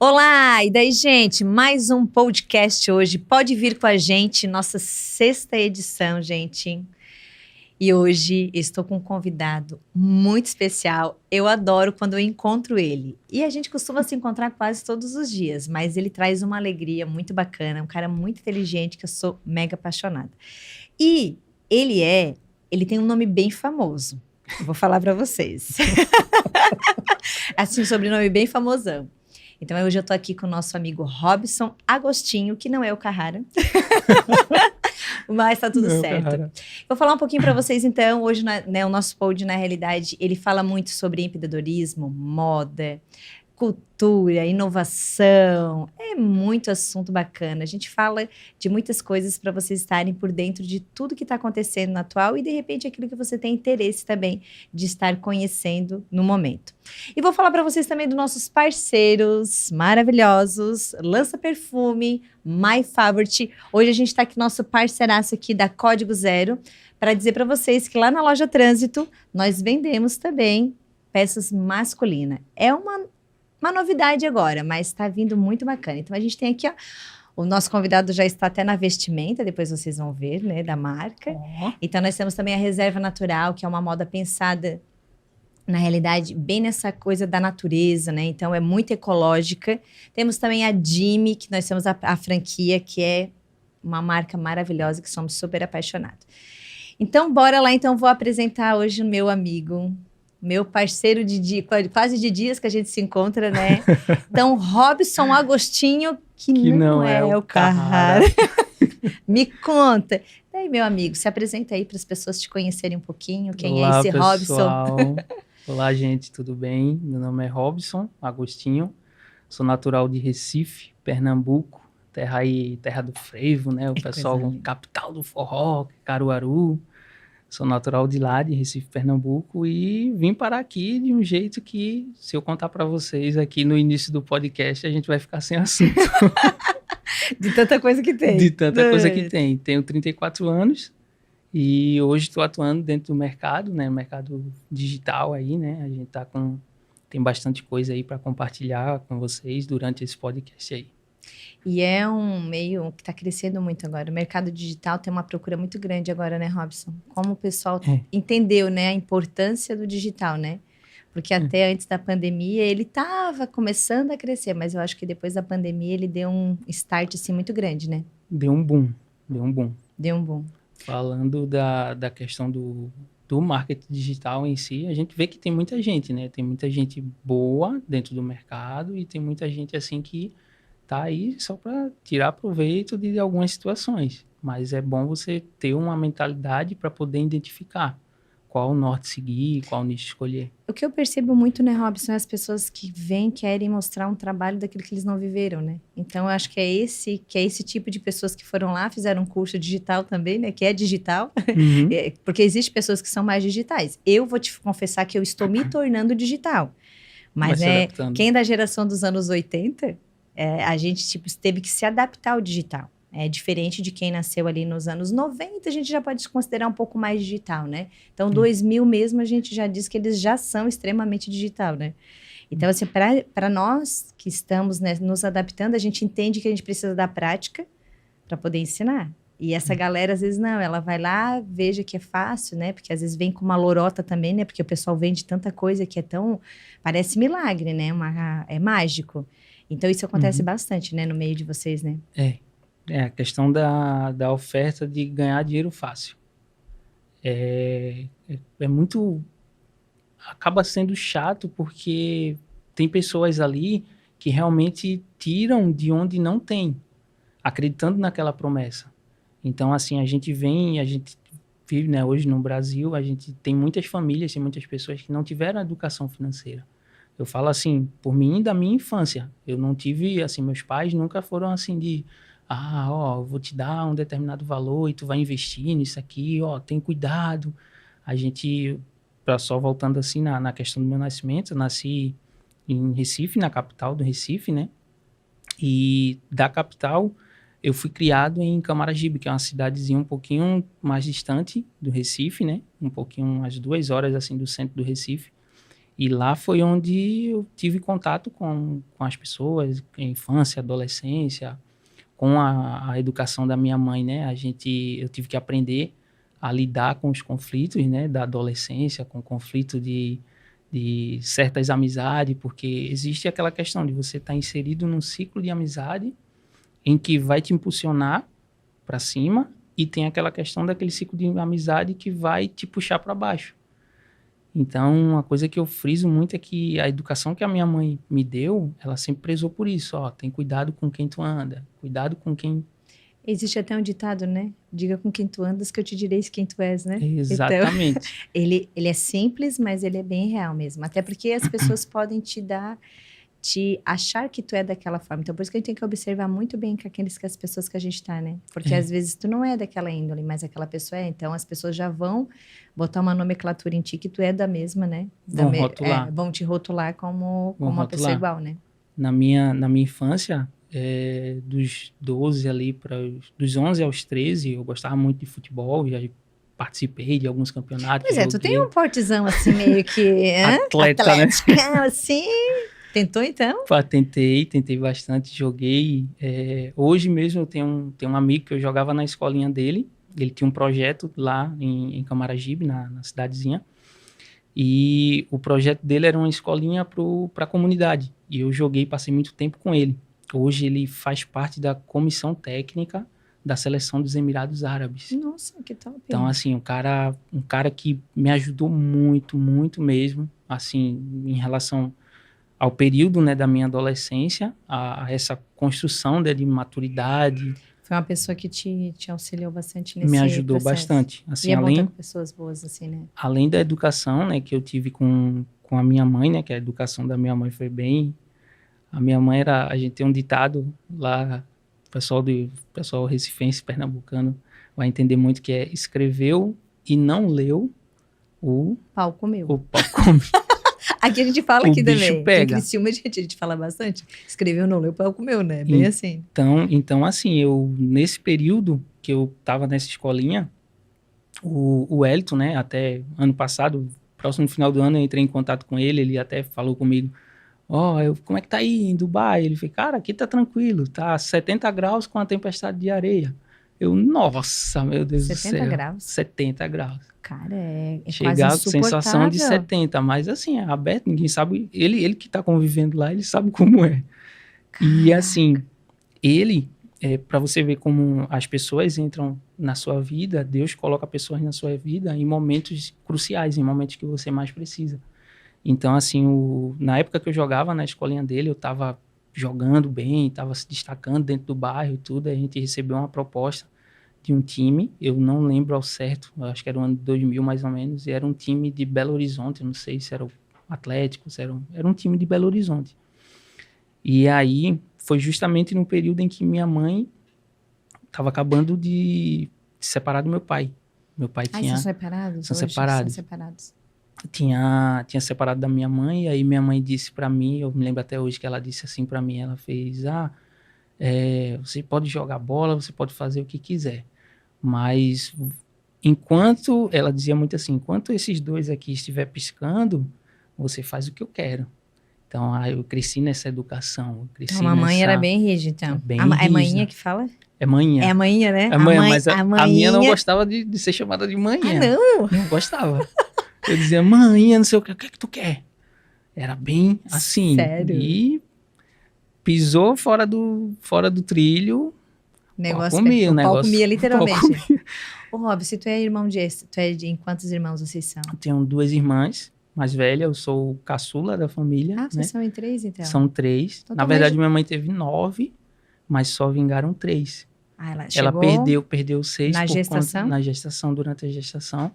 Olá! E daí, gente? Mais um podcast hoje. Pode vir com a gente, nossa 6ª edição, gente. E hoje estou com um convidado muito especial. Eu adoro quando eu encontro ele. E a gente costuma se encontrar quase todos os dias, mas ele traz uma alegria muito bacana, um cara muito inteligente que eu sou mega apaixonada. E ele tem um nome bem famoso. Eu vou falar para vocês. Assim, um sobrenome bem famosão. Então, hoje eu tô aqui com o nosso amigo Robson Agostinho, que não é o Carrara. Mas tá tudo Não, certo. Carrara. Vou falar um pouquinho para vocês, então. Hoje, o nosso pod, na realidade, ele fala muito sobre empreendedorismo, moda, cultura, inovação. É muito assunto bacana. A gente fala de muitas coisas para vocês estarem por dentro de tudo que está acontecendo no atual e, de repente, aquilo que você tem interesse também de estar conhecendo no momento. E vou falar para vocês também dos nossos parceiros maravilhosos, Lança Perfume, My Favorite. Hoje a gente está aqui, nosso parceiraço aqui da Código Zero, para dizer para vocês que lá na loja Trânsito, nós vendemos também peças masculinas. É uma novidade agora, mas está vindo muito bacana. Então, a gente tem aqui, ó, o nosso convidado já está até na vestimenta, depois vocês vão ver, né, da marca. Então, nós temos também a Reserva Natural, que é uma moda pensada, na realidade, bem nessa coisa da natureza, né? Então, é muito ecológica. Temos também a Jimmy, que nós temos a franquia, que é uma marca maravilhosa, que somos super apaixonados. Então, bora lá. Então, vou apresentar hoje o meu amigo, meu parceiro quase de dias que a gente se encontra, né? Então, Robson Agostinho, que não é o Carrara. Me conta. Daí, meu amigo, se apresenta aí para as pessoas te conhecerem um pouquinho. Quem Olá, é esse pessoal. Robson? Olá, gente, tudo bem? Meu nome é Robson Agostinho, sou natural de Recife, Pernambuco, terra do frevo, né? O pessoal, capital do forró, Caruaru. Sou natural de lá, de Recife, Pernambuco, e vim parar aqui de um jeito que, se eu contar para vocês aqui no início do podcast, a gente vai ficar sem assunto. De tanta coisa que tem. De tanta coisa que tem. Tenho 34 anos e hoje estou atuando dentro do mercado, né? Mercado digital aí, né? A gente tem bastante coisa aí para compartilhar com vocês durante esse podcast aí. E é um meio que está crescendo muito agora. O mercado digital tem uma procura muito grande agora, né, Robson? Como o pessoal entendeu, né, a importância do digital, né? Porque até antes da pandemia ele estava começando a crescer, mas eu acho que depois da pandemia ele deu um start assim muito grande, né? Deu um boom. Deu um boom. Falando da questão do marketing digital em si, a gente vê que tem muita gente, né? Tem muita gente boa dentro do mercado e tem muita gente assim que tá aí só para tirar proveito de algumas situações. Mas é bom você ter uma mentalidade para poder identificar qual norte seguir, qual nicho escolher. O que eu percebo muito, né, Robson, é as pessoas que querem mostrar um trabalho daquilo que eles não viveram, né? Então, eu acho que é esse tipo de pessoas que foram lá, fizeram um curso digital também, né? Que é digital, porque existem pessoas que são mais digitais. Eu vou te confessar que eu estou me tornando digital. Mas, né, quem é da geração dos anos 80... a gente teve que se adaptar ao digital. É diferente de quem nasceu ali nos anos 90, a gente já pode se considerar um pouco mais digital, né? Então, 2000 mesmo, a gente já diz que eles já são extremamente digital, né? Então, assim, para nós que estamos, né, nos adaptando, a gente entende que a gente precisa da prática para poder ensinar. E essa galera, às vezes, não, ela vai lá, veja que é fácil, né? Porque às vezes vem com uma lorota também, né? Porque o pessoal vende tanta coisa que parece milagre, né? É mágico. Então, isso acontece bastante, né, no meio de vocês, né? É a questão da oferta de ganhar dinheiro fácil. É muito... Acaba sendo chato porque tem pessoas ali que realmente tiram de onde não tem, acreditando naquela promessa. Então, assim, a gente vive, né, hoje no Brasil, a gente tem muitas famílias, tem muitas pessoas que não tiveram educação financeira. Eu falo assim, por mim, da minha infância. Eu não tive, assim, meus pais nunca foram assim de... eu vou te dar um determinado valor e tu vai investir nisso aqui, tem cuidado. A gente, só voltando assim na questão do meu nascimento, eu nasci em Recife, na capital do Recife, né? E da capital, eu fui criado em Camaragibe, que é uma cidadezinha um pouquinho mais distante do Recife, né? Um pouquinho, umas 2 horas, assim, do centro do Recife. E lá foi onde eu tive contato com as pessoas, infância, adolescência, com a educação da minha mãe, né? Eu tive que aprender a lidar com os conflitos, né, da adolescência, com o conflito de certas amizades, porque existe aquela questão de você estar inserido num ciclo de amizade em que vai te impulsionar para cima e tem aquela questão daquele ciclo de amizade que vai te puxar para baixo. Então, uma coisa que eu friso muito é que a educação que a minha mãe me deu, ela sempre prezou por isso, ó, tem cuidado com quem tu anda, cuidado com quem... Existe até um ditado, né? Diga com quem tu andas que eu te direi quem tu és, né? Exatamente. Então, ele é simples, mas ele é bem real mesmo. Até porque as pessoas podem te achar que tu é daquela forma. Então, por isso que a gente tem que observar muito bem com as pessoas que a gente tá, né? Porque às vezes tu não é daquela índole, mas aquela pessoa é. Então, as pessoas já vão botar uma nomenclatura em ti que tu é da mesma, né? Vão rotular. Vão te rotular como uma pessoa igual, né? Na minha infância, dos 12 ali dos 11 aos 13, eu gostava muito de futebol, já participei de alguns campeonatos. Pois é, tu tem um portezão assim meio que... Atleta, né? assim... Tentou, então? Tentei bastante, joguei. Hoje mesmo eu tenho um amigo que eu jogava na escolinha dele. Ele tinha um projeto lá em Camaragibe, na cidadezinha. E o projeto dele era uma escolinha para a comunidade. E eu joguei, passei muito tempo com ele. Hoje ele faz parte da comissão técnica da seleção dos Emirados Árabes. Nossa, que top. Então, assim, um cara que me ajudou muito, muito mesmo, assim, em relação ao período, né, da minha adolescência, a essa construção, né, de maturidade. Foi uma pessoa que te auxiliou bastante nesse Me ajudou processo. Bastante. Assim, e é bom estar com pessoas boas, assim, né? Além da educação, né, que eu tive com a minha mãe, né, que a educação da minha mãe foi bem... A minha mãe a gente tem um ditado lá, o pessoal recifense, pernambucano, vai entender muito, que é: escreveu e não leu, o pau comeu. O pau comeu. Aqui a gente fala aqui também. O bicho pega. Em Criciúma a gente fala bastante. Escreveu, não leu, o pau comeu, né? Bem assim. Então, assim, nesse período que eu tava nessa escolinha, o Wellington, né, até ano passado, próximo final do ano, eu entrei em contato com ele, ele até falou comigo: como é que tá aí em Dubai? Ele falou: cara, aqui tá tranquilo, tá 70 graus com a tempestade de areia. Nossa, meu Deus do céu. 70 graus? 70 graus. Cara, é Chegar quase com sensação de 70, mas assim, é aberto, ninguém sabe. Ele que tá convivendo lá, ele sabe como é. Caraca. E assim, para você ver como as pessoas entram na sua vida, Deus coloca pessoas na sua vida em momentos cruciais, em momentos que você mais precisa. Então, assim, na época que eu jogava na escolinha dele, eu estava jogando bem, estava se destacando dentro do bairro e tudo. A gente recebeu uma proposta de um time, eu não lembro ao certo, eu acho que era o ano de 2000 mais ou menos, e era um time de Belo Horizonte, eu não sei se era o Atlético, era um time de Belo Horizonte. E aí, foi justamente no período em que minha mãe estava acabando de se separar do meu pai. Meu pai tinha... São separados? São separados. São separados. Tinha separado da minha mãe, e aí minha mãe disse para mim, eu me lembro até hoje que ela disse assim para mim, ela fez: você pode jogar bola, você pode fazer o que quiser, mas ela dizia muito assim, enquanto esses dois aqui estiver piscando, você faz o que eu quero. Então, eu cresci nessa educação. A mamãe era bem rígida, então. Bem rígida. É manhinha que fala? É manhã. É a manhã, né? É manhã, mas a minha não gostava de ser chamada de manhã. Ah, não? Não gostava. Eu dizia: mãe, não sei o que é que tu quer? Era bem assim. Sério? E pisou fora do trilho, negócio comia, o pau comia literalmente. Ô, Rob, se tu é irmão em quantos irmãos vocês são? Eu tenho 2 irmãs mais velhas, eu sou o caçula da família. Vocês são em 3, então? São 3. Então, na verdade, minha mãe teve 9, mas só vingaram 3. Ela perdeu 6 na gestação? Na gestação, durante a gestação.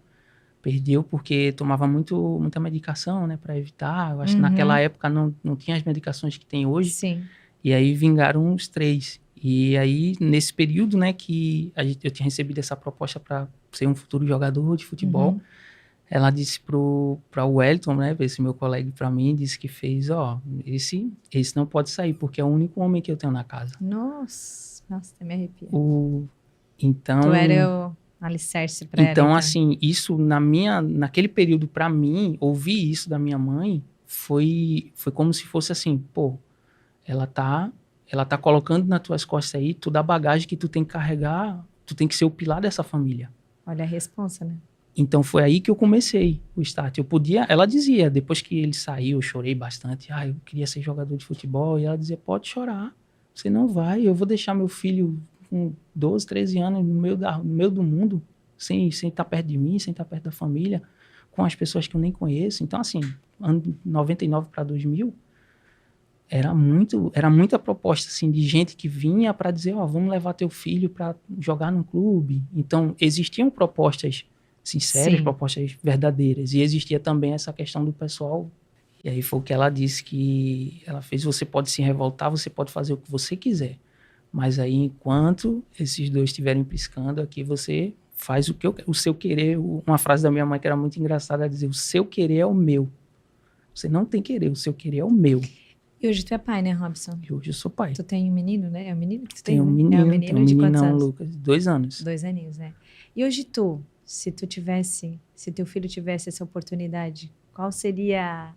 Perdeu porque tomava muita medicação, né, para evitar. Eu acho que naquela época não tinha as medicações que tem hoje. Sim. E aí vingaram os 3. E aí, nesse período, né, que eu tinha recebido essa proposta para ser um futuro jogador de futebol, ela disse para o Wellington, né, esse meu colega, para mim, disse que fez: esse não pode sair, porque é o único homem que eu tenho na casa. Nossa, até me arrepia. Então... Tu era o alicerce para ela. Então, assim, isso naquele período, para mim, ouvir isso da minha mãe foi como se fosse assim, pô, ela tá colocando nas tuas costas aí toda a bagagem que tu tem que carregar, tu tem que ser o pilar dessa família. Olha a responsa, né? Então foi aí que eu comecei o start. Ela dizia, depois que ele saiu, eu chorei bastante, eu queria ser jogador de futebol, e ela dizia, pode chorar, você não vai, eu vou deixar meu filho com 12, 13 anos no meio do mundo, sem estar perto de mim, sem estar perto da família, com as pessoas que eu nem conheço. Então, assim, ano 99 para 2000, era muita proposta, assim, de gente que vinha para dizer, vamos levar teu filho para jogar num clube. Então, existiam propostas sinceras, propostas verdadeiras. E existia também essa questão do pessoal. E aí foi o que ela disse que ela fez, você pode se revoltar, você pode fazer o que você quiser. Mas aí, enquanto esses dois estiverem piscando aqui, você faz o seu querer. Uma frase da minha mãe que era muito engraçada, ela dizia, o seu querer é o meu. Você não tem querer, o seu querer é o meu. E hoje tu é pai, né, Robson? E hoje eu sou pai. Tu tem um menino, né? É um menino que tu tem, Tenho um né? menino, É um menino tenho um de quantos meninão, anos? Lucas, 2 anos. 2 aninhos, né? E hoje se teu filho tivesse essa oportunidade, qual seria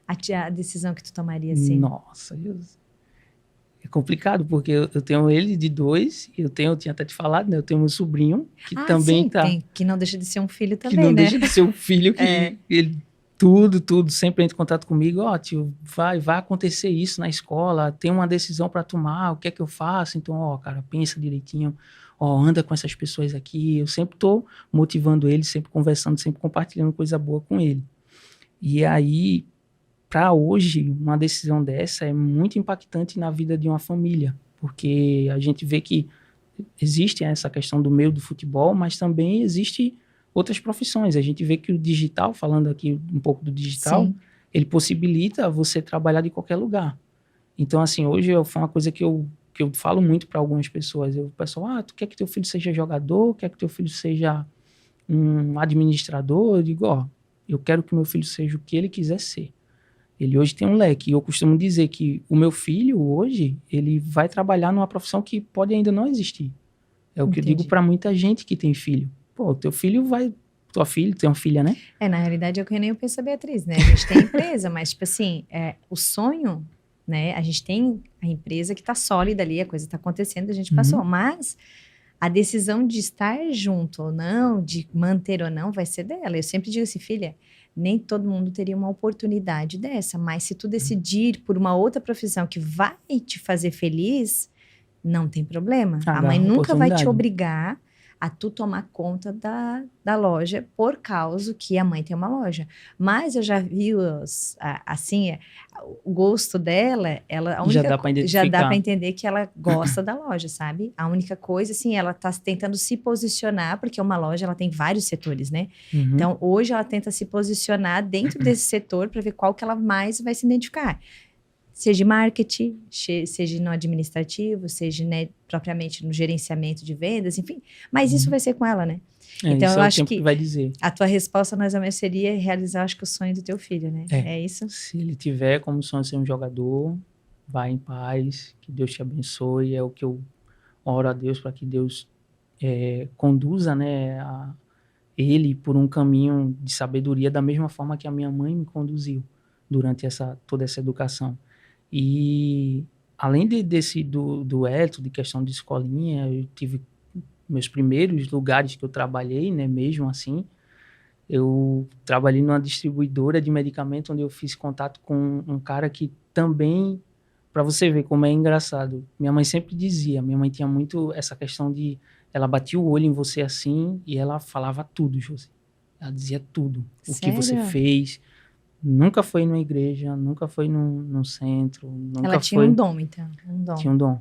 a decisão que tu tomaria, assim? Nossa, é complicado, porque eu tenho ele de 2, eu tinha até te falado, né? Eu tenho meu sobrinho, que também sim, que não deixa de ser um filho também, que não né? deixa de ser um filho que ele tudo, sempre entra em contato comigo, tio, vai acontecer isso na escola, tem uma decisão para tomar, o que é que eu faço? Então, cara, pensa direitinho, anda com essas pessoas aqui, eu sempre tô motivando ele, sempre conversando, sempre compartilhando coisa boa com ele. E aí, para hoje, uma decisão dessa é muito impactante na vida de uma família, porque a gente vê que existe essa questão do meio do futebol, mas também existe outras profissões. A gente vê que o digital, falando aqui um pouco do digital, Sim. ele possibilita você trabalhar de qualquer lugar. Então, assim, hoje foi uma coisa que eu falo muito para algumas pessoas. O pessoal, tu quer que teu filho seja jogador? Quer que teu filho seja um administrador? Eu digo, eu quero que meu filho seja o que ele quiser ser. Ele hoje tem um leque. E eu costumo dizer que o meu filho hoje, ele vai trabalhar numa profissão que pode ainda não existir. É o que eu digo para muita gente que tem filho. Pô, teu filho tua filha, tem uma filha, né? Na realidade, é o que nem eu penso a Beatriz, né? A gente tem empresa, mas, tipo assim, o sonho, né? A gente tem a empresa que tá sólida ali, a coisa tá acontecendo, a gente passou. Mas a decisão de estar junto ou não, de manter ou não, vai ser dela. Eu sempre digo assim, filha, nem todo mundo teria uma oportunidade dessa, mas se tu decidir por uma outra profissão que vai te fazer feliz, não tem problema. A mãe nunca vai te obrigar a tu tomar conta da loja por causa que a mãe tem uma loja. Mas eu já vi o gosto dela, Já dá para identificar. Já dá para entender que ela gosta da loja, sabe? A única coisa, assim, ela tá tentando se posicionar, porque uma loja, ela tem vários setores, né? Então, hoje ela tenta se posicionar dentro desse setor para ver qual que ela mais vai se identificar. Seja marketing, seja no administrativo, seja, né, propriamente no gerenciamento de vendas, enfim. Mas isso vai ser com ela, né? Então, isso eu é acho o tempo que vai dizer. A tua resposta, mais ou menos, seria realizar, acho que o sonho do teu filho, né? É isso? Se ele tiver como sonho ser um jogador, vai em paz, que Deus te abençoe. É o que eu oro a Deus para que Deus conduza, né, ele por um caminho de sabedoria da mesma forma que a minha mãe me conduziu durante toda essa educação. E além do dueto, de questão de escolinha, eu tive meus primeiros lugares que eu trabalhei, né, mesmo assim, eu trabalhei numa distribuidora de medicamento onde eu fiz contato com um cara que também, para você ver como é engraçado, minha mãe sempre dizia, minha mãe tinha muito essa questão de, ela batia o olho em você assim e ela falava tudo, Josi. Ela dizia tudo. Sério? O que você fez. Nunca foi numa igreja, nunca foi num centro. Ela tinha um dom, então. Tinha um dom.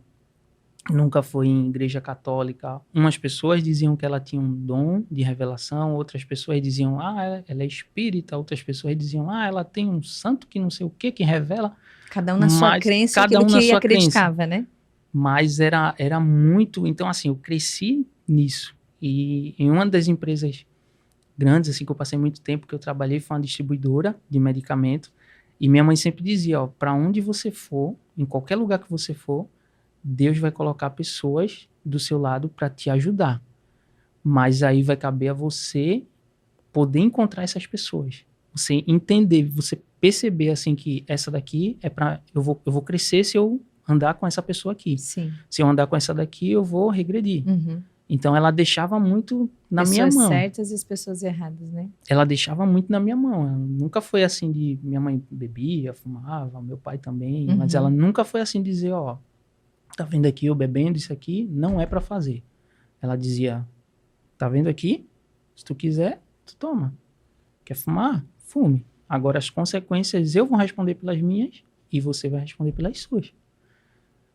Nunca foi em igreja católica. Umas pessoas diziam que ela tinha um dom de revelação, outras pessoas diziam, ela é espírita, outras pessoas diziam, ela tem um santo que não sei o que revela. Cada um na sua crença, aquilo que acreditava, né? Mas era muito... Então, assim, eu cresci nisso. E em uma das empresas grandes, assim, que eu passei muito tempo, que eu trabalhei, foi uma distribuidora de medicamento, e minha mãe sempre dizia, para onde você for, em qualquer lugar que você for, Deus vai colocar pessoas do seu lado para te ajudar, mas aí vai caber a você poder encontrar essas pessoas, você entender, você perceber, assim, que essa daqui é eu vou crescer se eu andar com essa pessoa aqui. Sim. Se eu andar com essa daqui, eu vou regredir. Uhum. Então, ela deixava muito na minha Pessoas mão. certas e as pessoas erradas, né? Ela deixava muito na minha mão. Ela nunca foi assim de... Minha mãe bebia, fumava, meu pai também. Uhum. Mas ela nunca foi assim de dizer, ó, tá vendo aqui eu bebendo, isso aqui não é pra fazer. Ela dizia, tá vendo aqui? Se tu quiser, tu toma. Quer fumar? Fume. Agora as consequências eu vou responder pelas minhas e você vai responder pelas suas.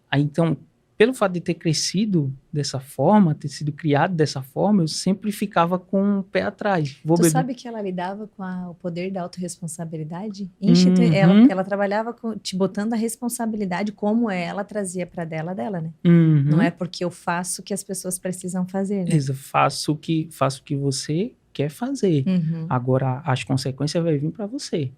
Aí então, pelo fato de ter crescido dessa forma, ter sido criado dessa forma, eu sempre ficava com o pé atrás. Tu sabe que ela lidava com o poder da autorresponsabilidade? Uhum. Ela trabalhava te botando a responsabilidade como ela trazia para dela, né? Uhum. Não é porque eu faço que as pessoas precisam fazer, né? Isso, faço o que você quer fazer. Uhum. Agora, as consequências vão vir para você.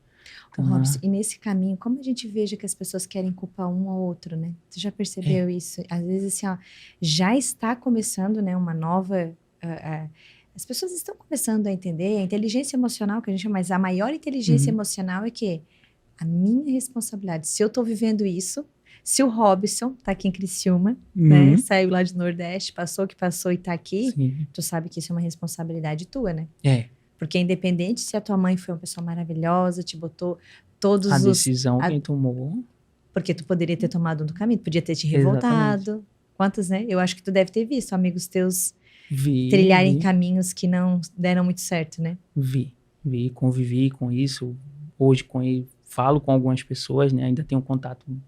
Então, Robson, e nesse caminho, como a gente veja que as pessoas querem culpar um ao outro, né? Tu já percebeu isso? Às vezes, assim, ó, já está começando, né, uma nova... as pessoas estão começando a entender a inteligência emocional, que a gente chama, mas a maior inteligência emocional é que a minha responsabilidade, se eu tô vivendo isso, se o Robson tá aqui em Criciúma, né, saiu lá de Nordeste, passou o que passou e tá aqui, sim. Tu sabe que isso é uma responsabilidade tua, né? É. Porque independente se a tua mãe foi uma pessoa maravilhosa, te botou todos a decisão quem tomou. Porque tu poderia ter tomado um do caminho, podia ter te revoltado. Exatamente. Quantas, né? Eu acho que tu deve ter visto amigos teus trilharem caminhos que não deram muito certo, né? Vi, convivi com isso. Hoje com ele, falo com algumas pessoas, né? Ainda tenho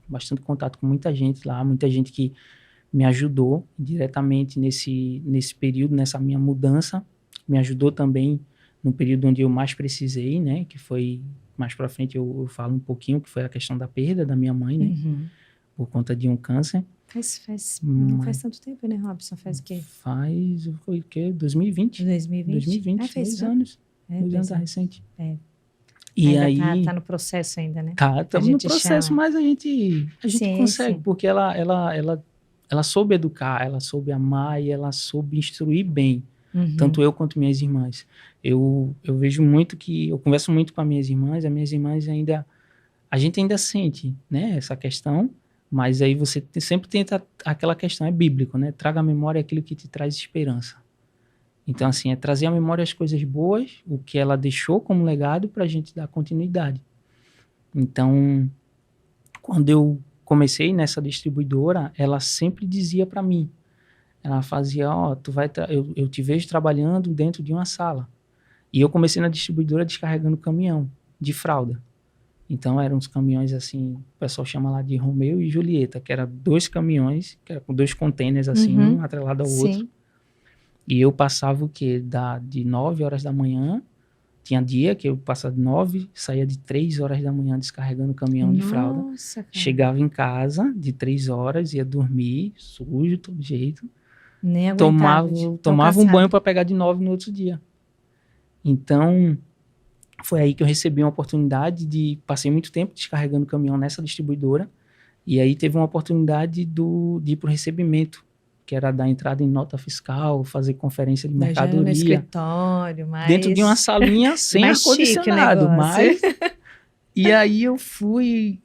bastante contato com muita gente lá, muita gente que me ajudou diretamente nesse período, nessa minha mudança. Me ajudou também no período onde eu mais precisei, né? Que foi, mais pra frente eu falo um pouquinho, que foi a questão da perda da minha mãe, né? Uhum. Por conta de um câncer. Não faz tanto tempo, né, Robson? Faz o quê? Foi o quê? 2020? 2020. Faz 2 anos. 2 anos, tá recente. E ainda aí... Tá no processo ainda, né? Estamos no processo, chama. Mas a gente consegue, sim. Porque ela soube educar, ela soube amar e ela soube instruir bem. Uhum. Tanto eu quanto minhas irmãs. Eu vejo muito eu converso muito com as minhas irmãs a gente ainda sente, né, essa questão, mas aí você sempre tenta, aquela questão é bíblico, né, traga à memória aquilo que te traz esperança. Então, assim, é trazer à memória as coisas boas, o que ela deixou como legado para a gente dar continuidade. Então, quando eu comecei nessa distribuidora, ela sempre dizia para mim, ela fazia, eu te vejo trabalhando dentro de uma sala. E eu comecei na distribuidora descarregando caminhão de fralda. Então eram uns caminhões assim, o pessoal chama lá de Romeu e Julieta, que eram 2 caminhões, que era com 2 containers assim, um atrelado ao outro. E eu passava o quê? De 9 horas da manhã, tinha dia que eu passava de 9, saía de 3 horas da manhã descarregando o caminhão de fralda. Cara. Chegava em casa de 3 horas, ia dormir, sujo, todo jeito. Nem aguentava. Tomava um banho para pegar de 9 no outro dia. Então, foi aí que eu recebi uma oportunidade passei muito tempo descarregando caminhão nessa distribuidora, e aí teve uma oportunidade de ir para o recebimento, que era dar entrada em nota fiscal, fazer conferência de mercadoria. No escritório, mas... Dentro de uma salinha sem ar-condicionado. E aí eu fui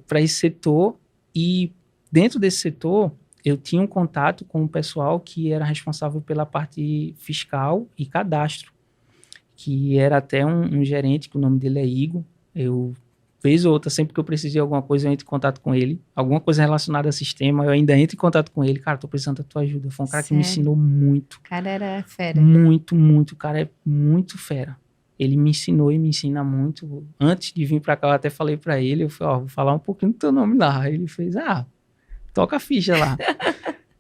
para esse setor, e dentro desse setor eu tinha um contato com o pessoal que era responsável pela parte fiscal e cadastro, que era até um gerente, que o nome dele é Igor. Eu, vez ou outra, sempre que eu preciso de alguma coisa, eu entro em contato com ele. Alguma coisa relacionada a sistema, eu ainda entro em contato com ele. Cara, tô precisando da tua ajuda. Foi um cara que me ensinou muito. O cara era fera. Muito. O cara é muito fera. Ele me ensinou e me ensina muito. Antes de vir pra cá, eu até falei pra ele, eu falei, vou falar um pouquinho do teu nome lá. Ele fez, toca a ficha lá.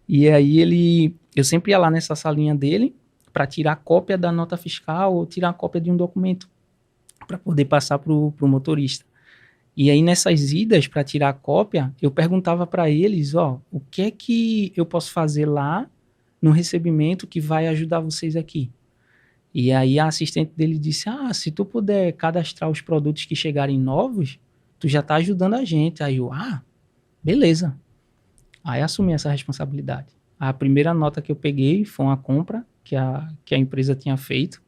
E aí eu sempre ia lá nessa salinha dele para tirar cópia da nota fiscal ou tirar cópia de um documento para poder passar pro motorista. E aí nessas idas para tirar a cópia, eu perguntava para eles, o que é que eu posso fazer lá no recebimento que vai ajudar vocês aqui? E aí a assistente dele disse, se tu puder cadastrar os produtos que chegarem novos, tu já tá ajudando a gente. Aí eu, beleza. Aí assumi essa responsabilidade. A primeira nota que eu peguei foi uma compra que a empresa tinha feito,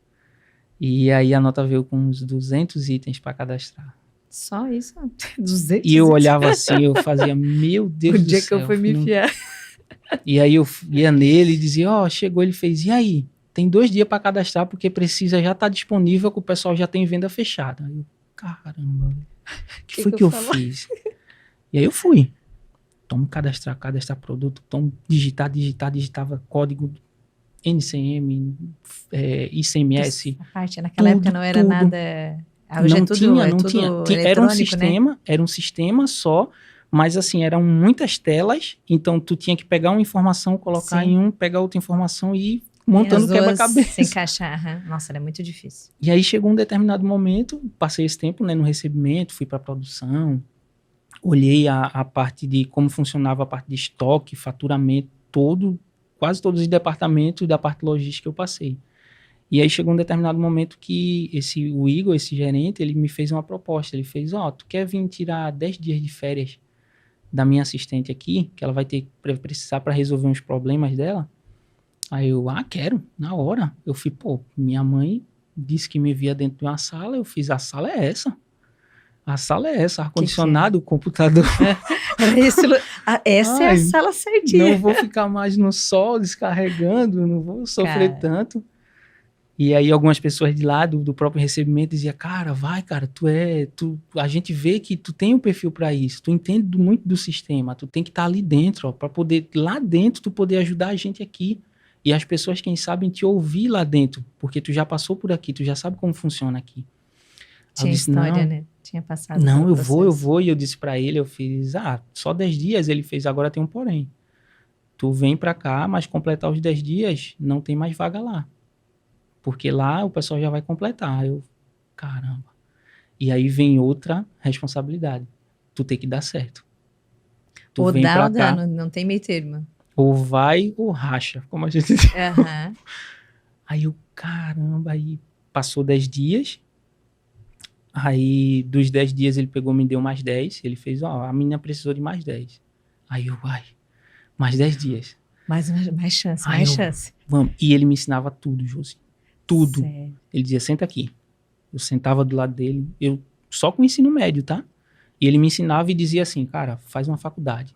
e aí a nota veio com uns 200 itens para cadastrar. Só isso? 200? E eu olhava assim, eu fazia, meu Deus O do dia céu. que eu fui me enfiar. E aí eu ia nele e dizia, chegou, ele fez, e aí? Tem 2 dias para cadastrar, porque precisa já estar disponível, que o pessoal já tem venda fechada. Aí eu, caramba, o que foi que eu fiz? E aí eu fui. Tomo cadastrar produto, tomo digitava código NCM, ICMS. A parte naquela época não era nada. Hoje não é tudo, tinha, é não tudo tinha. eletrônico, Era um sistema só, mas assim, eram muitas telas, então tu tinha que pegar uma informação, colocar em pegar outra informação e ir montando o quebra-cabeça. Se encaixar. Nossa, era muito difícil. E aí chegou um determinado momento, passei esse tempo, né, no recebimento, fui para produção, olhei a parte de como funcionava a parte de estoque, faturamento, quase todos os departamentos da parte logística eu passei. E aí chegou um determinado momento que o Igor, esse gerente, ele me fez uma proposta. Ele fez, tu quer vir tirar 10 dias de férias da minha assistente aqui, que ela vai precisar para resolver uns problemas dela? Aí eu, quero, na hora. Eu fui, minha mãe disse que me via dentro de uma sala, eu fiz, a sala é essa. A sala é essa, ar-condicionado, computador. Essa é a sala certinha. Não vou ficar mais no sol descarregando, não vou sofrer tanto. E aí algumas pessoas de lá do próprio recebimento diziam, cara, a gente vê que tu tem um perfil para isso, tu entende muito do sistema, tu tem que estar ali dentro, para poder, lá dentro, tu poder ajudar a gente aqui. E as pessoas, quem sabem, te ouvir lá dentro, porque tu já passou por aqui, tu já sabe como funciona aqui. Tinha disse, história, né? Tinha passado. Não, eu vou. E eu disse para ele, eu fiz, só 10 dias. Ele fez, agora tem um porém. Tu vem para cá, mas completar os 10 dias, não tem mais vaga lá. Porque lá o pessoal já vai completar. Eu, caramba. E aí vem outra responsabilidade. Tu tem que dar certo. Tu ou vem dá pra ou cá, dá, não tem meio termo. Ou vai ou racha, como a gente diz. Uhum. Aí eu, caramba, aí passou 10 dias. Aí dos 10 dias ele pegou, me deu mais 10. Ele fez, a menina precisou de mais 10. Aí eu, mais 10 dias. Mais chance. Vamos. E ele me ensinava tudo, Josi. Tudo. Sério? Ele dizia, senta aqui. Eu sentava do lado dele, eu só com o ensino médio, tá? E ele me ensinava e dizia assim, cara, faz uma faculdade.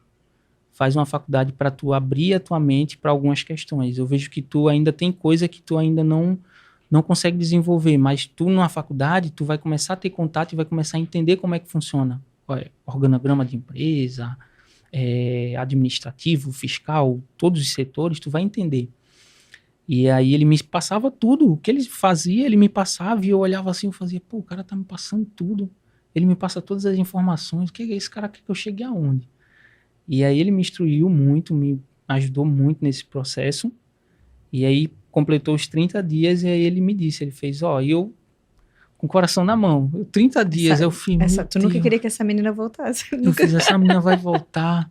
Faz uma faculdade para tu abrir a tua mente para algumas questões. Eu vejo que tu ainda tem coisa que tu ainda não consegue desenvolver, mas tu numa faculdade, tu vai começar a ter contato e vai começar a entender como é que funciona. Organograma de empresa, administrativo, fiscal, todos os setores, tu vai entender. E aí ele me passava tudo, o que ele fazia, ele me passava e eu olhava assim, eu fazia, o cara tá me passando tudo, ele me passa todas as informações, que esse cara quer que eu chegue aonde? E aí ele me instruiu muito, me ajudou muito nesse processo, e aí completou os 30 dias e aí ele me disse, ele fez, e eu com o coração na mão, 30 dias, eu fiz, tu nunca queria que essa menina voltasse. Eu fiz, essa menina vai voltar.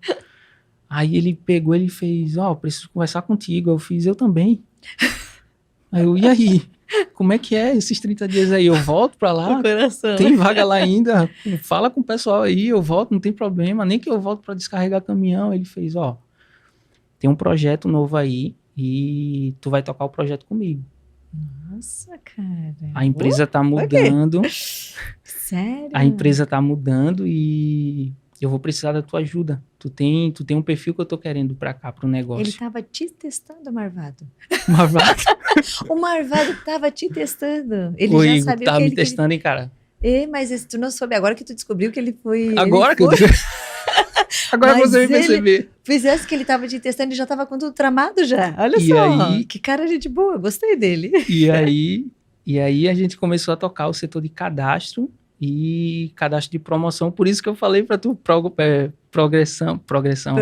Aí ele pegou, ele fez, preciso conversar contigo. Eu fiz, eu também. Aí eu, e aí? Como é que é esses 30 dias aí? Eu volto pra lá? Tem vaga lá ainda? Fala com o pessoal aí, eu volto, não tem problema. Nem que eu volto pra descarregar caminhão. Ele fez, tem um projeto novo aí e tu vai tocar o projeto comigo. Nossa, cara. A empresa tá mudando. Sério? A empresa tá mudando e eu vou precisar da tua ajuda. Tu tem um perfil que eu tô querendo pra cá, pro negócio. Ele tava te testando, Marvado. Marvado? O Marvado tava te testando. Ele o já Igor sabia tava que me testando, hein, cara? Mas tu não soube, agora que tu descobriu que ele foi... Agora que eu... Agora você vai perceber. Fizesse que ele tava te testando, ele já tava com tudo tramado já. Olha e só, aí, que cara de boa, gostei dele. E aí a gente começou a tocar o setor de cadastro e cadastro de promoção. Por isso que eu falei para tu, promoção progressiva.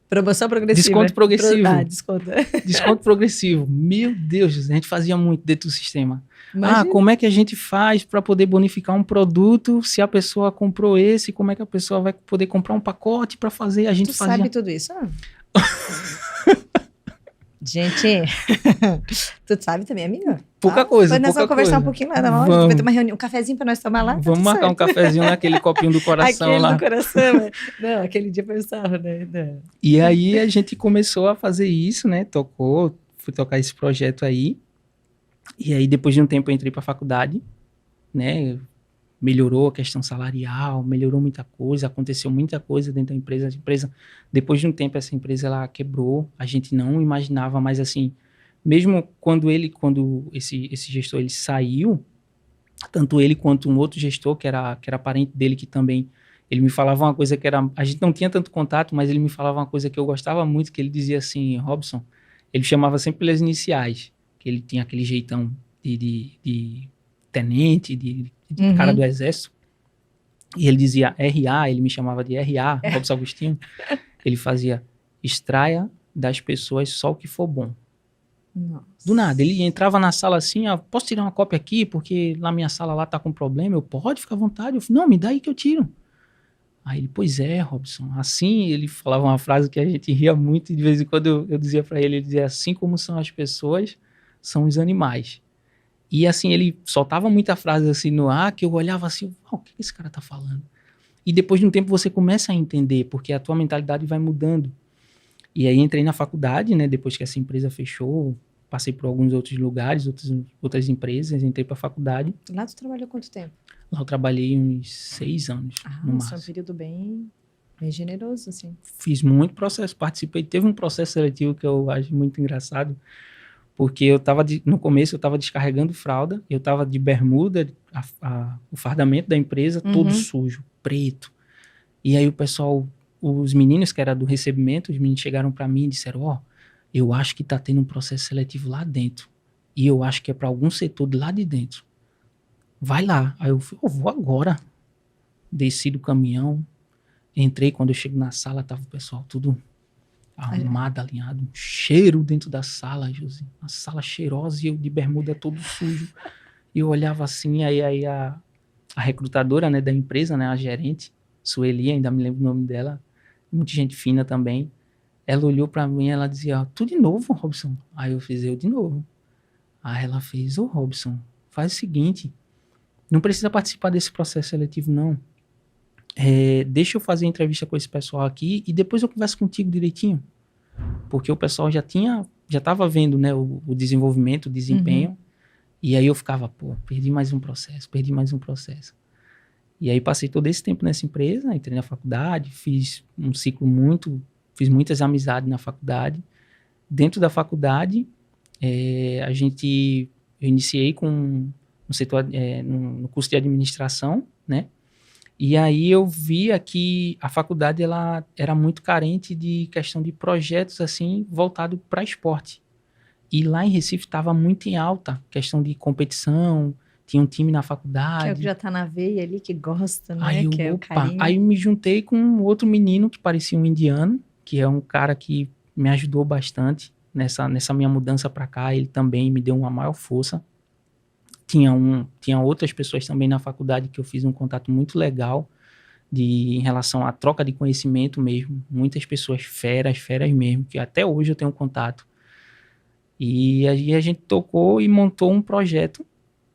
Promoção progressiva. Desconto progressivo. Desconto. Desconto progressivo. Meu Deus, a gente fazia muito dentro do sistema. Imagina. Como é que a gente faz para poder bonificar um produto se a pessoa comprou esse? Como é que a pessoa vai poder comprar um pacote para fazer? A gente fazia... sabe tudo isso? Gente, tu sabe também, amiga? Pouca coisa, nós vamos conversar um pouquinho lá na hora, vai ter uma reunião, um cafezinho pra nós tomar lá. Vamos marcar um cafezinho naquele copinho do coração aquele lá. do coração, não, aquele dia foi um sarro, né? Não. E aí a gente começou a fazer isso, né? Fui tocar esse projeto aí. E aí depois de um tempo eu entrei pra faculdade, né? Melhorou a questão salarial, melhorou muita coisa, aconteceu muita coisa dentro da empresa. A empresa, depois de um tempo, essa empresa ela quebrou. A gente não imaginava mais assim, mesmo quando esse gestor ele saiu, tanto ele quanto um outro gestor que era parente dele que também ele me falava uma coisa que era, a gente não tinha tanto contato, mas ele me falava uma coisa que eu gostava muito, que ele dizia assim, Robson, ele chamava sempre pelas iniciais, que ele tinha aquele jeitão de tenente, de cara do exército, e ele dizia RA, ele me chamava de RA, Robson Agostinho, ele fazia, extraia das pessoas só o que for bom. Nossa. Do nada, ele entrava na sala assim, posso tirar uma cópia aqui, porque na minha sala lá tá com problema, pode, fica à vontade, eu falei, não, me dá aí que eu tiro. Aí ele, pois é, Robson, assim, ele falava uma frase que a gente ria muito, e de vez em quando eu dizia pra ele dizia, assim como são as pessoas, são os animais. E assim, ele soltava muita frase assim no ar, que eu olhava assim, o que esse cara tá falando? E depois de um tempo você começa a entender, porque a tua mentalidade vai mudando. E aí entrei na faculdade, né, depois que essa empresa fechou, passei por alguns outros lugares, outras empresas, entrei pra faculdade. Lá tu trabalhou quanto tempo? Lá eu trabalhei uns 6 anos, no Nossa, máximo. um período bem generoso, assim. Fiz muito processo, participei. Teve um processo seletivo que eu acho muito engraçado, porque no começo eu estava descarregando fralda, eu estava de bermuda, o fardamento da empresa todo sujo, preto. E aí o pessoal, os meninos que era do recebimento, os meninos chegaram para mim e disseram, eu acho que tá tendo um processo seletivo lá dentro. E eu acho que é para algum setor de lá de dentro. Vai lá. Aí eu falei, vou agora. Desci do caminhão, entrei, quando eu chego na sala, tava o pessoal tudo arrumado, alinhado, um cheiro dentro da sala, Josi. Uma sala cheirosa e eu de bermuda todo sujo. E eu olhava assim, aí a recrutadora, né, da empresa, né, a gerente, Sueli, ainda me lembro o nome dela, muita gente fina também. Ela olhou pra mim e ela dizia, tu de novo, Robson? Aí eu fiz, eu de novo. Aí ela fez, Robson, faz o seguinte, não precisa participar desse processo seletivo, não. Deixa eu fazer entrevista com esse pessoal aqui e depois eu converso contigo direitinho. Porque o pessoal já estava vendo, né, o desenvolvimento, o desempenho. E aí eu ficava, perdi mais um processo. E aí passei todo esse tempo nessa empresa, entrei na faculdade, fiz um ciclo fiz muitas amizades na faculdade. Dentro da faculdade, eu iniciei no setor, no curso de administração, né? E aí eu via que a faculdade ela era muito carente de questão de projetos assim voltado para esporte. E lá em Recife estava muito em alta questão de competição, tinha um time na faculdade. Que é o que já tá na veia ali, que gosta, né? Aí que é o carinho. Aí me juntei com um outro menino que parecia um indiano, que é um cara que me ajudou bastante nessa minha mudança para cá. Ele também me deu uma maior força. Tinha outras pessoas também na faculdade que eu fiz um contato muito legal em relação à troca de conhecimento mesmo. Muitas pessoas feras mesmo, que até hoje eu tenho contato. E aí a gente tocou e montou um projeto.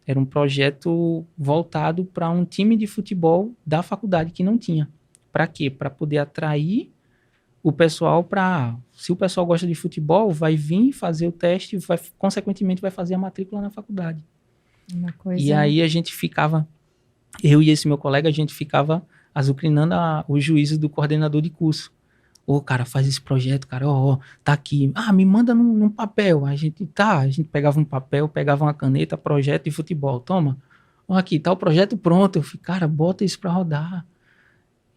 Era um projeto voltado para um time de futebol da faculdade que não tinha. Para quê? Para poder atrair o pessoal se o pessoal gosta de futebol, vai vir fazer o teste, consequentemente vai fazer a matrícula na faculdade. Uma coisa... E aí a gente ficava, eu e esse meu colega, a gente ficava azucrinando os juízos do coordenador de curso. Cara, faz esse projeto, cara, tá aqui. Me manda num papel. A gente pegava um papel, pegava uma caneta, projeto de futebol, toma. Aqui, tá o projeto pronto. Eu falei, cara, bota isso pra rodar.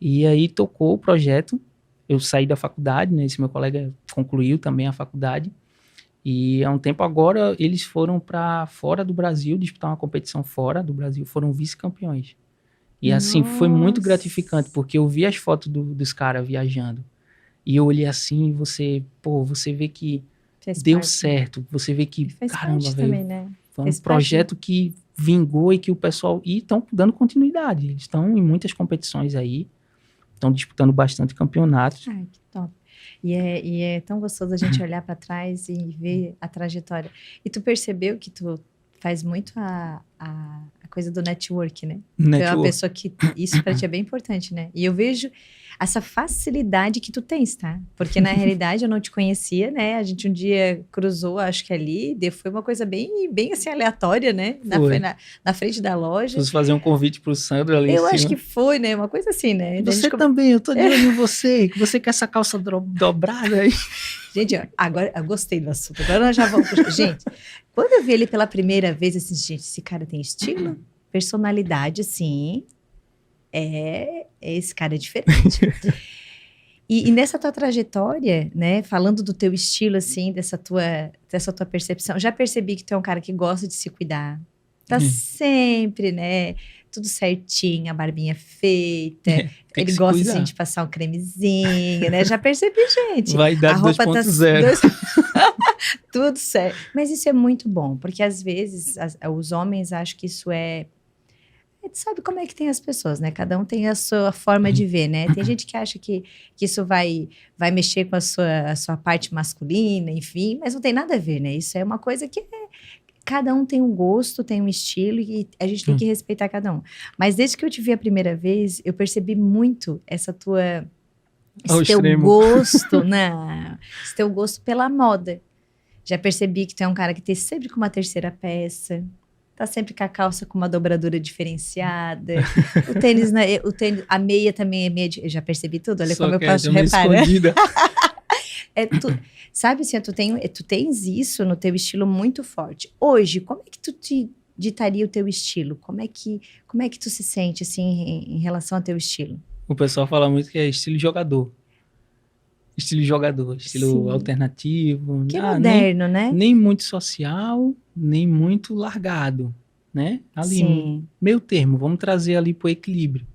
E aí tocou o projeto. Eu saí da faculdade, né? Esse meu colega concluiu também a faculdade. E há um tempo agora, eles foram para fora do Brasil, disputar uma competição fora do Brasil, foram vice-campeões. E assim, foi muito gratificante, porque eu vi as fotos dos caras viajando. E eu olhei assim, e você vê que deu certo. Você vê que, caramba, velho, né? foi um projeto que vingou e que o pessoal... E estão dando continuidade. Eles estão em muitas competições aí, estão disputando bastante campeonatos. Ai, que top. E é tão gostoso a gente olhar para trás e ver a trajetória. E tu percebeu que tu faz muito a coisa do network, né? Tu é uma pessoa que... Isso para ti é bem importante, né? E eu vejo... essa facilidade que tu tens, tá? Porque na realidade eu não te conhecia, né? A gente um dia cruzou, acho que ali, foi uma coisa bem assim aleatória, né? Foi. Na frente da loja. Fosse fazer um convite pro Sandro ali em Eu cima. acho que foi, né? Uma coisa assim, né? Você também, eu tô de olho em você, que você quer essa calça dobrada aí. Gente, ó, agora eu gostei do assunto. Agora nós já vamos. Gente, quando eu vi ele pela primeira vez, assim, gente, esse cara tem estilo, personalidade, assim. Esse cara é diferente. E nessa tua trajetória, né, falando do teu estilo, assim, dessa tua percepção, já percebi que tu é um cara que gosta de se cuidar. Tá sempre, né, tudo certinho, a barbinha feita. Ele gosta, assim, de passar um cremezinho, né? Já percebi, gente. Vai dar 2.0. Tudo certo. Mas isso é muito bom, porque às vezes os homens acham que isso é... Sabe como é que tem as pessoas, né? Cada um tem a sua forma de ver, né? Tem gente que acha que isso vai mexer com a sua parte masculina, enfim, mas não tem nada a ver, né? Isso é uma coisa que cada um tem um gosto, tem um estilo e a gente tem que respeitar cada um. Mas desde que eu te vi a primeira vez, eu percebi muito esse teu gosto, não, esse teu gosto pela moda. Já percebi que tu é um cara que tem sempre com uma terceira peça. Tá sempre com a calça com uma dobradura diferenciada. O tênis, a meia também é meia. Eu já percebi tudo, olha como eu posso reparar. Sabe assim, tu tens isso no teu estilo muito forte. Hoje, como é que tu te ditaria o teu estilo? Como é que tu se sente assim em relação ao teu estilo? O pessoal fala muito que é estilo jogador. Estilo alternativo. Que moderno, né? Nem muito social, nem muito largado, né? Ali, meio termo, vamos trazer ali pro equilíbrio.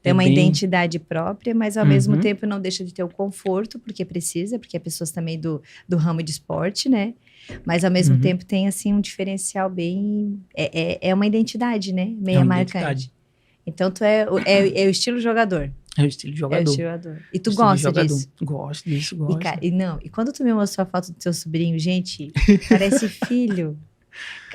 Tem uma identidade própria, mas ao mesmo tempo não deixa de ter o conforto, porque é pessoas também do ramo de esporte, né? Mas ao mesmo tempo tem, assim, um diferencial bem... É uma identidade, né? Meia marcante. Então, tu é o estilo jogador. É o estilo jogador. E tu gosta disso? Gosto disso. E quando tu me mostrou a foto do teu sobrinho, gente, parece filho.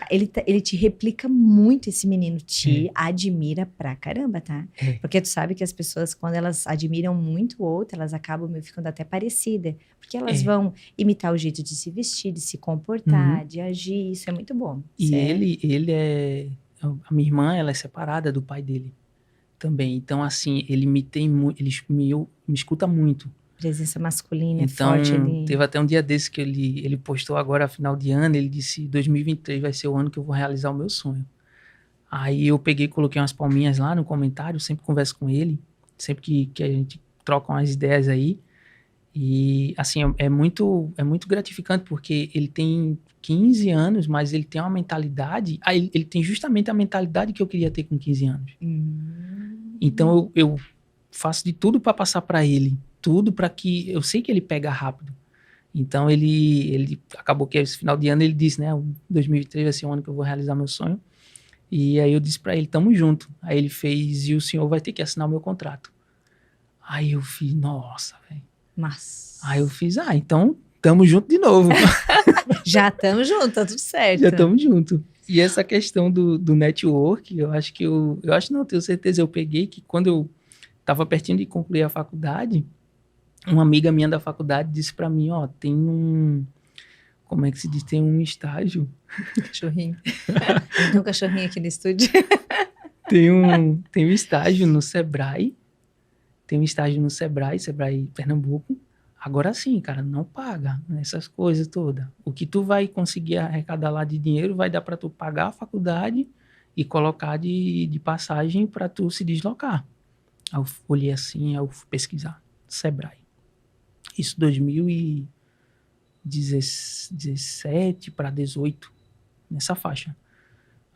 Ele te replica muito, esse menino te admira pra caramba, tá? Porque tu sabe que as pessoas, quando elas admiram muito o outro, elas acabam ficando até parecidas. Porque elas vão imitar o jeito de se vestir, de se comportar, de agir. Isso é muito bom. E ele é... A minha irmã, ela é separada do pai dele também. Então, assim, ele me escuta muito. Presença masculina, então, forte ali. Teve até um dia desse que ele postou agora, final de ano, ele disse, 2023 vai ser o ano que eu vou realizar o meu sonho. Aí eu peguei e coloquei umas palminhas lá no comentário, sempre converso com ele, sempre que a gente troca umas ideias aí. E, assim, é muito gratificante, porque ele tem 15 anos, mas ele tem uma mentalidade... ele tem justamente a mentalidade que eu queria ter com 15 anos. Então, eu faço de tudo para passar para ele. Tudo para que... Eu sei que ele pega rápido. Então, ele acabou que esse final de ano ele disse, né? 2023 vai ser o ano que eu vou realizar meu sonho. E aí eu disse para ele, tamo junto. Aí ele fez, e o senhor vai ter que assinar o meu contrato. Aí eu fiz, nossa, velho. Mas... Aí eu fiz, então tamo junto de novo. Já tamo junto, tá tudo certo. Já tamo junto. E essa questão do network, eu acho que eu acho não, tenho certeza, eu peguei que quando eu tava pertinho de concluir a faculdade, uma amiga minha da faculdade disse pra mim, tem como é que se diz? Tem um estágio. Cachorrinho. Tem um cachorrinho aqui no estúdio. Tem um estágio no Sebrae. Sebrae Pernambuco. Agora sim, cara, não paga essas coisas todas. O que tu vai conseguir arrecadar lá de dinheiro vai dar para tu pagar a faculdade e colocar de passagem para tu se deslocar. Aí eu olhei assim, aí eu fui pesquisar. Sebrae. Isso 2017 para 18, nessa faixa.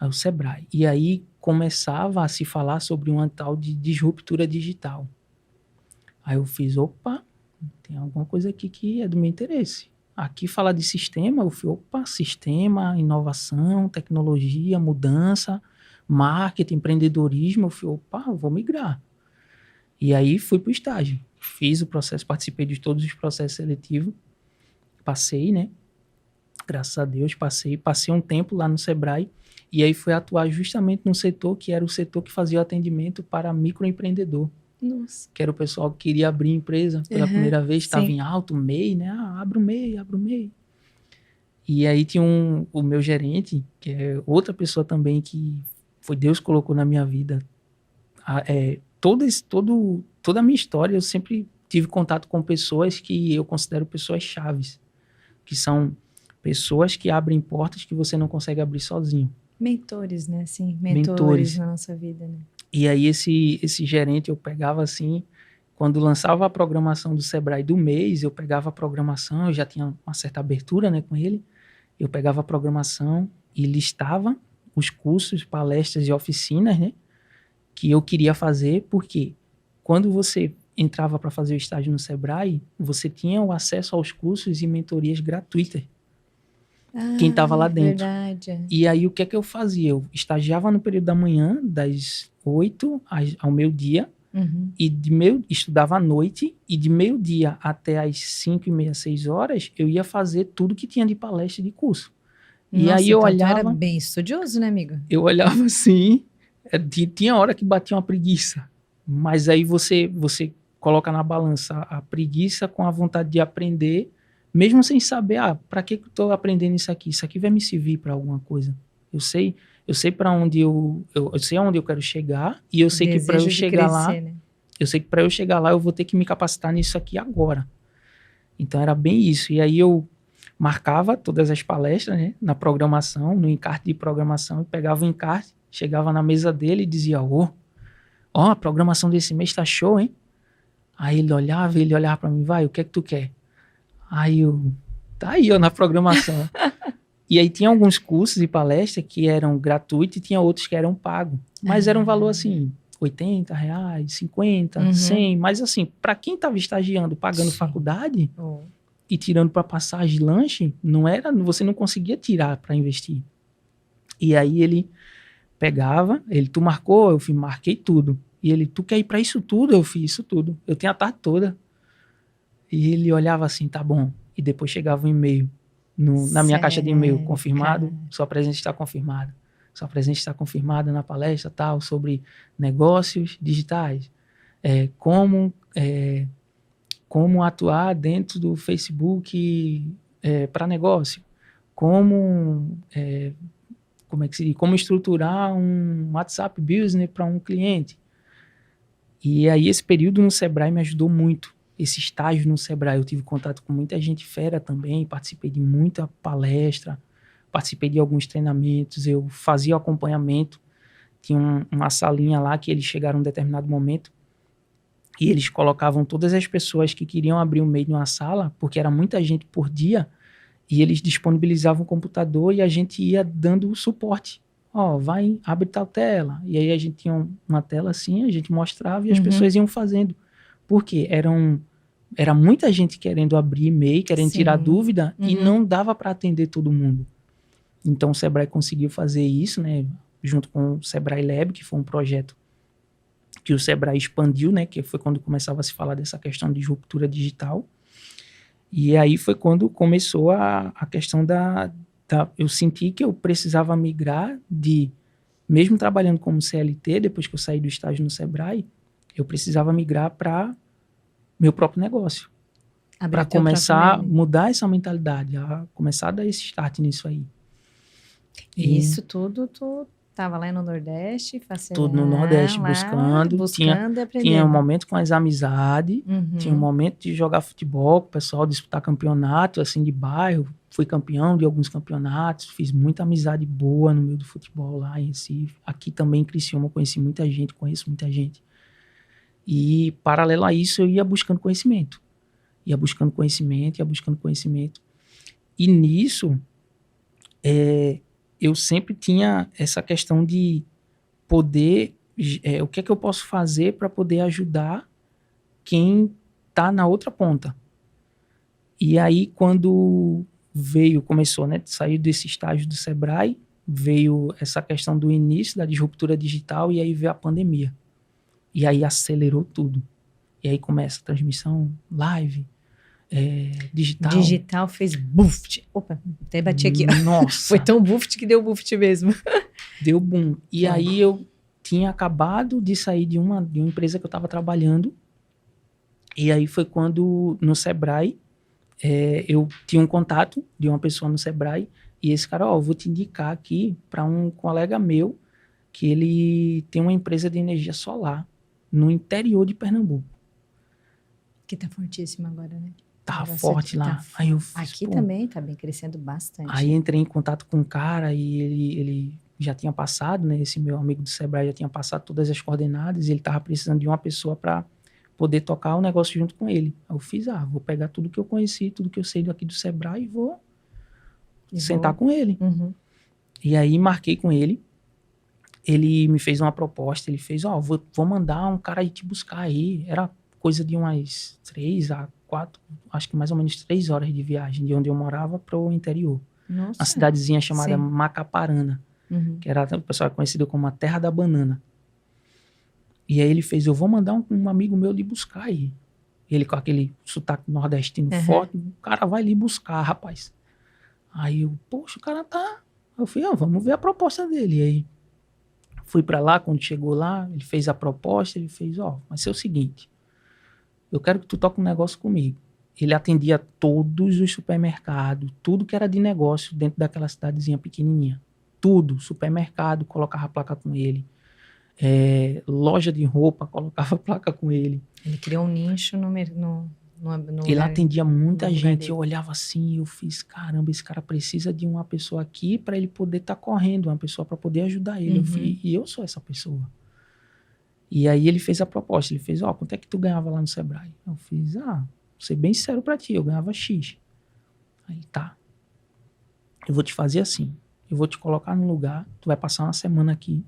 Aí o Sebrae. E aí começava a se falar sobre uma tal de disruptura digital. Aí eu fiz, opa, tem alguma coisa aqui que é do meu interesse. Aqui falar de sistema, eu fiz, sistema, inovação, tecnologia, mudança, marketing, empreendedorismo, eu fiz, eu vou migrar. E aí fui pro estágio. Fiz o processo, participei de todos os processos seletivos, passei, né? Graças a Deus, passei um tempo lá no Sebrae, e aí fui atuar justamente no setor que era o setor que fazia o atendimento para microempreendedor. Nossa. que era o pessoal que queria abrir empresa pela primeira vez, estava sim. em alto, MEI, né? Abre o MEI, abre o MEI. E aí tinha o meu gerente, que é outra pessoa também que foi Deus que colocou na minha vida. Toda a minha história, eu sempre tive contato com pessoas que eu considero pessoas chaves, que são pessoas que abrem portas que você não consegue abrir sozinho. Mentores, né? Sim, mentores Mentores. na nossa vida, né? E aí esse gerente eu pegava assim, quando lançava a programação do Sebrae do mês, eu pegava a programação, eu já tinha uma certa abertura, né, com ele, eu pegava a programação e listava os cursos, palestras e oficinas, né, que eu queria fazer, porque quando você entrava para fazer o estágio no Sebrae, você tinha o acesso aos cursos e mentorias gratuitas. Quem estava lá dentro. Verdade. E aí, o que é que eu fazia? Eu estagiava no período da manhã, das 8 ao meio-dia, e estudava à noite, e de meio-dia até as 5h30, 6 horas, eu ia fazer tudo que tinha de palestra e de curso. E Nossa, aí eu então olhava... tu era bem estudioso, né, amigo? Eu olhava assim, tinha hora que batia uma preguiça, mas aí você coloca na balança a preguiça com a vontade de aprender, mesmo sem saber, para que eu estou aprendendo isso aqui? Isso aqui vai me servir para alguma coisa. Eu sei para onde eu sei aonde eu quero chegar, e eu sei que para eu chegar lá, né? eu sei que para eu chegar lá eu vou ter que me capacitar nisso aqui agora. Então era bem isso. E aí eu marcava todas as palestras, né, na programação, no encarte de programação, e pegava o encarte, chegava na mesa dele e dizia, a programação desse mês tá show, hein? Aí ele olhava para mim, vai, o que é que tu quer? Aí eu, tá aí, na programação. E aí tinha alguns cursos e palestras que eram gratuitos e tinha outros que eram pagos. Mas era um valor assim, R$80, R$50, 100. Mas assim, para quem estava estagiando, pagando faculdade e tirando para passagem e lanche, você não conseguia tirar para investir. E aí ele pegava, tu marcou? Eu marquei tudo. E ele, tu quer ir para isso tudo? Eu fiz isso tudo. Eu tenho a tarde toda. E ele olhava assim, tá bom. E depois chegava um e-mail na minha caixa de e-mail, confirmado, cara. Sua presença está confirmada. Sua presença está confirmada na palestra tal, sobre negócios digitais. Como atuar dentro do Facebook para negócio. Como estruturar um WhatsApp Business para um cliente. E aí esse período no Sebrae me ajudou muito. Esse estágio no Sebrae, eu tive contato com muita gente fera também, participei de muita palestra, participei de alguns treinamentos, eu fazia o acompanhamento, tinha uma salinha lá que eles chegaram em um determinado momento e eles colocavam todas as pessoas que queriam abrir o MEI numa sala, porque era muita gente por dia, e eles disponibilizavam o computador e a gente ia dando suporte. Vai, abre tal tela. E aí a gente tinha uma tela assim, a gente mostrava e as pessoas iam fazendo. Porque era muita gente querendo abrir e-mail, querendo tirar dúvida, e não dava para atender todo mundo. Então o Sebrae conseguiu fazer isso, né, junto com o Sebrae Lab, que foi um projeto que o Sebrae expandiu, né, que foi quando começava a se falar dessa questão de ruptura digital. E aí foi quando começou a questão eu senti que eu precisava migrar mesmo trabalhando como CLT, depois que eu saí do estágio no Sebrae, eu precisava migrar para meu próprio negócio. Para começar a mudar essa mentalidade, a começar a dar esse start nisso aí. E isso tudo, tu estava lá no Nordeste, tudo no Nordeste, buscando e aprendendo. Tinha um momento com as amizades, tinha um momento de jogar futebol, com o pessoal disputar campeonato, assim, de bairro. Fui campeão de alguns campeonatos, fiz muita amizade boa no meio do futebol lá em Recife. Aqui também em Criciúma, conheço muita gente. E, paralelo a isso, eu ia buscando conhecimento. E nisso, eu sempre tinha essa questão de poder... o que é que eu posso fazer para poder ajudar quem está na outra ponta? E aí, quando começou, né? Saiu desse estágio do Sebrae, veio essa questão do início da disruptura digital e aí veio a pandemia. E aí acelerou tudo. E aí começa a transmissão live, digital. Digital fez buft. Opa, até bati aqui. Nossa. Foi tão buft que deu buft mesmo. Deu boom. E aí eu tinha acabado de sair de uma empresa que eu estava trabalhando. E aí foi quando, no Sebrae, eu tinha um contato de uma pessoa no Sebrae. E esse cara, eu vou te indicar aqui para um colega meu, que ele tem uma empresa de energia solar no interior de Pernambuco. Que tá fortíssimo agora, né? Tá forte lá. Aí eu fiz, aqui também tá bem crescendo bastante. Aí entrei em contato com o cara e ele já tinha passado, né? Esse meu amigo do Sebrae já tinha passado todas as coordenadas e ele tava precisando de uma pessoa para poder tocar o negócio junto com ele. Aí eu fiz, vou pegar tudo que eu conheci, tudo que eu sei daqui do Sebrae e vou sentar com ele. Uhum. E aí marquei com ele. Ele me fez uma proposta, ele fez, vou mandar um cara ir te buscar aí. Era coisa de umas 3 a 4, acho que mais ou menos 3 horas de viagem de onde eu morava para o interior. Nossa. Uma cidadezinha chamada Macaparana, que era, o pessoal é conhecido como a Terra da Banana. E aí ele fez, eu vou mandar um amigo meu lhe buscar aí. Ele com aquele sotaque nordestino forte, o cara vai lhe buscar, rapaz. Aí eu, poxa, o cara tá... Eu falei, vamos ver a proposta dele. E aí fui pra lá, quando chegou lá, ele fez a proposta, ele fez, vai ser o seguinte, eu quero que tu toque um negócio comigo. Ele atendia todos os supermercados, tudo que era de negócio dentro daquela cidadezinha pequenininha. Tudo, supermercado, colocava placa com ele. Loja de roupa, colocava placa com ele. Ele criou um nicho no ele lugar, atendia muita gente. Eu olhava assim e eu fiz, caramba, esse cara precisa de uma pessoa aqui para ele poder estar correndo, uma pessoa para poder ajudar ele. E eu sou essa pessoa. E aí ele fez a proposta, ele fez, quanto é que tu ganhava lá no Sebrae? Eu fiz, vou ser bem sincero pra ti, eu ganhava X. Aí, tá. Eu vou te fazer assim, eu vou te colocar num lugar, tu vai passar uma semana aqui,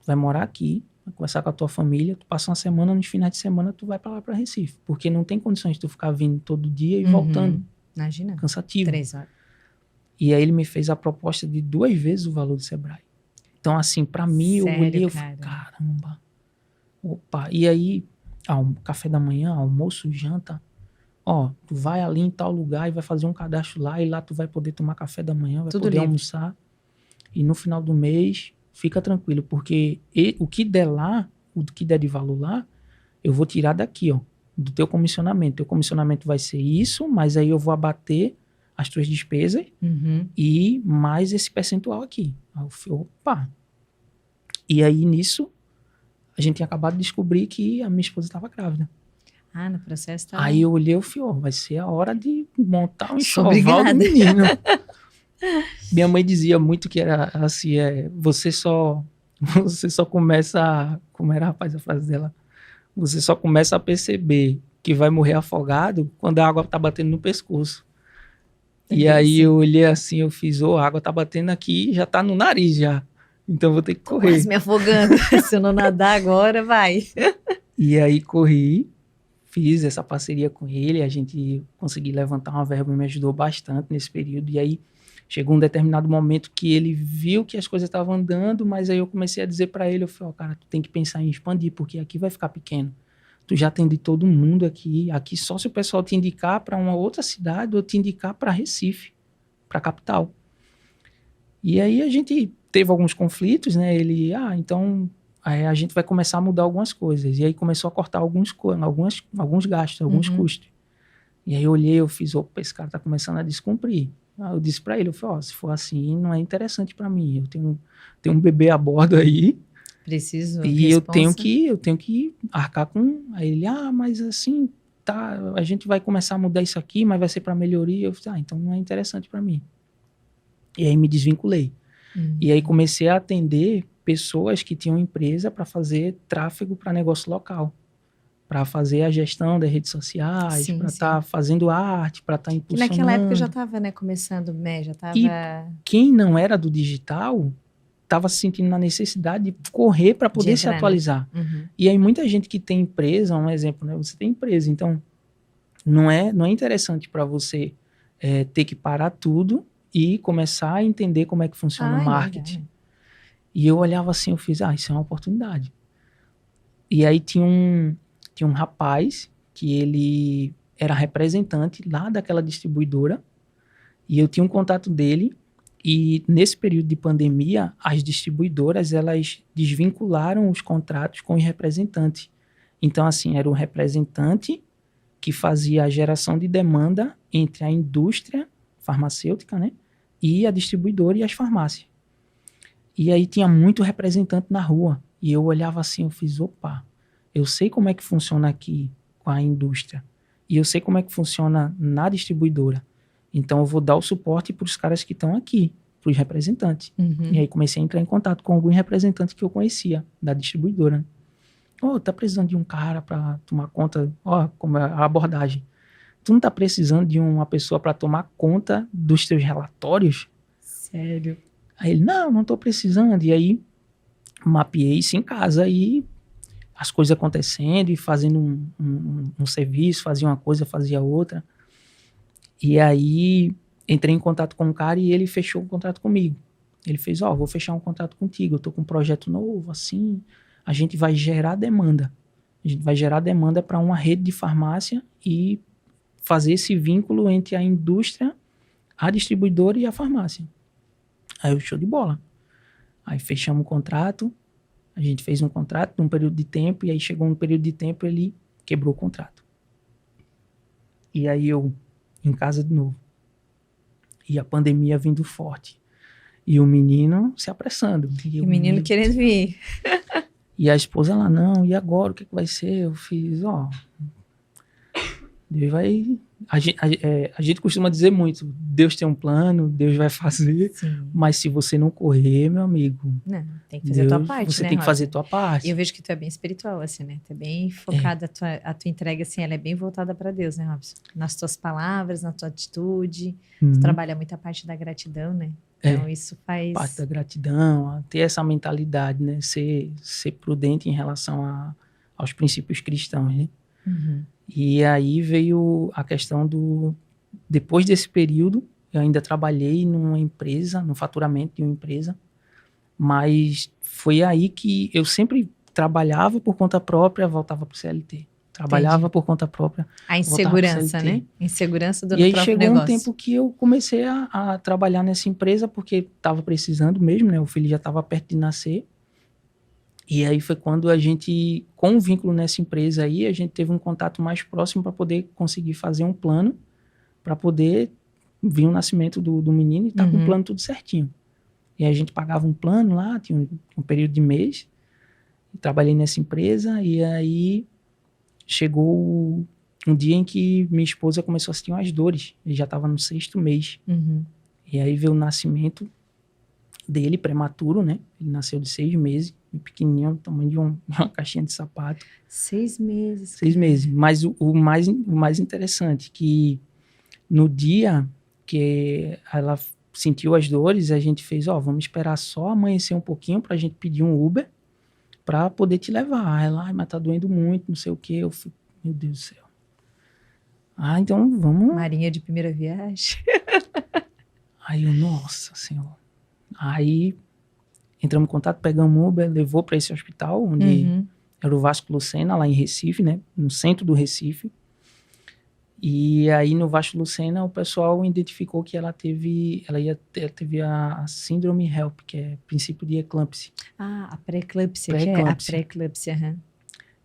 tu vai morar aqui, vai conversar com a tua família, tu passa uma semana, nos finais de semana tu vai pra lá pra Recife, porque não tem condições de tu ficar vindo todo dia e voltando. Imagina. Cansativo. 3 horas. E aí ele me fez a proposta de 2 vezes o valor do Sebrae. Então, assim, pra mim, Sério, eu olhei, eu falei, caramba. Opa, e aí, café da manhã, almoço, janta, tu vai ali em tal lugar e vai fazer um cadastro lá, e lá tu vai poder tomar café da manhã, vai tudo poder livre. almoçar, e no final do mês, fica tranquilo, porque o que der lá, o que der de valor lá, eu vou tirar daqui, do teu comissionamento. Teu comissionamento vai ser isso, mas aí eu vou abater as tuas despesas e mais esse percentual aqui. Aí eu falei, opa! E aí, nisso, a gente tinha acabado de descobrir que a minha esposa estava grávida. No processo tá... Aí eu olhei e falei, vai ser a hora de montar um enxoval do menino. Minha mãe dizia muito que era assim, você só começa, como era, rapaz, a frase dela? Você só começa a perceber que vai morrer afogado quando a água tá batendo no pescoço. E aí eu olhei assim, eu fiz, a água tá batendo aqui, já tá no nariz já. Então vou ter que correr. Quase me afogando. Se eu não nadar agora, vai. E aí corri, fiz essa parceria com ele, a gente conseguiu levantar uma verba e me ajudou bastante nesse período. E aí chegou um determinado momento que ele viu que as coisas estavam andando, mas aí eu comecei a dizer para ele, eu falei, cara, tu tem que pensar em expandir, porque aqui vai ficar pequeno. Tu já atende todo mundo aqui só se o pessoal te indicar para uma outra cidade ou te indicar para Recife, para a capital. E aí a gente teve alguns conflitos, né? Ele, então aí a gente vai começar a mudar algumas coisas. E aí começou a cortar alguns gastos, alguns custos. E aí eu olhei, eu fiz, opa, esse cara tá começando a descumprir. Aí eu disse para ele, eu falei, se for assim, não é interessante para mim. Eu tenho um bebê a bordo aí. Preciso. E eu tenho que arcar com... Aí ele, mas assim, tá, a gente vai começar a mudar isso aqui, mas vai ser para melhoria. Eu falei, então não é interessante para mim. E aí me desvinculei. E aí comecei a atender pessoas que tinham empresa para fazer tráfego para negócio local, para fazer a gestão das redes sociais, para estar fazendo arte, para estar impulsionando. E naquela época já estava, né, começando, já estava... E quem não era do digital estava se sentindo na necessidade de correr para poder se atualizar. E aí muita gente que tem empresa, um exemplo, né, você tem empresa, então não é interessante para você ter que parar tudo e começar a entender como é que funciona o marketing. E eu olhava assim, eu fiz, isso é uma oportunidade. E aí tinha um rapaz que ele era representante lá daquela distribuidora e eu tinha um contato dele E nesse período de pandemia, as distribuidoras, elas desvincularam os contratos com os representantes. Então, assim, era o representante que fazia a geração de demanda entre a indústria farmacêutica, né, e a distribuidora e as farmácias. E aí tinha muito representante na rua. E eu olhava assim, eu fiz, opa, eu sei como é que funciona aqui com a indústria. E eu sei como é que funciona na distribuidora. Então eu vou dar o suporte para os caras que estão aqui, para os representantes. E aí comecei a entrar em contato com alguns representantes que eu conhecia da distribuidora. Tá precisando de um cara para tomar conta, como é a abordagem. Tu não tá precisando de uma pessoa para tomar conta dos teus relatórios? Sério? Aí ele, não tô precisando. E aí mapeei isso em casa e as coisas acontecendo e fazendo um serviço, fazia uma coisa, fazia outra. E aí entrei em contato com um cara e ele fechou um contrato comigo. Ele fez, vou fechar um contrato contigo, eu tô com um projeto novo, assim, a gente vai gerar demanda. A gente vai gerar demanda para uma rede de farmácia e fazer esse vínculo entre a indústria, a distribuidora e a farmácia. Aí eu, show de bola. Aí fechamos o contrato, a gente fez um contrato num período de tempo, e aí chegou um período de tempo, ele quebrou o contrato. E aí eu, em casa de novo. E a pandemia vindo forte. E o menino se apressando. E o menino querendo vir. E a esposa lá, não, e agora? O que vai ser? Eu fiz, Deus vai... A gente costuma dizer muito, Deus tem um plano, Deus vai fazer, Sim. Mas se você não correr, meu amigo... Não, tem que fazer a tua parte, você né, tem que Rosa? fazer a tua parte. E eu vejo que tu é bem espiritual, assim, né? Tu é bem focada, a tua entrega, assim, ela é bem voltada para Deus, né, Robson? Nas tuas palavras, na tua atitude, tu trabalha muito a parte da gratidão, né? Então isso faz... Parte da gratidão, ter essa mentalidade, né? Ser prudente em relação aos princípios cristãos, né? E aí veio a questão depois desse período, eu ainda trabalhei numa empresa, no faturamento de uma empresa, mas foi aí que eu sempre trabalhava por conta própria, voltava para o CLT. Trabalhava por conta própria. A insegurança, né? Insegurança do próprio negócio. E aí chegou um tempo que eu comecei a trabalhar nessa empresa, porque estava precisando mesmo, né? O filho já estava perto de nascer. E aí foi quando a gente, com um vínculo nessa empresa aí, a gente teve um contato mais próximo para poder conseguir fazer um plano, para poder vir o nascimento do menino e estar com o plano tudo certinho. E aí a gente pagava um plano lá, tinha um período de mês, trabalhei nessa empresa, e aí chegou um dia em que minha esposa começou a sentir umas dores, ele já estava no 6º mês. E aí veio o nascimento dele, prematuro, né? Ele nasceu de 6 meses, pequenininho, tamanho de uma caixinha de sapato. 6 meses. 6 meses. Mas o mais interessante, que no dia que ela sentiu as dores, a gente fez, vamos esperar só amanhecer um pouquinho pra gente pedir um Uber pra poder te levar. Ela, mas tá doendo muito, não sei o quê. Eu fui, meu Deus do céu. Então vamos... Marinha de primeira viagem. Aí eu, nossa Senhora. Aí entramos em contato, pegamos um Uber, levou para esse hospital, onde era o Vasco Lucena, lá em Recife, né? No centro do Recife. E aí no Vasco Lucena o pessoal identificou que ela teve a síndrome HELP, que é princípio de eclâmpsia. A pré-eclâmpsia, que é a pré-eclâmpsia.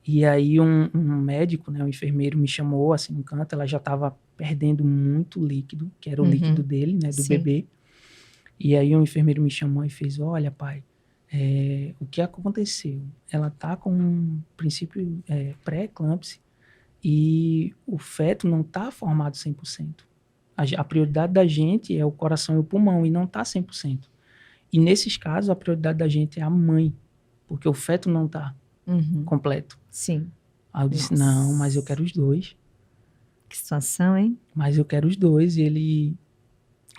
E aí um médico, né, um enfermeiro me chamou assim no canto, ela já estava perdendo muito líquido, que era o líquido dele, né, do bebê. E aí um enfermeiro me chamou e fez, olha pai, o que aconteceu? Ela tá com um princípio pré-eclâmpsia e o feto não tá formado 100%. A prioridade da gente é o coração e o pulmão, e não tá 100%. E nesses casos, a prioridade da gente é a mãe, porque o feto não tá completo. Sim. Aí eu disse, não, mas eu quero os dois. Que situação, hein? Mas eu quero os dois. E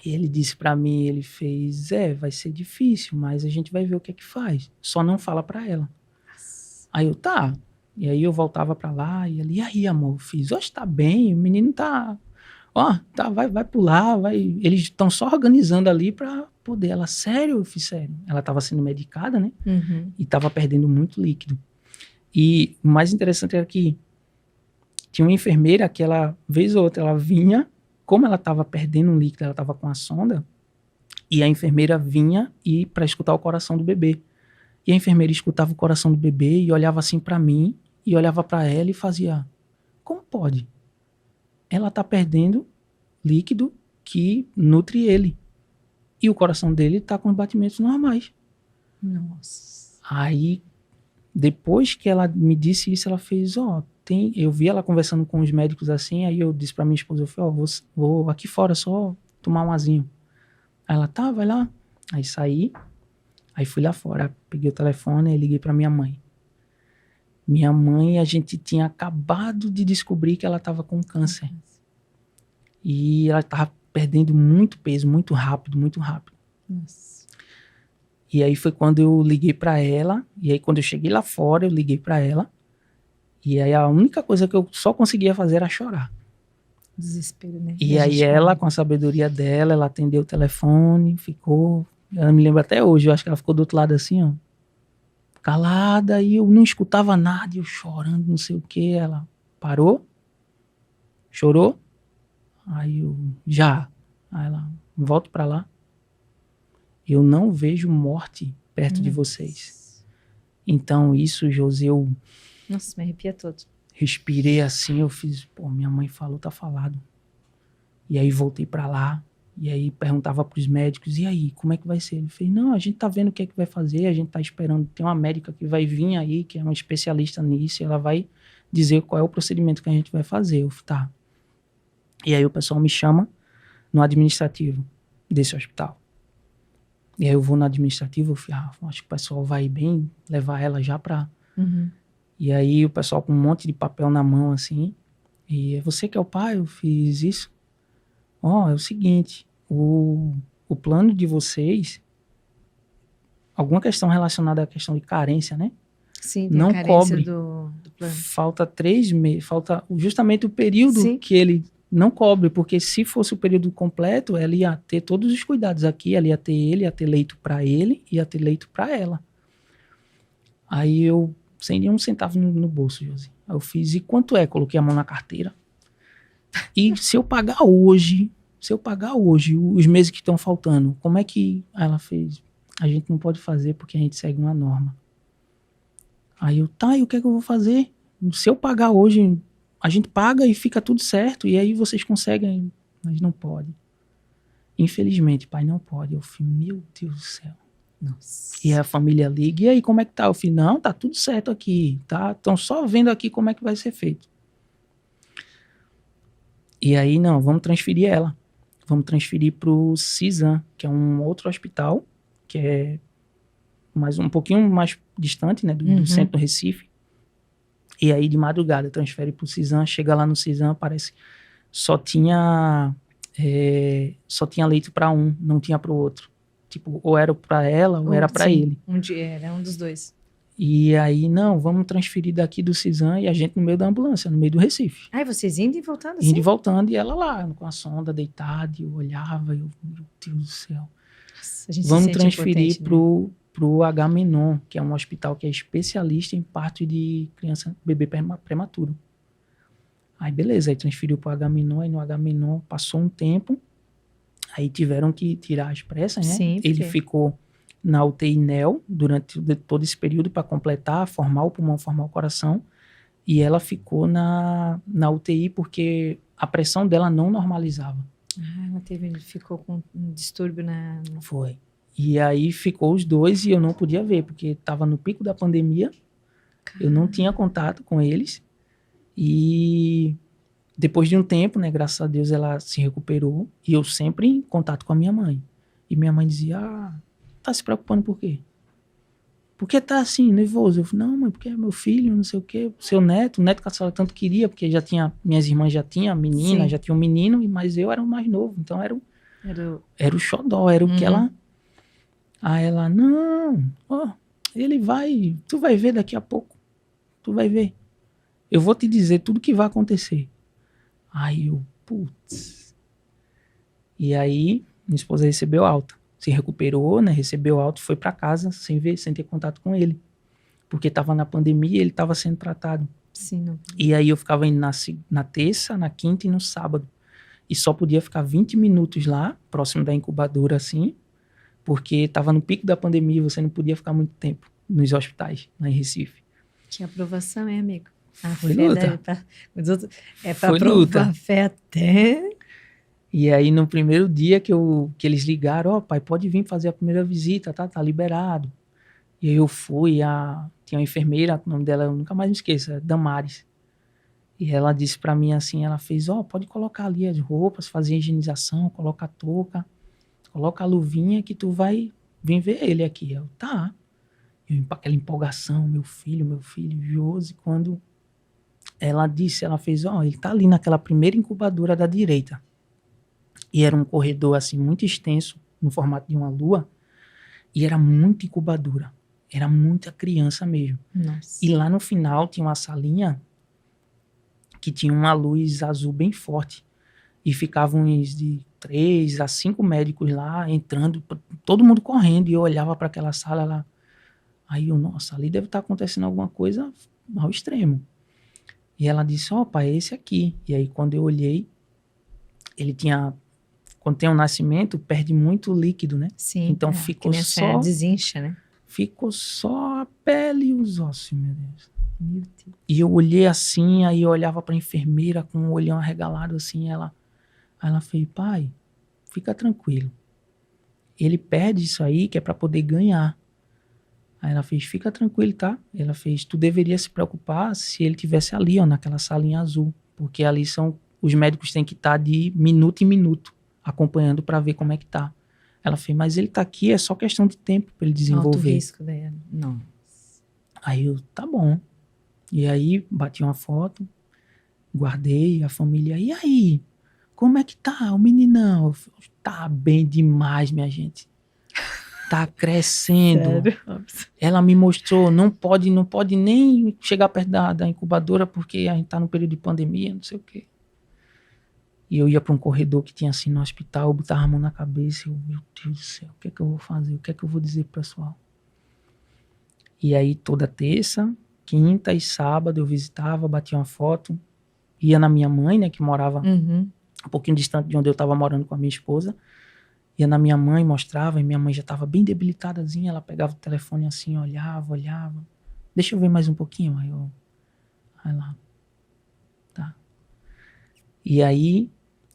ele disse pra mim, ele fez, vai ser difícil, mas a gente vai ver o que é que faz. Só não fala pra ela. Nossa. Aí eu, tá. E aí eu voltava pra lá e ele, e aí, amor, fiz, tá bem, o menino tá, vai pular, vai. Eles estão só organizando ali pra poder. Ela, sério? Eu fiz, sério. Ela tava sendo medicada, né? E tava perdendo muito líquido. E o mais interessante era que tinha uma enfermeira que ela, vez ou outra, ela vinha, como ela tava perdendo um líquido, ela tava com a sonda, E a enfermeira vinha para escutar o coração do bebê. E a enfermeira escutava o coração do bebê e olhava assim para mim, e olhava para ela e fazia: como pode? Ela tá perdendo líquido que nutre ele. E o coração dele tá com os batimentos normais. Nossa. Aí, depois que ela me disse isso, ela fez, eu vi ela conversando com os médicos assim, aí eu disse pra minha esposa, eu falei, vou aqui fora só tomar um azinho. Aí ela, tá, vai lá. Aí saí, aí fui lá fora, peguei o telefone e liguei pra minha mãe. Minha mãe, a gente tinha acabado de descobrir que ela tava com câncer. E ela tava perdendo muito peso, muito rápido, muito rápido. Nossa. E aí foi quando eu liguei pra ela, e aí quando eu cheguei lá fora, eu liguei pra ela, e aí a única coisa que eu só conseguia fazer era chorar. Desespero, né? E aí ela, com a sabedoria dela, ela atendeu o telefone, ficou, ela me lembra até hoje, eu acho que ela ficou do outro lado assim, ó, calada, e eu não escutava nada, e eu chorando, não sei o que, ela parou, chorou, aí eu, aí ela, volto pra lá, eu não vejo morte perto de vocês. Então isso, Josi, eu... Nossa, me arrepia todo. Respirei assim, eu fiz, minha mãe falou, tá falado. E aí voltei pra lá, e aí perguntava pros médicos, e aí, como é que vai ser? Ele fez, não, a gente tá vendo o que é que vai fazer, a gente tá esperando, tem uma médica que vai vir aí, que é uma especialista nisso, e ela vai dizer qual é o procedimento que a gente vai fazer. Eu falei, tá. E aí o pessoal me chama no administrativo desse hospital. E aí eu vou no administrativo, eu falei, acho que o pessoal vai bem levar ela já pra... E aí o pessoal com um monte de papel na mão, assim, e você que é o pai, eu fiz isso. É o seguinte, o plano de vocês, alguma questão relacionada à questão de carência, né? Sim, tem não a carência cobre. do plano. Falta 3 meses, falta justamente o período Sim. que ele não cobre, porque se fosse o período completo, ela ia ter todos os cuidados aqui, ela ia ter leito para ele, ia ter leito para ela. Aí eu, sem nenhum centavo no bolso, Josi, eu fiz, e quanto é? Coloquei a mão na carteira. E se eu pagar hoje os meses que estão faltando, como é que ela fez? A gente não pode fazer porque a gente segue uma norma. Aí eu, tá, e o que é que eu vou fazer? Se eu pagar hoje, a gente paga e fica tudo certo, e aí vocês conseguem, mas não pode. Infelizmente, pai, não pode. Eu falei, meu Deus do céu. Nossa. E a família liga, e aí como é que tá? Eu falei, não, tá tudo certo aqui, tá? Estão só vendo aqui como é que vai ser feito. E aí, não, vamos transferir ela. Vamos transferir pro CISAM, que é um outro hospital, que é um pouquinho mais distante, né, do centro do Recife. E aí, de madrugada, transfere pro CISAM, chega lá no CISAM, parece só tinha leito para um, não tinha pro outro. Tipo, ou era para ela, ou era para ele. Era um dos dois. E aí, não, vamos transferir daqui do CISAM e a gente no meio da ambulância, no meio do Recife. Ai, vocês indo e voltando assim? Indo e voltando, e ela lá, com a sonda deitada, e eu olhava, e eu, meu Deus do céu. Nossa, a gente vamos se sente transferir impotente, né? pro H-Menon, que é um hospital que é especialista em parto de criança, bebê prematuro. Aí beleza, aí transferiu pro H-Menon, aí no H-Menon passou um tempo, aí tiveram que tirar as pressas, né? Sim, Ele ficou na UTI NEL durante todo esse período para completar, formar o pulmão, formar o coração, e ela ficou na UTI porque a pressão dela não normalizava. Ela ficou com um distúrbio na... Foi. E aí ficou os dois e eu não podia ver, porque estava no pico da pandemia, eu não tinha contato com eles, e depois de um tempo, né, graças a Deus ela se recuperou, e eu sempre em contato com a minha mãe. E minha mãe dizia, tá se preocupando por quê? Por que tá assim, nervoso? Eu falei, não, mãe, porque é meu filho, não sei o quê, o neto que a senhora tanto queria, porque já tinha, minhas irmãs já tinham menina, já tinha um menino, mas eu era o mais novo, então era o xodó, era o que ela... Aí ela, não, ele vai, tu vai ver daqui a pouco, tu vai ver. Eu vou te dizer tudo que vai acontecer. Aí eu, putz. E aí, minha esposa recebeu alta. Se recuperou, né? Recebeu alta, foi para casa sem ter contato com ele. Porque estava na pandemia e ele estava sendo tratado. Sim, não. E aí eu ficava indo na terça, na quinta e no sábado. E só podia ficar 20 minutos lá, próximo da incubadora, assim. porque estava no pico da pandemia e você não podia ficar muito tempo nos hospitais, lá em Recife. Que aprovação, hein, amigo? A Foi fé luta. é para Foi provar luta. a fé até. E aí, no primeiro dia que eles ligaram, pai, pode vir fazer a primeira visita, tá liberado. E aí eu fui, tinha uma enfermeira, o nome dela eu nunca mais me esqueço, é Damares. E ela disse pra mim assim, ela fez, pode colocar ali as roupas, fazer a higienização, coloca a touca, coloca a luvinha que tu vai vir ver ele aqui. Eu, tá. Aquela empolgação, meu filho, Josi, quando ela disse, ela fez, ele tá ali naquela primeira incubadora da direita. E era um corredor assim muito extenso, no formato de uma lua, e era muita incubadora. Era muita criança mesmo. Nossa. E lá no final tinha uma salinha que tinha uma luz azul bem forte. E ficavam uns de 3 a 5 médicos lá, entrando, todo mundo correndo, e eu olhava para aquela sala lá. Aí eu, nossa, ali deve estar acontecendo alguma coisa ao extremo. E ela disse, pai, é esse aqui. E aí quando eu olhei, ele tinha... Quando tem um nascimento, perde muito líquido, né? Sim. Então ficou só... desincha, né? Ficou só a pele e os ossos, meu Deus. Meu Deus. E eu olhei assim, aí eu olhava pra enfermeira com o olhão arregalado assim, aí ela fez, pai, fica tranquilo. Ele perde isso aí que é pra poder ganhar. Aí ela fez, fica tranquilo, tá? Ela fez, tu deveria se preocupar se ele tivesse ali, naquela salinha azul. Porque ali os médicos têm que estar de minuto em minuto, acompanhando pra ver como é que tá. Ela fez, mas ele tá aqui, é só questão de tempo pra ele desenvolver. Alto risco dela. Não. Aí eu, tá bom. E aí, bati uma foto, guardei a família. E aí, como é que tá o meninão? Tá bem demais, minha gente. Tá crescendo. Sério? Ela me mostrou, não pode nem chegar perto da incubadora porque a gente tá no período de pandemia, não sei o quê. E eu ia para um corredor que tinha assim no hospital, eu botava a mão na cabeça, eu, meu Deus do céu, o que é que eu vou fazer? O que é que eu vou dizer pro pessoal? E aí toda terça, quinta e sábado eu visitava, batia uma foto, ia na minha mãe, né, que morava um pouquinho distante de onde eu estava morando com a minha esposa, ia na minha mãe, mostrava, e minha mãe já estava bem debilitadazinha, ela pegava o telefone assim, olhava, deixa eu ver mais um pouquinho, aí lá, tá. E aí,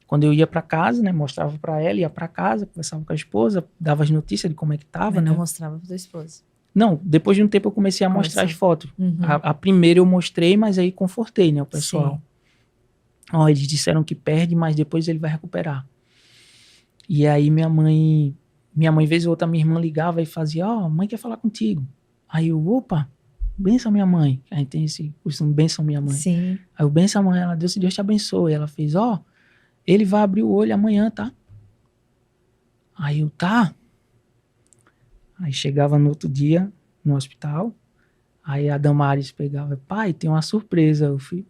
quando eu ia para casa, né, mostrava para ela, ia para casa, conversava com a esposa, dava as notícias de como é que tava, Mas né. não mostrava pra tua esposa. Não, depois de um tempo eu comecei a mostrar as fotos. Uhum. A primeira eu mostrei, mas aí confortei, né, o pessoal. Eles disseram que perde, mas depois ele vai recuperar. E aí minha mãe, vez ou outra, minha irmã ligava e fazia, mãe quer falar contigo. Aí eu, opa, benção minha mãe. A gente tem esse costume, benção minha mãe. Sim. Aí eu, benção mãe, ela, Deus te abençoe. Ela fez, ele vai abrir o olho amanhã, tá? Aí eu, tá. Aí chegava no outro dia, no hospital, aí a Damares pegava, pai, tem uma surpresa. Eu fui,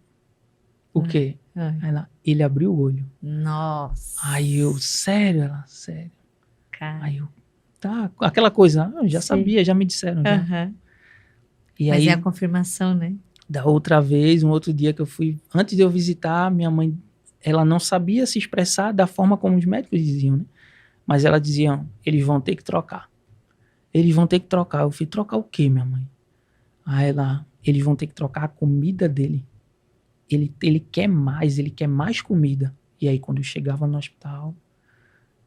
o quê? Ela, ele abriu o olho. Nossa. Aí eu, sério? Ela, sério. Cara. Aí eu, tá, aquela coisa, eu já sabia, já me disseram. Já. E mas aí, é a confirmação, né? Da outra vez, um outro dia que eu fui, antes de eu visitar, minha mãe, ela não sabia se expressar da forma como os médicos diziam, né? Mas ela dizia, eles vão ter que trocar. Eles vão ter que trocar. Eu fui, trocar o quê, minha mãe? Aí ela, eles vão ter que trocar a comida dele. Ele quer mais comida. E aí, quando eu chegava no hospital,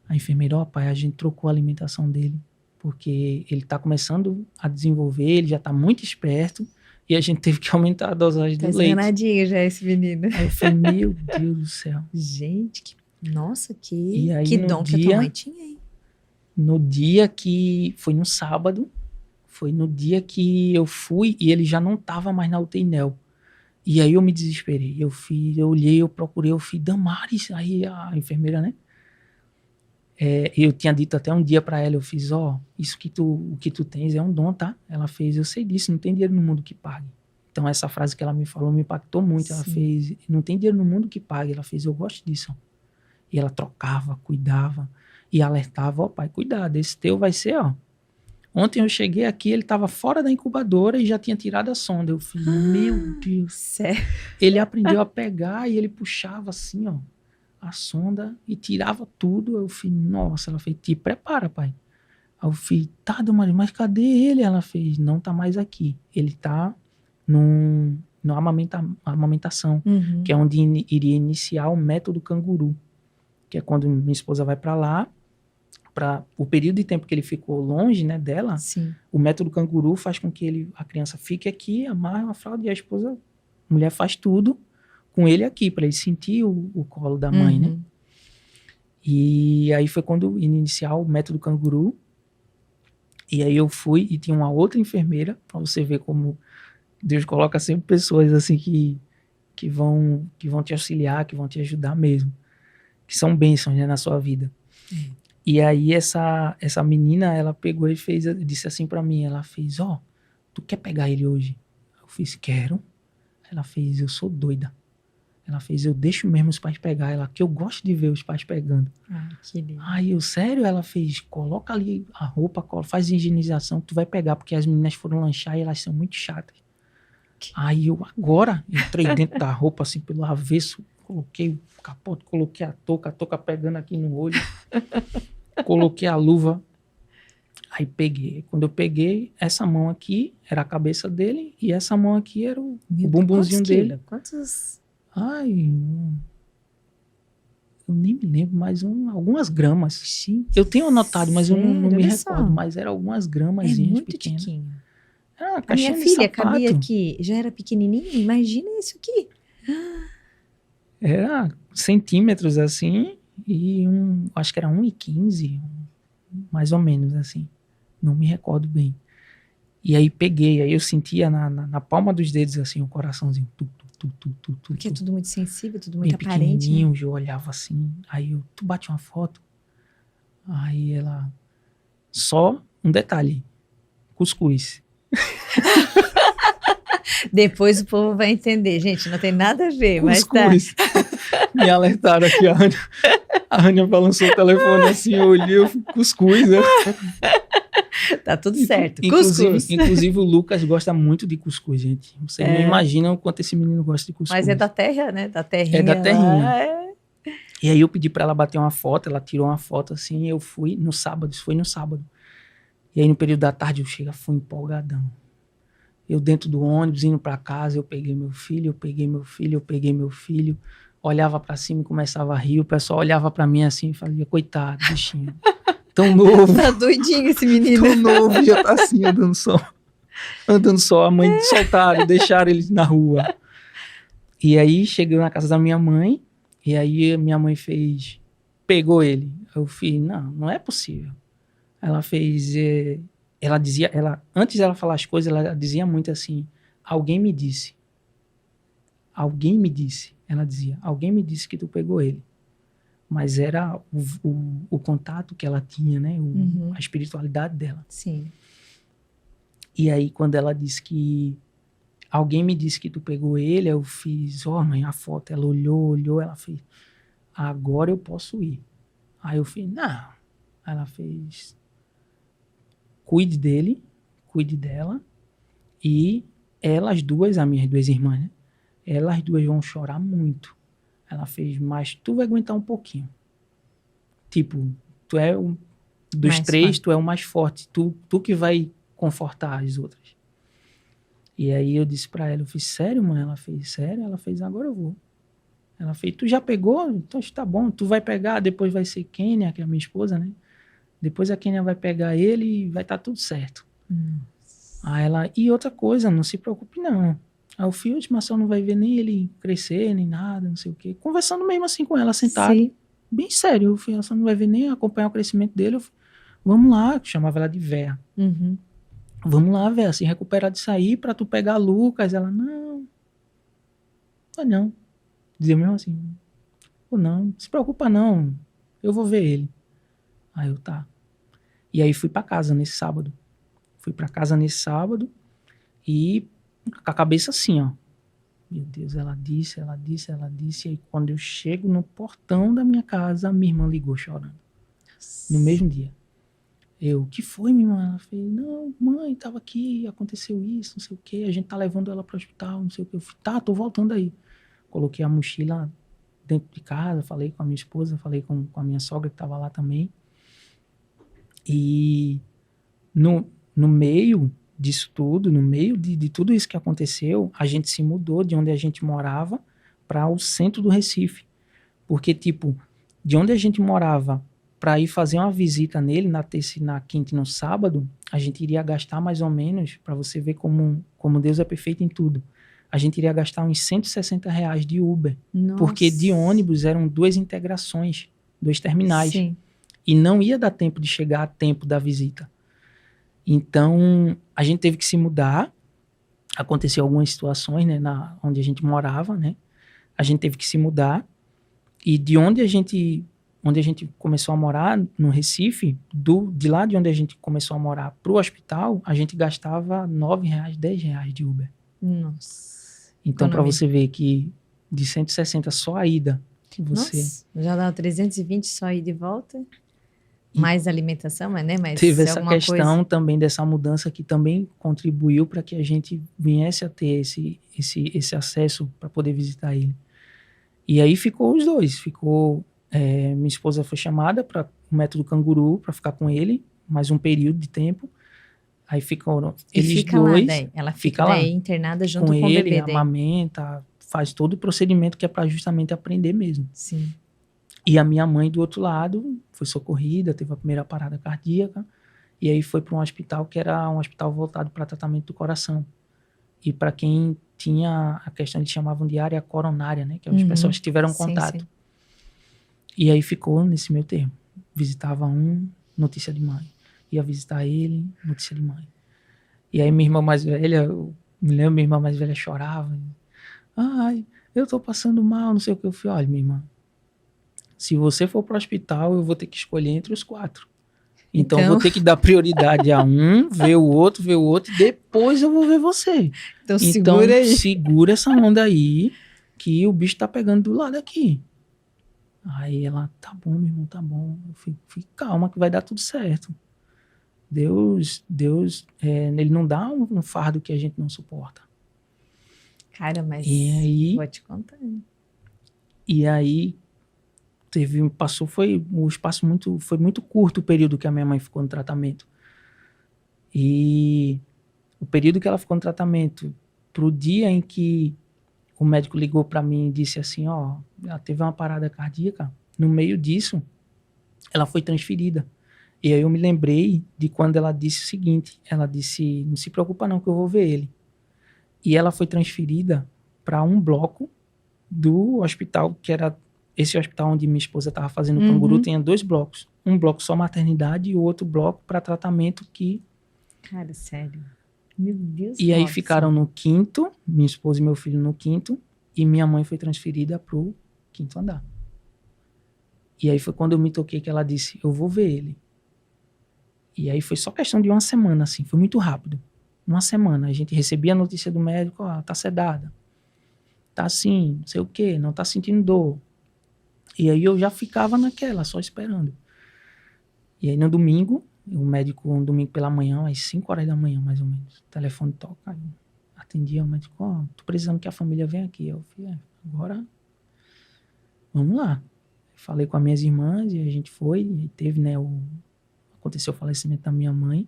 a enfermeira, pai, a gente trocou a alimentação dele, porque ele tá começando a desenvolver, ele já tá muito esperto, e a gente teve que aumentar a dosagem do leite. Tá enganadinho já esse menino. Aí eu falei, meu Deus do céu. Gente, nossa, E aí, que dom que a tua mãe tinha, hein? No dia que, foi no sábado, foi no dia que eu fui, e ele já não tava mais na UTI NEL. E aí eu me desesperei, eu olhei, eu procurei, eu fui, Damares, aí a enfermeira, né? Eu tinha dito até um dia pra ela, eu fiz, isso o que tu tens é um dom, tá? Ela fez, eu sei disso, não tem dinheiro no mundo que pague. Então essa frase que ela me falou me impactou muito. Sim. Ela fez, não tem dinheiro no mundo que pague. Ela fez, eu gosto disso. E ela trocava, cuidava e alertava, pai, cuidado, esse teu vai ser, Ontem eu cheguei aqui, ele tava fora da incubadora e já tinha tirado a sonda. Eu falei, meu Deus. Sério? Ele aprendeu a pegar e ele puxava assim, a sonda e tirava tudo. Eu falei, nossa, ela fez, te prepara, pai. Aí eu fiz, tá, Damaris, mas cadê ele? Ela fez, não tá mais aqui. Ele tá no amamentação, Uhum. que é onde iria iniciar o método canguru, que é quando minha esposa vai para lá, para o período de tempo que ele ficou longe, né, dela, Sim. o método canguru faz com que a criança fique aqui, amarre uma fralda e a esposa, a mulher faz tudo com ele aqui, para ele sentir o colo da mãe, né? E aí foi quando iniciar o método canguru. E aí eu fui e tinha uma outra enfermeira, para você ver como Deus coloca sempre pessoas assim que vão te auxiliar, que vão te ajudar mesmo, que são bênçãos, né, na sua vida. E aí essa menina, ela pegou e disse assim para mim, ela fez, tu quer pegar ele hoje? Eu fiz, quero. Ela fez, eu sou doida. Ela fez, eu deixo mesmo os pais pegar. Ela, que eu gosto de ver os pais pegando. Que lindo. Aí eu, sério? Ela fez, coloca ali a roupa, faz higienização, que tu vai pegar, porque as meninas foram lanchar e elas são muito chatas. Aí eu agora entrei dentro da roupa, assim, pelo avesso, coloquei o capote, coloquei a touca pegando aqui no olho, coloquei a luva, aí peguei. Quando eu peguei, essa mão aqui era a cabeça dele e essa mão aqui era o bumbumzinho dele. Quantos? Ai, eu nem me lembro, mas algumas gramas. Eu tenho anotado, mas eu não me recordo, mas eram algumas gramas pequenas. Tiquinho. A minha filha cabia aqui, já era pequenininha, imagina isso aqui. Era centímetros, assim, e acho que era 1,15, mais ou menos, assim. Não me recordo bem. E aí peguei, aí eu sentia na palma dos dedos, assim, o coraçãozinho. Porque é tudo muito sensível, tudo muito bem aparente. Pequenininho, eu olhava assim, aí tu bate uma foto? Aí ela... Só um detalhe, cuscuz. Depois o povo vai entender, gente, não tem nada a ver, cuscuz. Mas tá. Me alertaram aqui, a Rania balançou o telefone assim, eu olhei, eu fui cuscuz, né? Tá tudo certo, inclusive o Lucas gosta muito de cuscuz, gente. Vocês não imaginam o quanto esse menino gosta de cuscuz. Mas é da terra, né? Da terrinha. É da terrinha. E aí eu pedi pra ela bater uma foto, ela tirou uma foto assim, eu fui no sábado, isso foi no sábado. E aí no período da tarde eu fui empolgadão. Eu dentro do ônibus, indo pra casa, eu peguei meu filho, olhava pra cima e começava a rir, o pessoal olhava pra mim assim e falava, coitado, bichinho, tão novo. Tá doidinho esse menino. Tão novo, já tá assim, andando só, a mãe soltaram, deixaram ele na rua. E aí, cheguei na casa da minha mãe, e aí minha mãe pegou ele. Eu fiz, não é possível. Ela fez, antes dela falar as coisas, ela dizia muito assim, alguém me disse, ela dizia, alguém me disse que tu pegou ele. Mas era o contato que ela tinha, né? A espiritualidade dela. Sim. E aí, quando ela disse que alguém me disse que tu pegou ele, eu fiz, mãe, a foto. Ela olhou, ela fez, agora eu posso ir. Aí eu fiz, não. Ela fez, cuide dele, cuide dela, e elas duas, as minhas duas irmãs, né? Elas duas vão chorar muito. Ela fez, mas tu vai aguentar um pouquinho. Tipo, tu é dos mais três, forte. Tu é o mais forte. Tu que vai confortar as outras. E aí eu disse pra ela, eu fiz, sério, mãe? Ela fez, sério? Ela fez, agora eu vou. Ela fez, tu já pegou? Então tá bom, tu vai pegar, depois vai ser Kênia, que é a minha esposa, né? Depois a Kênia vai pegar ele e vai estar tudo certo. Aí ela, e outra coisa, não se preocupe não. Aí o filho, mas só não vai ver nem ele crescer, nem nada, não sei o quê. Conversando mesmo assim com ela, sentado. Sim. Bem sério, ela só não vai ver nem acompanhar o crescimento dele. Vamos lá, eu chamava ela de Véia. Vamos lá, Véia, se recuperar disso aí pra tu pegar Lucas. Ela, não. Dizia mesmo assim, não se preocupa não, eu vou ver ele. Aí eu, tá. E aí fui pra casa nesse sábado. E com a cabeça assim, ó. Meu Deus, ela disse. E aí quando eu chego no portão da minha casa, a minha irmã ligou chorando. No mesmo dia. Eu, o que foi, minha irmã? Ela fez, não, mãe, tava aqui, aconteceu isso, não sei o quê, a gente tá levando ela pro hospital, não sei o quê. Eu falei, tá, tô voltando aí. Coloquei a mochila dentro de casa, falei com a minha esposa, falei com a minha sogra que tava lá também. E no meio disso tudo, no meio de tudo isso que aconteceu, a gente se mudou de onde a gente morava para o centro do Recife. Porque, tipo, de onde a gente morava para ir fazer uma visita nele na terça, na quinta e no sábado, a gente iria gastar mais ou menos, para você ver como Deus é perfeito em tudo, a gente iria gastar uns R$ 160 de Uber. Nossa. Porque de ônibus eram 2 integrações, 2 terminais. Sim. E não ia dar tempo de chegar a tempo da visita. Então, a gente teve que se mudar. Aconteceu algumas situações, né, onde a gente morava, né? A gente teve que se mudar. E de onde a gente começou a morar, no Recife, de lá de onde a gente começou a morar pro hospital, a gente gastava R$ 9, R$ 10 de Uber. Nossa. Então, para você ver que de 160 só a ida, que você... Nossa, já dá 320 só ir de volta. Mais alimentação, mas, né? Mas teve essa questão coisa... também dessa mudança que também contribuiu para que a gente viesse a ter esse acesso para poder visitar ele. E aí ficou os dois. Minha esposa foi chamada para o método canguru para ficar com ele mais um período de tempo. Aí ficaram eles dois. Lá, ela fica lá internada junto com o ele, bebê. Amamenta, faz todo o procedimento que é para justamente aprender mesmo. Sim. E a minha mãe, do outro lado, foi socorrida, teve a primeira parada cardíaca, e aí foi para um hospital que era um hospital voltado para tratamento do coração. E para quem tinha a questão, eles chamavam de área coronária, né? Que é as pessoas que tiveram contato. Sim. E aí ficou nesse meio termo. Visitava notícia de mãe. Ia visitar ele, notícia de mãe. E aí minha irmã mais velha, eu me lembro, minha irmã mais velha chorava. Ai, eu tô passando mal, não sei o que. Eu falei, olha, minha irmã, se você for pro hospital, eu vou ter que escolher entre os 4. Então eu vou ter que dar prioridade a ver o outro, e depois eu vou ver você. Então segura essa onda aí, que o bicho tá pegando do lado aqui. Aí ela, tá bom, meu irmão, tá bom. Eu fico calma que vai dar tudo certo. Deus, ele não dá um fardo que a gente não suporta. Cara, mas vou te contar. E aí, foi muito curto o período que a minha mãe ficou no tratamento. E o período que ela ficou no tratamento, pro dia em que o médico ligou para mim e disse assim, ela teve uma parada cardíaca, no meio disso, ela foi transferida. E aí eu me lembrei de quando ela disse o seguinte, ela disse, não se preocupa não que eu vou ver ele. E ela foi transferida para um bloco do hospital, que era esse hospital onde minha esposa estava fazendo o canguru, tinha 2 blocos. Um bloco só maternidade e o outro bloco para tratamento que... Cara, sério. Meu Deus. E aí ficaram no 5º, minha esposa e meu filho no 5º, e minha mãe foi transferida pro 5º andar. E aí foi quando eu me toquei que ela disse, eu vou ver ele. E aí foi só questão de uma semana, assim, foi muito rápido. Uma semana, a gente recebia a notícia do médico, tá sedada. Tá assim, não sei o quê, não tá sentindo dor. E aí eu já ficava naquela, só esperando. E aí no domingo, o médico, um domingo pela manhã, às 5 horas da manhã, mais ou menos, o telefone toca, atendia o médico, tô precisando que a família venha aqui. Eu falei, agora, vamos lá. Falei com as minhas irmãs e a gente foi, e teve, né, aconteceu o falecimento da minha mãe,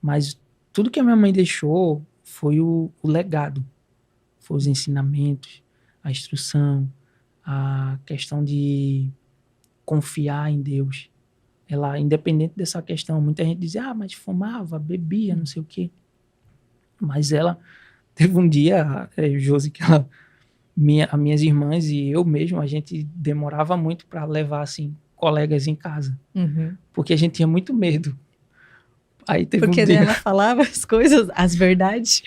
mas tudo que a minha mãe deixou foi o legado, foi os ensinamentos, a instrução, a questão de confiar em Deus. Ela, independente dessa questão, muita gente dizia, mas fumava, bebia, não sei o quê. Mas ela teve um dia, Josi, que as minhas irmãs e eu mesmo, a gente demorava muito para levar, assim, colegas em casa. Porque a gente tinha muito medo. Aí teve porque um dia... ela falava as coisas, as verdades.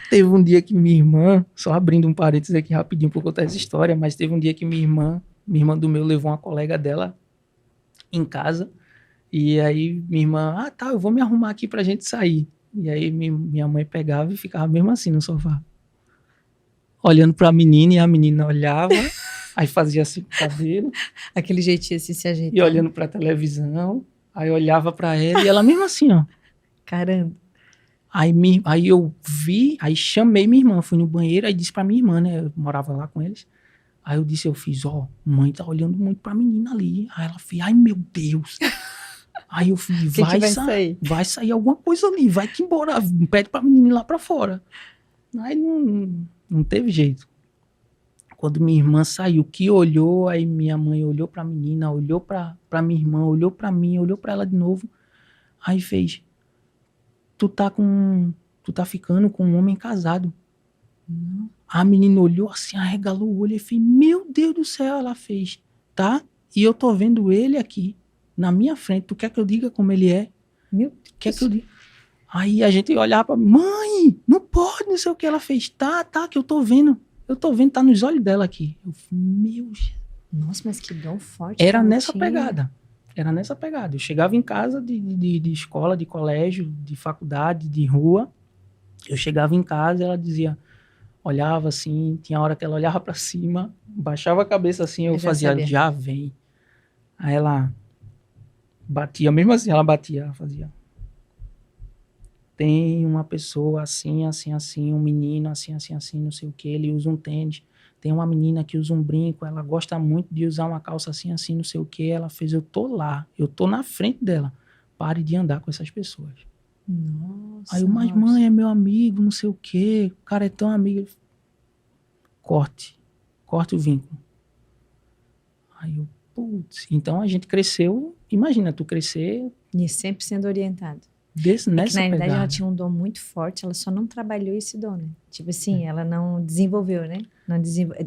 Teve um dia que minha irmã, só abrindo um parênteses aqui rapidinho para contar essa história, mas teve um dia que minha irmã do meu levou uma colega dela em casa, e aí minha irmã, tá, eu vou me arrumar aqui pra gente sair. E aí minha mãe pegava e ficava mesmo assim no sofá, olhando pra menina, e a menina olhava, aí fazia assim com o cabelo. Aquele jeitinho assim, se ajeitando. E olhando pra televisão, aí olhava pra ela, e ela mesmo assim, ó. Caramba. Aí eu vi, aí chamei minha irmã, fui no banheiro, aí disse pra minha irmã, né, eu morava lá com eles. Aí eu fiz, mãe tá olhando muito pra menina ali. Aí ela fez, ai meu Deus. Aí eu falei, Que vai sair? vai sair alguma coisa ali, vai que embora, pede pra menina ir lá pra fora. Aí não teve jeito. Quando minha irmã saiu, que olhou, aí minha mãe olhou pra menina, olhou pra minha irmã, olhou pra mim, olhou pra ela de novo. Aí fez, tu tá ficando com um homem casado. A menina olhou assim, arregalou o olho e fez, meu Deus do céu, ela fez, tá? E eu tô vendo ele aqui, na minha frente, tu quer que eu diga como ele é? Meu Deus. Quer que eu diga? Aí a gente olhava pra mãe, não pode, não sei o que ela fez. Tá, que eu tô vendo, tá nos olhos dela aqui. Eu falei, meu Deus. Nossa, mas que dom forte. Era que ela nessa tinha. pegada. Era nessa pegada. Eu chegava em casa de escola, de colégio, de faculdade, de rua. Eu chegava em casa e ela dizia, olhava assim, tinha hora que ela olhava pra cima, baixava a cabeça assim, eu já fazia, sabia. já vem. Aí ela batia, mesmo assim ela batia, ela fazia. Tem uma pessoa assim, assim, assim, um menino assim, assim, assim, não sei o que, ele usa um tênis. Tem uma menina que usa um brinco, ela gosta muito de usar uma calça assim, assim, não sei o que. Ela fez, eu tô lá, eu tô na frente dela. Pare de andar com essas pessoas. Nossa. Aí eu, mas mãe, é meu amigo, não sei o que, o cara é tão amigo. Corte o vínculo. Aí eu, putz, então a gente cresceu, imagina tu crescer E sempre sendo orientado. nessa Na realidade, pegada. ela tinha um dom muito forte, ela só não trabalhou esse dom, né? Tipo assim, ela não desenvolveu, né?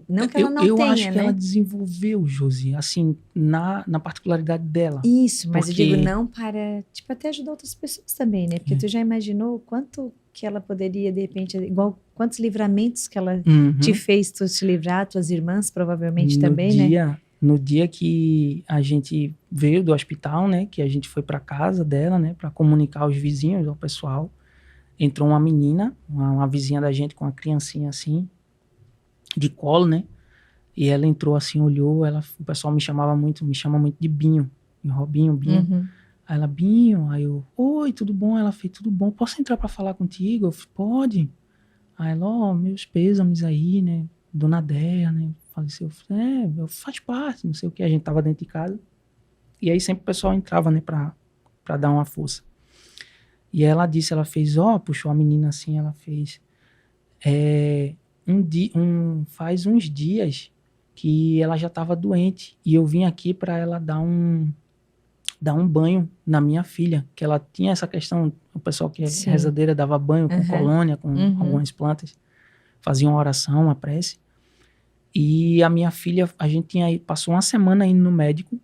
Não que ela não eu tenha, acho que né? ela desenvolveu, Josi, assim, na particularidade dela. Isso, mas Porque- eu digo não para, tipo, até ajudar outras pessoas também, né? Porque tu já imaginou o quanto que ela poderia, de repente, igual quantos livramentos que ela te fez tu se livrar, tuas irmãs provavelmente também, né? No dia que a gente veio do hospital, né, que a gente foi para casa dela, né, para comunicar aos vizinhos, ao pessoal, entrou uma menina, uma vizinha da gente com uma criancinha assim, de colo, né, e ela entrou assim, olhou, o pessoal me chama muito de Binho, Robinho, Binho. Uhum. Aí ela, Binho, aí eu, oi, tudo bom? Ela fez, tudo bom, posso entrar para falar contigo? Eu falei, pode. Aí ela, ó, meus pêsames aí, né, Dona Déia, né, faleceu. Eu falei, faz parte, não sei o que, a gente tava dentro de casa. E aí sempre o pessoal entrava, né, pra dar uma força. E ela disse, ela fez, puxou a menina assim, ela fez, faz uns dias que ela já tava doente, e eu vim aqui para ela dar um banho na minha filha, que ela tinha essa questão, o pessoal que é Sim. rezadeira dava banho com colônia, com algumas plantas, fazia uma oração, uma prece. E a minha filha, a gente passou uma semana indo no médico,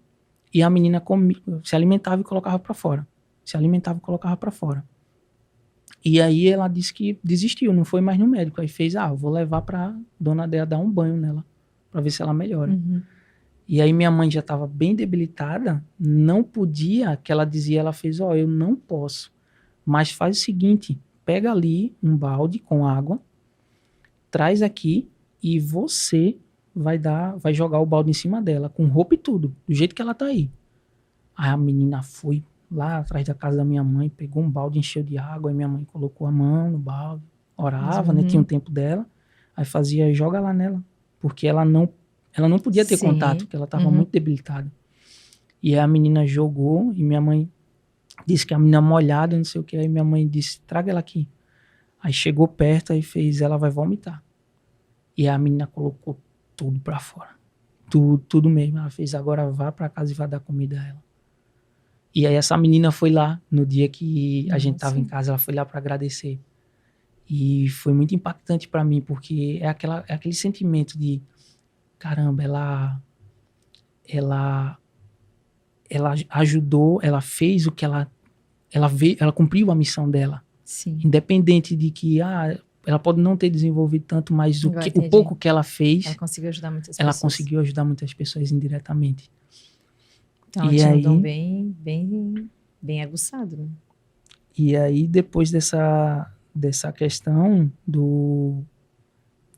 e a menina se alimentava e colocava para fora. E aí ela disse que desistiu, não foi mais no médico. Aí fez, eu vou levar pra Dona Déia dar um banho nela, pra ver se ela melhora. Uhum. E aí minha mãe já estava bem debilitada, não podia, que ela dizia, ela fez, eu não posso, mas faz o seguinte, pega ali um balde com água, traz aqui e você vai jogar o balde em cima dela, com roupa e tudo, do jeito que ela tá aí. Aí a menina foi lá atrás da casa da minha mãe, pegou um balde, encheu de água, aí minha mãe colocou a mão no balde, orava, né, tinha um tempo dela, aí fazia, joga lá nela, porque ela não podia ter contato, porque ela estava muito debilitada. E aí a menina jogou, e minha mãe disse que a menina molhada, não sei o que, aí minha mãe disse, traga ela aqui. Aí chegou perto, aí fez, ela vai vomitar. E a menina colocou tudo pra fora. Tudo mesmo. Ela fez, agora vá pra casa e vá dar comida a ela. E aí essa menina foi lá, no dia que a gente tava em casa, ela foi lá pra agradecer. E foi muito impactante pra mim, porque é aquele sentimento de, caramba, ela ajudou, ela fez o que ela cumpriu a missão dela. Sim. Independente de que ela pode não ter desenvolvido tanto, mas o pouco que ela fez, ela conseguiu ajudar muitas pessoas. Ela conseguiu ajudar muitas pessoas indiretamente. Então ela tinha um dom bem aguçado, né? E aí, depois dessa questão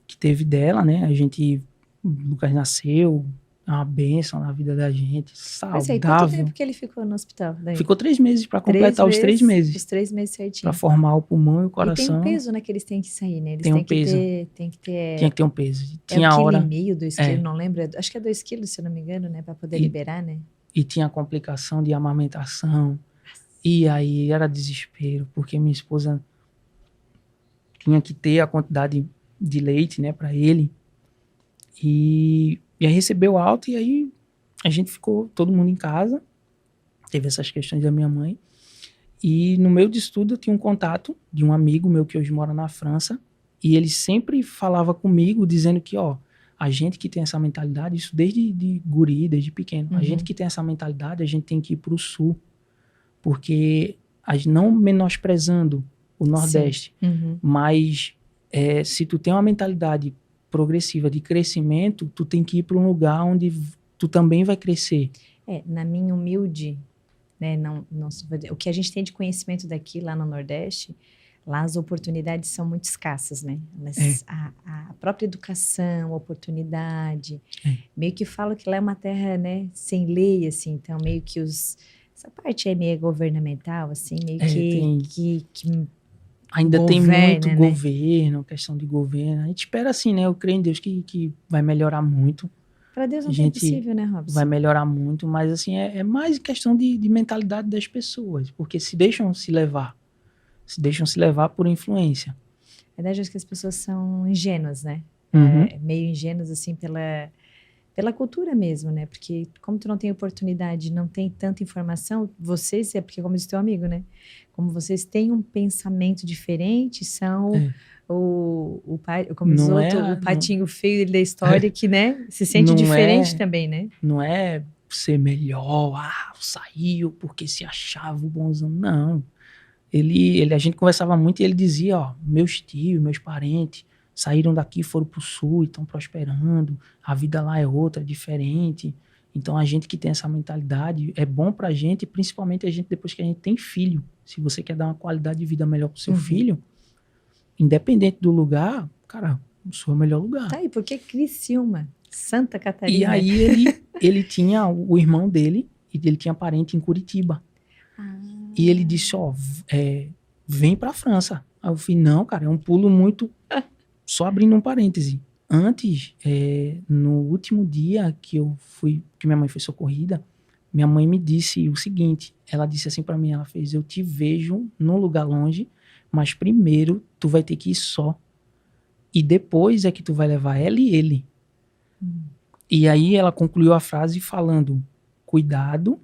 que teve dela, né? O Lucas nasceu, é uma bênção na vida da gente, saudável. Mas aí, quanto tempo que ele ficou no hospital? Daí? Ficou 3 meses, para completar os 3 meses. Os 3 meses certinho. Para formar o pulmão e o coração. E tem um peso, né, que eles têm que sair, né? Eles tem um peso. Tem que ter... Tinha que ter um peso. Tinha 1,5 kg, 2 kg, não lembro. Acho que é 2 kg, se eu não me engano, né? Para poder liberar, né? E tinha complicação de amamentação. E aí era desespero, porque minha esposa tinha que ter a quantidade de leite, né, para ele. E aí recebeu alta, e aí a gente ficou todo mundo em casa. Teve essas questões da minha mãe. E no meio de estudo eu tinha um contato de um amigo meu que hoje mora na França, e ele sempre falava comigo dizendo que, ó, a gente que tem essa mentalidade, isso desde de guri, desde pequeno, a gente que tem essa mentalidade, a gente tem que ir para o sul, porque não menosprezando o Nordeste, mas se tu tem uma mentalidade progressiva de crescimento, tu tem que ir para um lugar onde tu também vai crescer. Na minha humilde, né, o que a gente tem de conhecimento daqui, lá no Nordeste, lá as oportunidades são muito escassas, né? A própria educação, a oportunidade, meio que falo que lá é uma terra, né, sem lei, assim, então meio que essa parte é meio governamental, assim, meio que ainda governa, tem muito, né? Governo, questão de governo. A gente espera assim, né? Eu creio em Deus que vai melhorar muito. Para Deus não tem possível, né, Robson? Vai melhorar muito, mas assim, é mais questão de mentalidade das pessoas, porque se deixam se levar por influência. A verdade é que as pessoas são ingênuas, né? Meio ingênuas, assim, pela cultura mesmo, né? Porque como tu não tem oportunidade, não tem tanta informação, porque como diz teu amigo, né? Como vocês têm um pensamento diferente, são o pai, como diz o patinho feio da história que, né? Se sente diferente também, né? Não é ser melhor, saiu porque se achava o bonzão, não. A gente conversava muito e ele dizia, ó, meus tios, meus parentes saíram daqui, foram pro sul e estão prosperando, a vida lá é outra, diferente. Então a gente que tem essa mentalidade é bom pra gente, principalmente a gente depois que a gente tem filho. Se você quer dar uma qualidade de vida melhor pro seu filho, independente do lugar, cara, o seu é o melhor lugar. Tá, e por que Criciúma? Santa Catarina. E aí ele tinha o irmão dele, e ele tinha parente em Curitiba. E ele disse, ó, vem pra França. Aí eu falei, não, cara, é um pulo muito... Só abrindo um parêntese. Antes, no último dia que minha mãe foi socorrida, minha mãe me disse o seguinte, ela disse assim pra mim, ela fez, eu te vejo num lugar longe, mas primeiro tu vai ter que ir só. E depois é que tu vai levar ela e ele. E aí ela concluiu a frase falando, cuidado,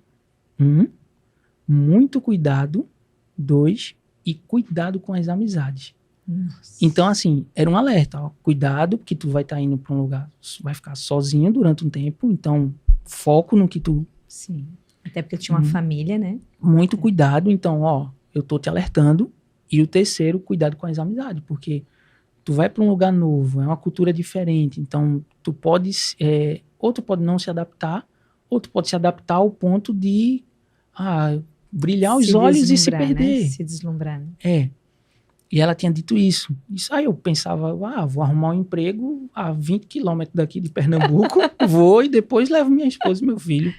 muito cuidado, 2, e cuidado com as amizades. Nossa. Então, assim, era um alerta, ó, cuidado, porque tu vai estar indo para um lugar, vai ficar sozinho durante um tempo, então foco no que tu... Sim, até porque tinha uma família, né? Muito cuidado, então, ó, eu tô te alertando. E o terceiro, cuidado com as amizades, porque tu vai para um lugar novo, é uma cultura diferente, então tu pode, ou tu pode não se adaptar, ou tu pode se adaptar ao ponto de brilhar os olhos e se perder. Né? Se deslumbrar. Né? E ela tinha dito isso. Aí eu pensava, vou arrumar um emprego a 20 quilômetros daqui de Pernambuco, vou e depois levo minha esposa e meu filho.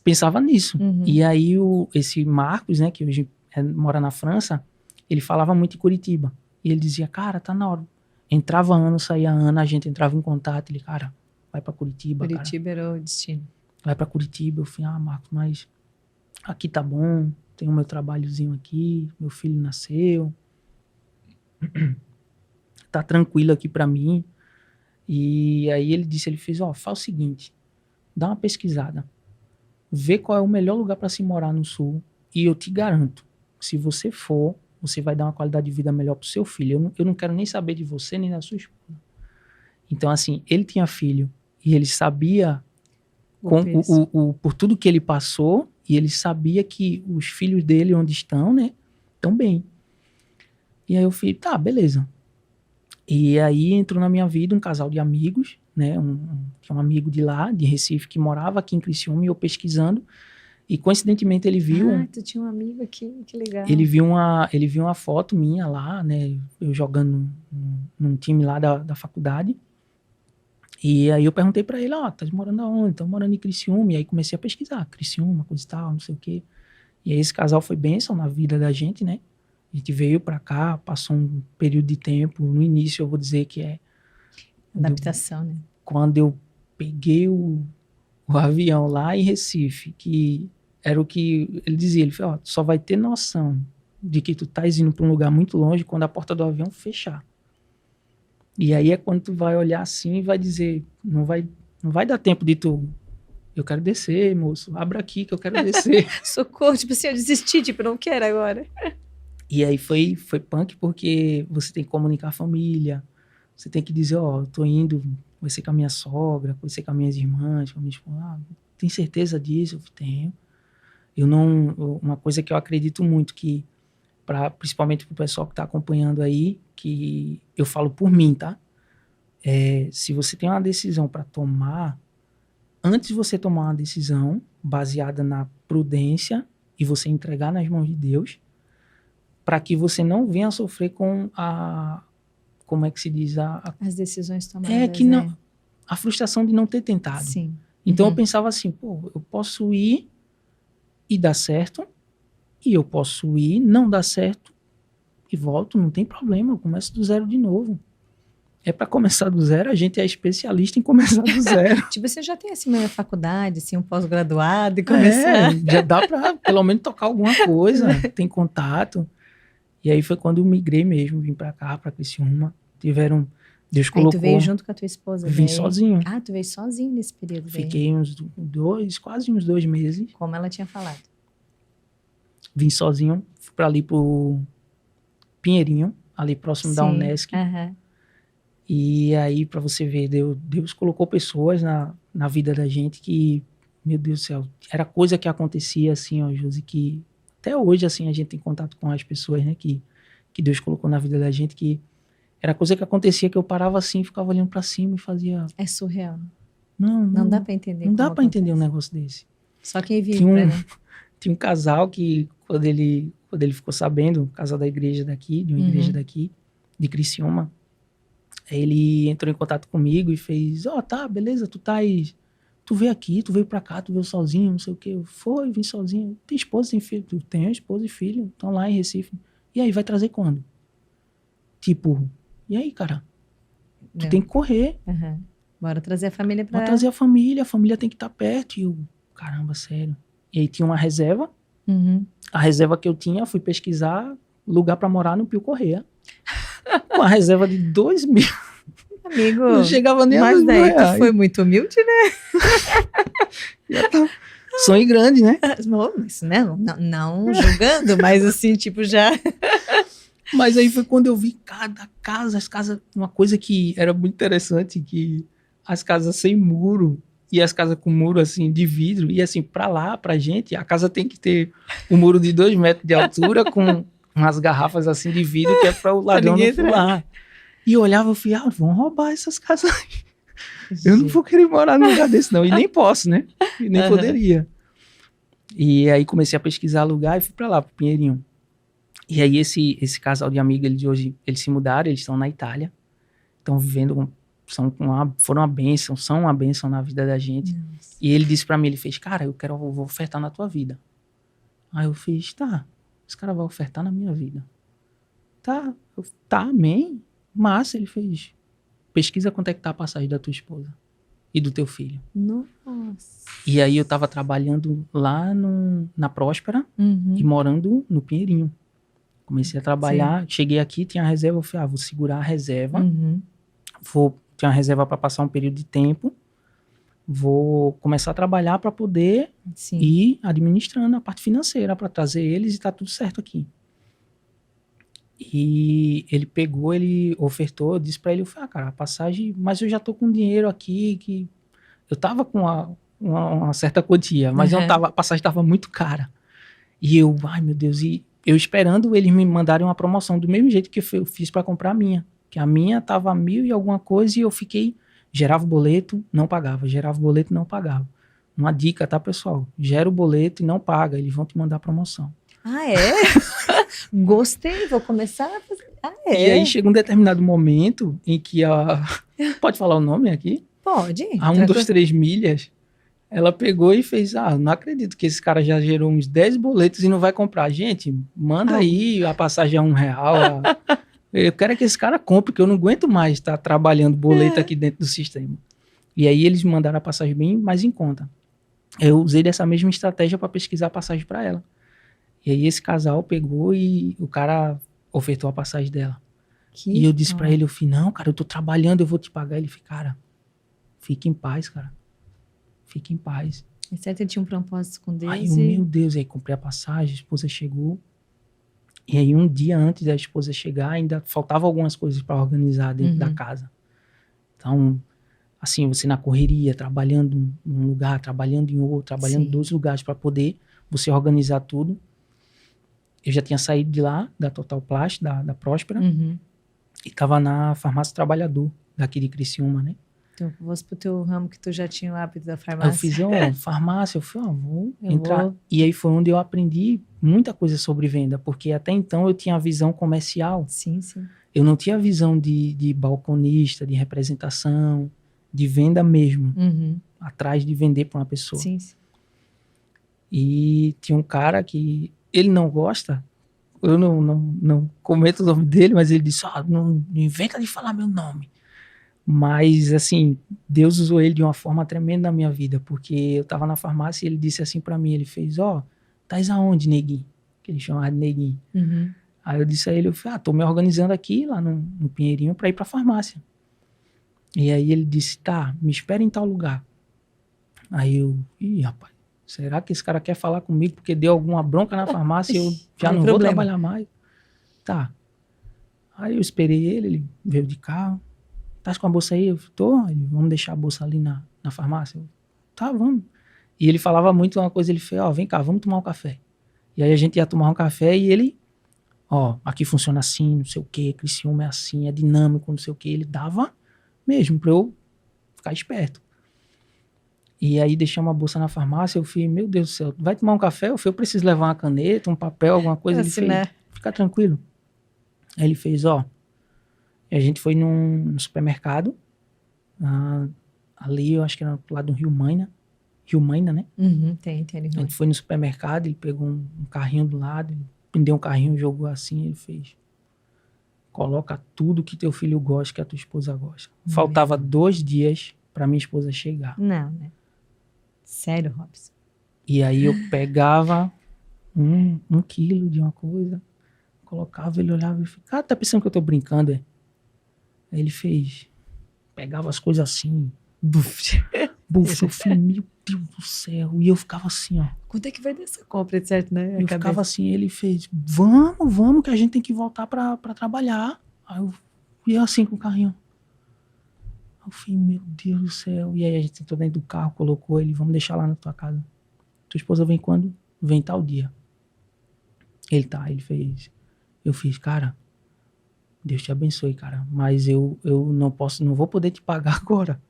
Pensava nisso. E aí esse Marcos, né, que hoje mora na França, ele falava muito em Curitiba. E ele dizia, cara, tá na hora. Entrava ano, saía ano, a gente entrava em contato. Ele, cara, vai pra Curitiba, Curitiba era o destino. Vai pra Curitiba. Eu falei, Marcos, mas aqui tá bom, tenho meu trabalhozinho aqui, meu filho nasceu, tá tranquilo aqui pra mim. E aí ele fez, faz o seguinte, dá uma pesquisada, vê qual é o melhor lugar pra se morar no sul, e eu te garanto, se você for, você vai dar uma qualidade de vida melhor pro seu filho. Eu não quero nem saber de você, nem da sua esposa. Então, assim, ele tinha filho, e ele sabia por tudo que ele passou, e ele sabia que os filhos dele, onde estão, né, estão bem. E aí eu falei, tá, beleza. E aí entrou na minha vida um casal de amigos, né, tinha um amigo de lá, de Recife, que morava aqui em Criciúma, e eu pesquisando, e coincidentemente ele viu... tu tinha um amigo aqui, que legal. Ele viu uma foto minha lá, né, eu jogando num time lá da faculdade, e aí eu perguntei pra ele, tá morando aonde? Tô morando em Criciúma, e aí comecei a pesquisar, Criciúma, coisa e tal, não sei o quê. E aí esse casal foi bênção na vida da gente, né? A gente veio pra cá, passou um período de tempo, no início eu vou dizer que é... Adaptação, né? Quando eu peguei o avião lá em Recife, que era o que ele dizia. Ele falou, tu só vai ter noção de que tu estás indo para um lugar muito longe quando a porta do avião fechar. E aí é quando tu vai olhar assim e vai dizer, não vai dar tempo de tu, eu quero descer, moço, abra aqui que eu quero descer. Socorro, tipo assim, eu desisti, tipo, não quero agora. E aí foi punk porque você tem que comunicar a família, você tem que dizer, tô indo, vai ser com a minha sogra, vai ser com as minhas irmãs, com a minha esposa. Tem certeza disso? Eu tenho. Uma coisa que eu acredito muito que, principalmente pro pessoal que tá acompanhando aí, que eu falo por mim, tá? Se você tem uma decisão para tomar, antes de você tomar uma decisão baseada na prudência e você entregar nas mãos de Deus, para que você não venha a sofrer com como é que se diz? As decisões tomadas. Que não, a frustração de não ter tentado. Sim. Então eu pensava assim, eu posso ir e dar certo, e eu posso ir, não dar certo, e volto, não tem problema, eu começo do zero de novo. É para começar do zero, a gente é especialista em começar do zero. Tipo, você já tem assim uma faculdade, assim, um pós-graduado e começar. Já dá para pelo menos tocar alguma coisa, tem contato. E aí foi quando eu migrei mesmo, vim para cá, para Criciúma. Deus colocou... Aí tu veio junto com a tua esposa? Vim sozinho. Ah, tu veio sozinho nesse período? Fiquei quase uns 2 meses. Como ela tinha falado. Vim sozinho, fui para ali pro Pinheirinho, ali próximo da Unesc. E aí, para você ver, Deus colocou pessoas na vida da gente que, meu Deus do céu, era coisa que acontecia assim, ó, Josi, que até hoje, assim, a gente tem contato com as pessoas, né, que Deus colocou na vida da gente, que era coisa que acontecia que eu parava assim, ficava olhando para cima e fazia... É surreal. Não dá para entender. Não dá para entender um negócio desse. Só quem vive, né? Tinha um casal que, quando ele ficou sabendo, um casal da igreja daqui, de uma igreja daqui, de Criciúma, ele entrou em contato comigo e fez, tá, beleza, tu veio aqui, tu veio pra cá, tu veio sozinho, não sei o quê. Vim sozinho. Tem esposa, tem filho? Tu tem esposa e filho, estão lá em Recife. E aí, vai trazer quando? Tipo, e aí, cara? Tu tem que correr. Bora trazer a família pra... Bora trazer a família tem que estar perto. E eu, caramba, sério. E aí tinha uma reserva. A reserva que eu tinha, fui pesquisar lugar pra morar no Pio Correia. Uma reserva de 2 mil. Amigo, não chegava nem mas daí tu foi muito humilde, né? Sonho grande, né? Isso, né? Não julgando, mas assim, tipo, já... Mas aí foi quando eu vi as casas, uma coisa que era muito interessante, que as casas sem muro e as casas com muro assim de vidro, e assim, pra gente, a casa tem que ter um muro de 2 metros de altura com umas garrafas assim de vidro que é para o ladrão não pular. E eu olhava e falei, vão roubar essas casas aí. Eu não vou querer morar num lugar desse não, e nem posso, né? E nem poderia. E aí comecei a pesquisar lugar e fui para lá, pro Pinheirinho. E aí esse casal de amigos, eles se mudaram, eles estão na Itália, estão vivendo, foram uma bênção, são uma bênção na vida da gente. Nossa. E ele disse para mim, ele fez, cara, eu vou ofertar na tua vida. Aí eu fiz, tá, esse cara vai ofertar na minha vida. Tá, amém. Massa, ele fez, pesquisa quanto é que tá a passagem da tua esposa e do teu filho. Nossa. E aí eu tava trabalhando lá na Próspera e morando no Pinheirinho. Comecei a trabalhar, cheguei aqui, tinha a reserva, eu falei, vou segurar a reserva, tinha uma reserva para passar um período de tempo, vou começar a trabalhar para poder ir administrando a parte financeira, para trazer eles e tá tudo certo aqui. E ele ofertou, eu disse para ele, eu falei, cara, a passagem, mas eu já tô com dinheiro aqui, que eu tava com uma certa quantia, mas a passagem tava muito cara. E eu, ai meu Deus, e eu esperando eles me mandarem uma promoção do mesmo jeito que eu fiz para comprar a minha. Que a minha tava 1.000 e alguma coisa e eu gerava o boleto, não pagava. Gerava o boleto, não pagava. Uma dica, tá, pessoal? Gera o boleto e não paga, eles vão te mandar a promoção. Ah, é? Gostei, vou começar a fazer. Ah, é? E aí chega um determinado momento em que Pode falar o nome aqui? Pode. A 1, 2, 3 milhas, ela pegou e fez, não acredito que esse cara já gerou uns 10 boletos e não vai comprar. Gente, manda aí, a passagem é R$1. Eu quero que esse cara compre, porque eu não aguento mais estar trabalhando boleto aqui dentro do sistema. E aí eles mandaram a passagem bem mais em conta. Eu usei dessa mesma estratégia para pesquisar a passagem para ela. E aí esse casal pegou e o cara ofertou a passagem dela. E eu disse para ele, eu falei, não, cara, eu tô trabalhando, eu vou te pagar. Ele falou, cara, fique em paz, cara. Fique em paz. É certo, ele tinha um propósito com Deus. Aí eu, meu Deus, aí comprei a passagem, a esposa chegou. E aí um dia antes da esposa chegar, ainda faltava algumas coisas para organizar dentro da casa. Então, assim, você na correria, trabalhando num lugar, trabalhando em outro, trabalhando em 2 lugares para poder você organizar tudo. Eu já tinha saído de lá, da Total Plast, da Próspera, e tava na Farmácia Trabalhador, daqui de Criciúma, né? Então, fosse pro teu ramo que tu já tinha o hábito da Aí farmácia. eu fiz, farmácia, eu falei, vou entrar. E aí foi onde eu aprendi muita coisa sobre venda, porque até então eu tinha a visão comercial. Sim, sim. Eu não tinha a visão de balconista, de representação, de venda mesmo, atrás de vender para uma pessoa. Sim, sim. E tinha um cara que ele não gosta, eu não comento o nome dele, mas ele disse, não inventa de falar meu nome. Mas, assim, Deus usou ele de uma forma tremenda na minha vida, porque eu tava na farmácia e ele disse assim pra mim, ele fez, tás aonde, neguinho? Que ele chamava de neguinho. Aí eu disse a ele, eu falei, tô me organizando aqui, lá no Pinheirinho, pra ir pra farmácia. E aí ele disse, tá, me espera em tal lugar. Aí eu, rapaz, será que esse cara quer falar comigo porque deu alguma bronca na farmácia e eu já não vou trabalhar mais? Tá. Aí eu esperei ele veio de carro. Tá com a bolsa aí? Eu tô. Ele, vamos deixar a bolsa ali na farmácia? Eu, tá, vamos. E ele falava muito uma coisa, ele fez, vem cá, vamos tomar um café. E aí a gente ia tomar um café e ele, aqui funciona assim, não sei o que, Criciúma é assim, é dinâmico, não sei o que. Ele dava mesmo pra eu ficar esperto. E aí deixamos a bolsa na farmácia, eu falei, meu Deus do céu, vai tomar um café? Eu preciso levar uma caneta, um papel, alguma coisa. Ele fez, fica tranquilo. Aí ele fez, e a gente foi num supermercado, ali eu acho que era do lado do Rio Maina, né? Tem. A gente foi no supermercado, ele pegou um carrinho do lado, ele prendeu um carrinho, jogou assim, ele fez, coloca tudo que teu filho gosta, que a tua esposa gosta. Faltava 2 dias pra minha esposa chegar. Não, né? Sério, Robson? E aí eu pegava 1 quilo de uma coisa, colocava, ele olhava e ficava, tá pensando que eu tô brincando, é? Aí ele fez, pegava as coisas assim, buf, eu falei, meu Deus do céu, e eu ficava assim, Quanto é que vai dessa compra, certo, né? Eu ficava assim, ele fez, vamos, que a gente tem que voltar pra trabalhar. Aí eu ia assim com o carrinho. Eu falei, meu Deus do céu. E aí a gente entrou dentro do carro, colocou ele, vamos deixar lá na tua casa. Tua esposa vem quando? Vem tal dia. Ele fez. Eu fiz, cara, Deus te abençoe, cara, mas eu não vou poder te pagar agora,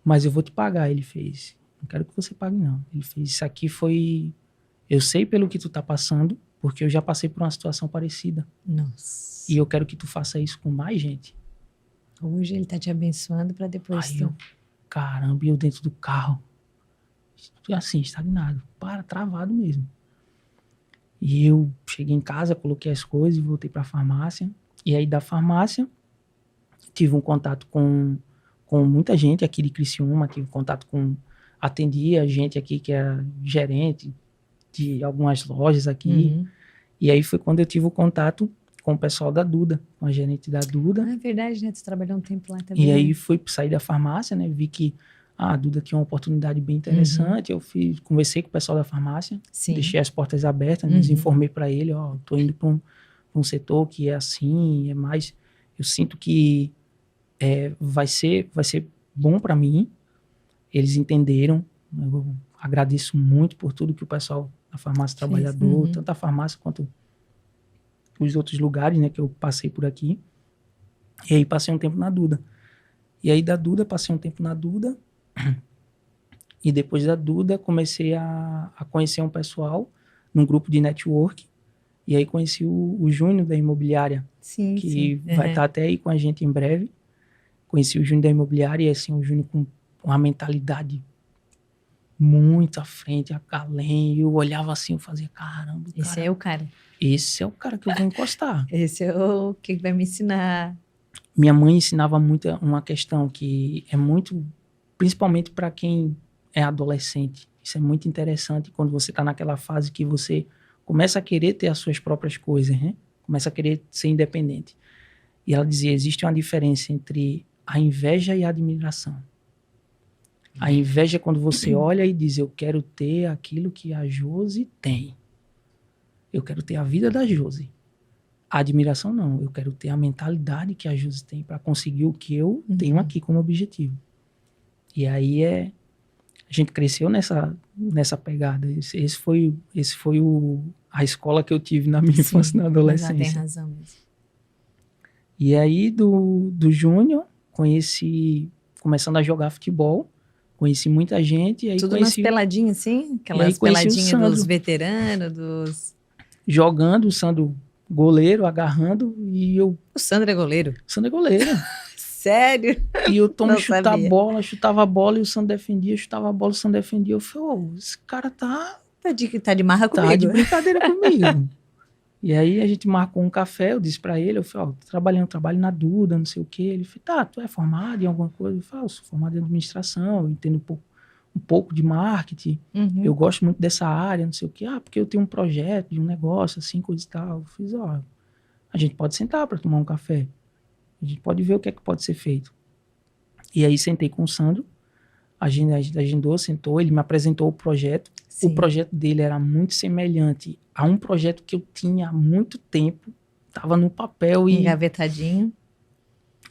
mas eu vou te pagar. Ele fez, não quero que você pague não. Ele fez, isso aqui foi, eu sei pelo que tu tá passando, porque eu já passei por uma situação parecida. Nossa. E eu quero que tu faça isso com mais gente. Hoje ele tá te abençoando pra depois Aí caramba, eu dentro do carro, assim, estagnado, travado mesmo. E eu cheguei em casa, coloquei as coisas e voltei pra farmácia. E aí da farmácia, tive um contato com muita gente aqui de Criciúma, tive contato atendia gente aqui que era gerente de algumas lojas aqui. E aí foi quando eu tive o contato com o pessoal da Duda, com a gerente da Duda. É verdade, né? Tu trabalhou um tempo lá também. E aí fui sair da farmácia, né? Vi que a Duda tinha uma oportunidade bem interessante. Eu conversei com o pessoal da farmácia, deixei as portas abertas, né? Informei para ele, tô indo para um setor que é assim, é mais, eu sinto que vai ser bom para mim. Eles entenderam, eu agradeço muito por tudo que o pessoal da Farmácia Trabalhador, tanto a farmácia quanto os outros lugares, né, que eu passei por aqui. E aí passei um tempo na Duda. E aí da Duda, passei um tempo na Duda, e depois da Duda comecei a conhecer um pessoal num grupo de network. E aí conheci o Júnior da imobiliária, que vai estar até aí com a gente em breve. Conheci o Júnior da imobiliária e assim, o Júnior com uma mentalidade muito à frente, além. Eu olhava assim, eu fazia, caramba, esse é o cara. Esse é o cara que eu vou encostar. Esse é o que vai me ensinar. Minha mãe ensinava muito uma questão que é muito, principalmente para quem é adolescente. Isso é muito interessante quando você está naquela fase que você começa a querer ter as suas próprias coisas, né? Começa a querer ser independente. E ela dizia, existe uma diferença entre a inveja e a admiração. A inveja é quando você olha e diz, eu quero ter aquilo que a Josi tem. Eu quero ter a vida da Josi. A admiração não, eu quero ter a mentalidade que a Josi tem para conseguir o que eu tenho aqui como objetivo. E aí a gente cresceu nessa pegada. Esse foi a escola que eu tive na minha infância e na adolescência. Mas ela tem razão mesmo. E aí, do Júnior, começando a jogar futebol, conheci muita gente. E aí Tudo nas peladinhas, assim? Aquelas peladinhas dos veteranos, jogando, o Sandro goleiro, agarrando, e eu... O Sandro é goleiro? O Sandro é goleiro. Sério? E eu chutava a bola, e o Sandro defendia, chutava a bola, o Sandro defendia. Eu falei, esse cara tá de marra comigo. Tá de brincadeira comigo. E aí a gente marcou um café, eu disse pra ele, eu falei, trabalho na Duda, não sei o quê. Ele falou, tá, tu é formado em alguma coisa? Eu falei, eu sou formado em administração, eu entendo um pouco de marketing, eu gosto muito dessa área, não sei o quê. Porque eu tenho um projeto de um negócio, assim, coisa e tal. Eu fiz, a gente pode sentar pra tomar um café. A gente pode ver o que é que pode ser feito. E aí sentei com o Sandro, a gente agendou, sentou, ele me apresentou o projeto. Sim. O projeto dele era muito semelhante a um projeto que eu tinha há muito tempo, estava no papel e... Engavetadinho.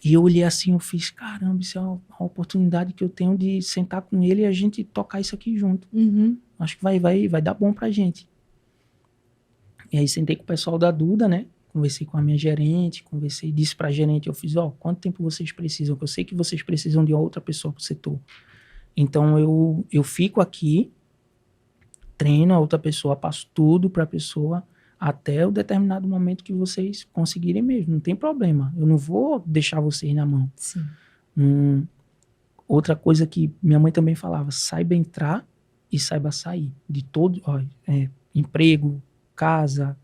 E eu olhei assim, eu fiz, caramba, isso é uma oportunidade que eu tenho de sentar com ele e a gente tocar isso aqui junto. Acho que vai dar bom pra gente. E aí sentei com o pessoal da Duda, né? Conversei com a minha gerente, disse pra gerente, eu fiz, quanto tempo vocês precisam? Porque eu sei que vocês precisam de outra pessoa pro setor. Então eu fico aqui, treino a outra pessoa, passo tudo pra pessoa até o determinado momento que vocês conseguirem mesmo. Não tem problema. Eu não vou deixar vocês na mão. Sim. Outra coisa que minha mãe também falava, saiba entrar e saiba sair. De todo, emprego, casa,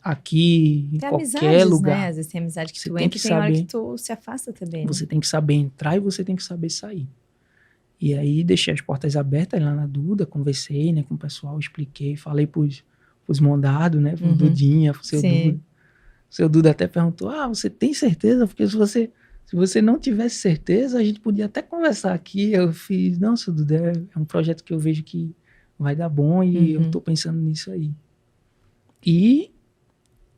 aqui, em qualquer lugar. Né? Às vezes tem amizade que tu entra e tem hora que tu se afasta também. Você tem que saber entrar e você tem que saber sair. E aí deixei as portas abertas lá na Duda, conversei, né, com o pessoal, expliquei, falei pros mandados, né, pro Dudinha, pro seu Duda. O seu Duda até perguntou, você tem certeza? Porque se você não tivesse certeza, a gente podia até conversar aqui. Eu fiz, não, seu Duda, é um projeto que eu vejo que vai dar bom e eu tô pensando nisso aí. E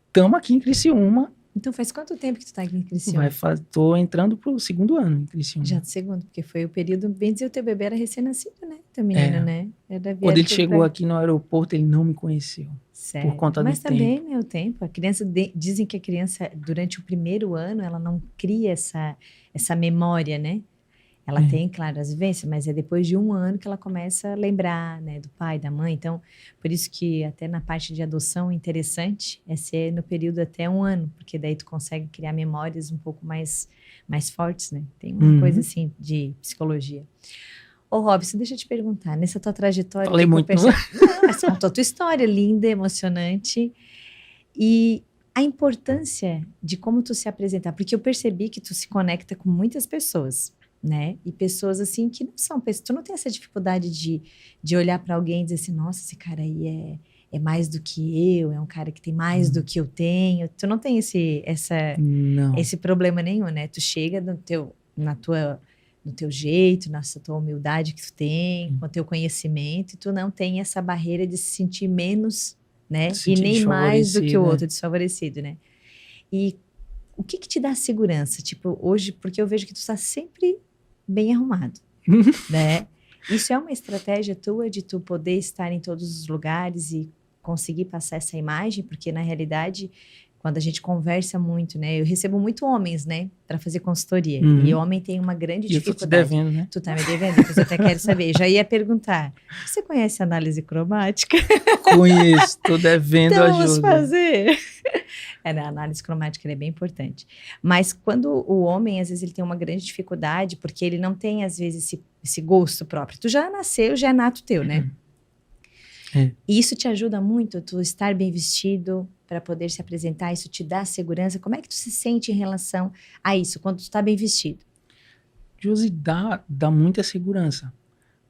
estamos aqui em Criciúma. Então faz quanto tempo que tu tá aqui em Criciúma? Tô entrando pro 2º ano em Criciúma. Já do 2º, porque foi o período, bem dizer, o teu bebê era recém-nascido, né? Teu menino, né? Quando ele chegou aqui no aeroporto, ele não me conheceu. Sério? Por conta do tempo. Mas também, né, o tempo. A criança, dizem que a criança, durante o 1º ano, ela não cria essa memória, né? Ela tem, claro, as vivências, mas é depois de 1 ano que ela começa a lembrar, né, do pai, da mãe. Então, por isso que até na parte de adoção, interessante é ser no período até 1 ano, porque daí tu consegue criar memórias um pouco mais fortes, né? Tem uma coisa assim de psicologia. Ô, Robson, deixa eu te perguntar, nessa tua trajetória... Falei muito, não, mas contou a tua história, linda, emocionante, e a importância de como tu se apresentar, porque eu percebi que tu se conecta com muitas pessoas, né? E pessoas assim que não são pessoas, tu não tem essa dificuldade de olhar para alguém e dizer assim, nossa, esse cara aí é mais do que eu, é um cara que tem mais do que eu tenho. Tu não tem esse problema nenhum, né? Tu chega no teu jeito, na tua humildade que tu tem, com o teu conhecimento, e tu não tem essa barreira de se sentir menos, né? E nem mais do que o outro, desfavorecido, né? E o que te dá segurança? Tipo, hoje, porque eu vejo que tu está sempre bem arrumado, né? Isso é uma estratégia tua de tu poder estar em todos os lugares e conseguir passar essa imagem? Porque, na realidade, quando a gente conversa muito, né? Eu recebo muito homens, né? Para fazer consultoria. E o homem tem uma grande dificuldade. Eu tô te devendo, né? Tu tá me devendo, porque eu até quero saber. Eu já ia perguntar, você conhece análise cromática? Conheço, tô devendo então, ajuda. Vamos fazer. A análise cromática é bem importante. Mas quando o homem, às vezes, ele tem uma grande dificuldade, porque ele não tem, às vezes, esse gosto próprio. Tu já nasceu, já é nato teu, né? E isso te ajuda muito, tu estar bem vestido para poder se apresentar, isso te dá segurança. Como é que tu se sente em relação a isso, quando tu está bem vestido? Josi, dá muita segurança.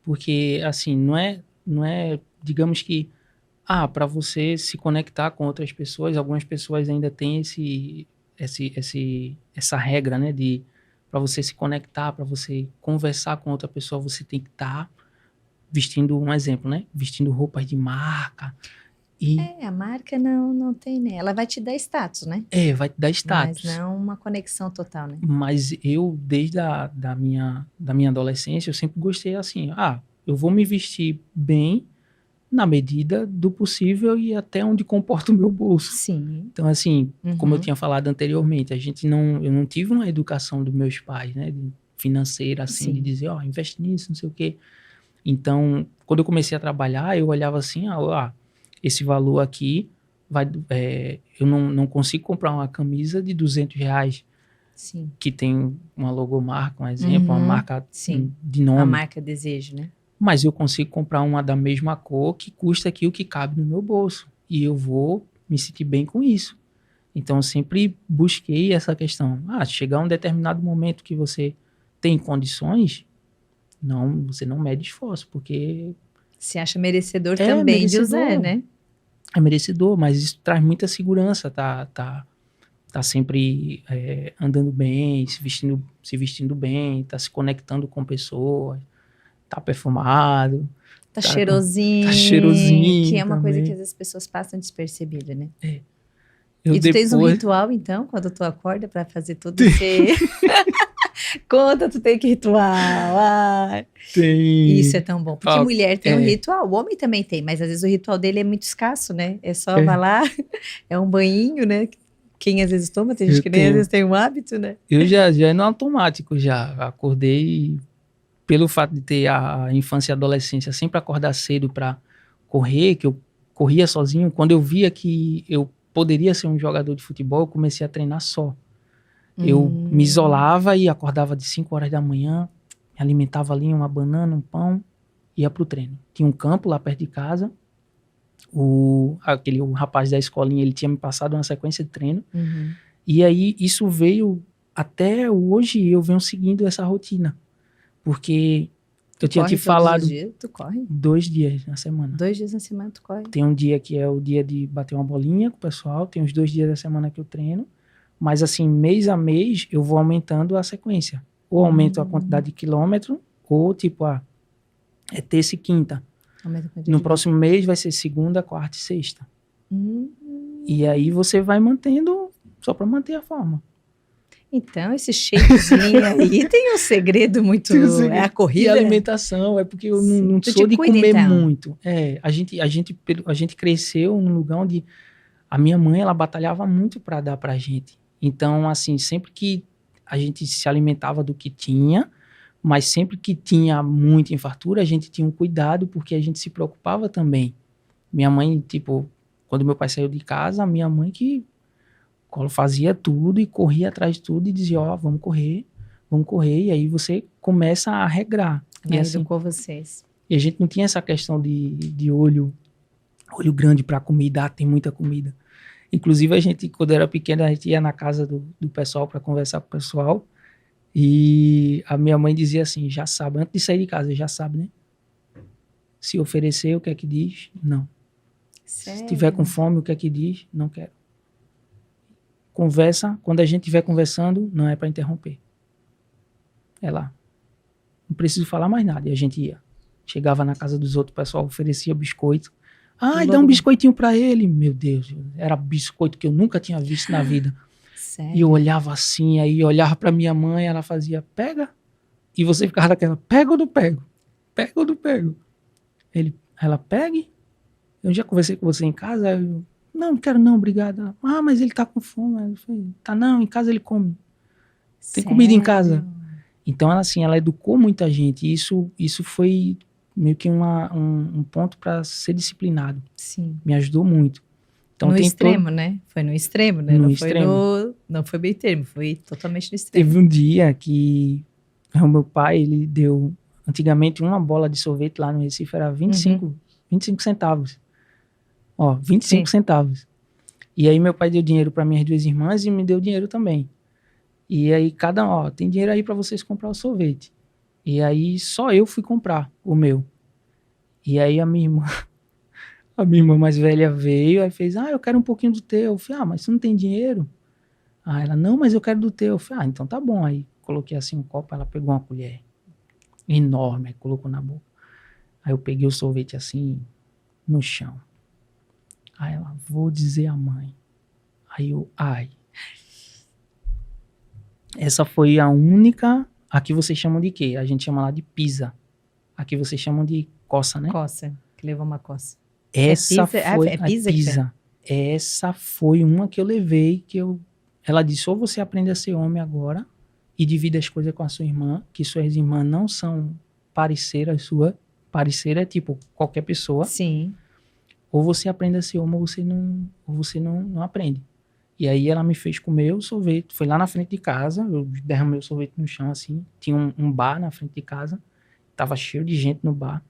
Porque, assim, não é não é, digamos que, para você se conectar com outras pessoas, algumas pessoas ainda têm essa regra, né, de para você se conectar, para você conversar com outra pessoa, você tem que estar vestindo, um exemplo, né, vestindo roupas de marca e A marca não tem, né? Ela vai te dar status, né? vai te dar Mas status. não uma conexão total, né? Mas eu, desde da minha adolescência, eu sempre gostei assim, eu vou me vestir bem na medida do possível e até onde comporta o meu bolso. Sim. Então, assim, como eu Uhum. tinha falado anteriormente, eu não tive uma educação dos meus pais, né, financeira, assim, Sim. de dizer, investe nisso, não sei o quê. Então, quando eu comecei a trabalhar, eu olhava assim, esse valor aqui, eu não consigo comprar uma camisa de R$ 200, Sim. que tem uma logomarca, um exemplo, uma marca Sim. de A nome. marca desejo, né? Mas eu consigo comprar uma da mesma cor que custa aqui o que cabe no meu bolso. E eu vou me sentir bem com isso. Então, eu sempre busquei essa questão. Chegar um determinado momento que você tem condições, você não mede esforço, porque Se acha merecedor é também de usar, merecedor. né? É merecedor, mas isso traz muita segurança, tá sempre andando bem, se vestindo bem, tá se conectando com pessoas, tá perfumado, Tá tá cheirosinho, que cheirosinho é uma coisa que também. às vezes as pessoas passam despercebida, né? Eu E tu tens um depois ritual, então, quando tu acorda pra fazer tudo esse... Conta, tu tem que ritual. tem. Isso é tão bom. Porque mulher tem um é. ritual, o homem também tem, mas às vezes o ritual dele é muito escasso, né? É só É. vai lá, é um banhinho, né? Quem às vezes toma, tem gente Eu que nem às tenho. vezes tem um hábito, né? Eu já é no automático já. Acordei pelo fato de ter a infância e a adolescência, sempre acordar cedo para correr, que eu corria sozinho. Quando eu via que eu poderia ser um jogador de futebol, eu comecei a treinar só. Eu me isolava e acordava de 5 horas da manhã, me alimentava ali uma banana, um pão, ia pro treino. Tinha um campo lá perto de casa. O rapaz da escolinha, ele tinha me passado uma sequência de treino. Uhum. E aí isso veio até hoje, eu venho seguindo essa rotina. Porque eu tinha te falado Tu corre? 2 dias na semana. 2 dias na semana tu corre? Tem um dia que é o dia de bater uma bolinha com o pessoal, tem os 2 dias da semana que eu treino, mas assim, mês a mês, eu vou aumentando a sequência. Ou aumento a quantidade de quilômetro, ou tipo, é terça e quinta. No próximo mês vai ser segunda, quarta e sexta. E aí você vai mantendo, só para manter a forma. Então, esse shapezinho aí tem um segredo muito... É a corrida? E a alimentação, é porque eu não sou de cuida, comer então. muito. A gente cresceu num lugar onde a minha mãe, ela batalhava muito para dar pra gente. Então, assim, sempre que a gente se alimentava do que tinha, mas sempre que tinha muita fartura, a gente tinha um cuidado, porque a gente se preocupava também. Minha mãe, tipo, quando meu pai saiu de casa, a minha mãe que fazia tudo e corria atrás de tudo e dizia, vamos correr, e aí você começa a regrar. Ela e assim, educou vocês. E a gente não tinha essa questão de olho grande para comida, tem muita comida. Inclusive, a gente, quando era pequena, a gente ia na casa do pessoal para conversar com o pessoal, e a minha mãe dizia assim, já sabe, antes de sair de casa, já sabe, né? Se oferecer, o que é que diz? Não. Sério? Se tiver com fome, o que é que diz? Não quero. Conversa, quando a gente estiver conversando, não é para interromper. É lá. Não preciso falar mais nada. E a gente ia. Chegava na casa dos outros, o pessoal oferecia biscoito. Dá um biscoitinho para ele. Meu Deus, era biscoito que eu nunca tinha visto na vida. Sério? E eu olhava assim, aí olhava para minha mãe, ela fazia, pega. E você ficava naquela, pega ou não pego? Pega ou não pego? Ela, pegue. Eu já conversei com você em casa, eu, não quero não, obrigada. Mas ele tá com fome. Eu falei, tá não, em casa ele come. Tem comida em casa. Então, assim, ela educou muita gente. E isso foi meio que um ponto para ser disciplinado. Sim. Me ajudou muito. Então, no extremo, né? Foi no extremo, né? No extremo. Não foi meio termo, foi totalmente no extremo. Teve um dia que o meu pai, ele deu, antigamente, uma bola de sorvete lá no Recife era 25 centavos. 25 centavos. E aí meu pai deu dinheiro para minhas 2 irmãs e me deu dinheiro também. E aí tem dinheiro aí para vocês comprar o sorvete. E aí só eu fui comprar o meu. E aí a minha irmã mais velha veio, aí fez, eu quero um pouquinho do teu. Eu falei, mas você não tem dinheiro? Aí ela, não, mas eu quero do teu. Eu falei, então tá bom. Aí coloquei assim um copo, ela pegou uma colher enorme, aí colocou na boca. Aí eu peguei o sorvete assim, no chão. Aí ela, vou dizer à mãe. Aí eu, Essa foi a única, aqui vocês chamam de quê? A gente chama lá de pisa. Aqui vocês chamam de coça, né? Coça, que levou uma coça. Essa pisa? foi É a pisa que pisa. Essa foi uma que eu levei, ela disse, ou você aprende a ser homem agora e divide as coisas com a sua irmã, que suas irmãs não são parceiras sua. Parceira é tipo qualquer pessoa. Sim. Ou você aprende a ser homem ou você não aprende. E aí ela me fez comer o sorvete. Foi lá na frente de casa, eu derramei o sorvete no chão assim. Tinha um bar na frente de casa. Tava cheio de gente no bar.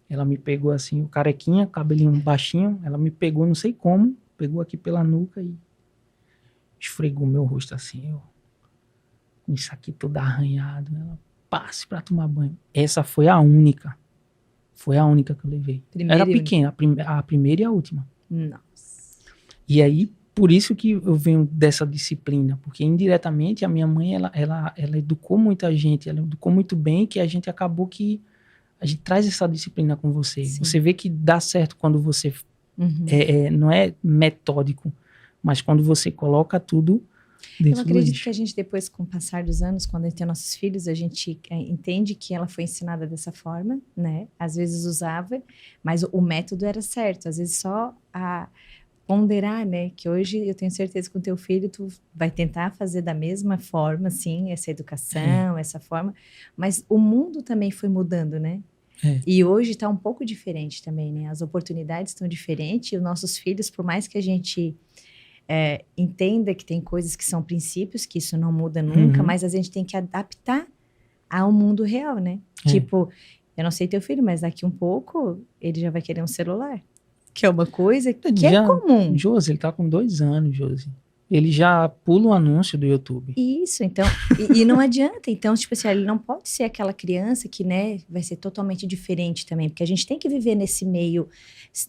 Ela me pegou assim, o carequinha, cabelinho baixinho. Ela me pegou, não sei como, pegou aqui pela nuca e esfregou meu rosto assim. Com isso aqui todo arranhado. Ela, passe pra tomar banho. Essa foi a única. Foi a única que eu levei. Era pequena, a primeira e a última. Nossa. E aí, por isso que eu venho dessa disciplina, porque indiretamente a minha mãe, ela educou muita gente, ela educou muito bem, que a gente acabou que a gente traz essa disciplina com você. Sim. Você vê que dá certo quando você não é metódico, mas quando você coloca tudo dentro do eixo. Eu acredito que a gente depois, com o passar dos anos, quando a gente tem nossos filhos, a gente entende que ela foi ensinada dessa forma, né? Às vezes usava, mas o método era certo. Às vezes só a ponderar, né? Que hoje eu tenho certeza que com o teu filho tu vai tentar fazer da mesma forma, assim, essa educação, essa forma. Mas o mundo também foi mudando, né? E hoje está um pouco diferente também, né? As oportunidades estão diferentes e os nossos filhos, por mais que a gente entenda que tem coisas que são princípios, que isso não muda nunca, mas a gente tem que adaptar ao mundo real, né? Tipo, eu não sei teu filho, mas daqui um pouco ele já vai querer um celular. Que é uma coisa que é comum. Josi, ele tá com 2 anos, Josi. Ele já pula o anúncio do YouTube. Isso, então, e não adianta. Então, tipo assim, ele não pode ser aquela criança que, né, vai ser totalmente diferente também, porque a gente tem que viver nesse meio,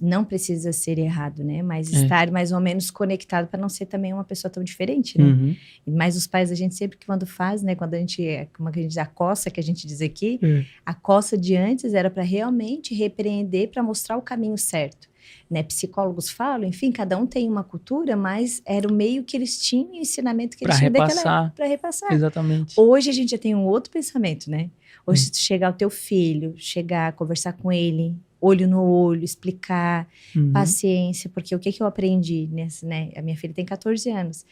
não precisa ser errado, né, mas estar mais ou menos conectado para não ser também uma pessoa tão diferente, né. Mas os pais, a gente sempre que quando faz, né, quando a gente, como a gente diz, a coça que a gente diz aqui, a coça de antes era para realmente repreender, para mostrar o caminho certo. Né, psicólogos falam, enfim, cada um tem uma cultura, mas era o meio que eles tinham, o ensinamento que eles tinham daquela para repassar. Exatamente. Hoje a gente já tem um outro pensamento, né? Hoje, se tu chegar ao teu filho, chegar, conversar com ele, olho no olho, explicar, paciência, porque o que eu aprendi, né? A minha filha tem 14 anos,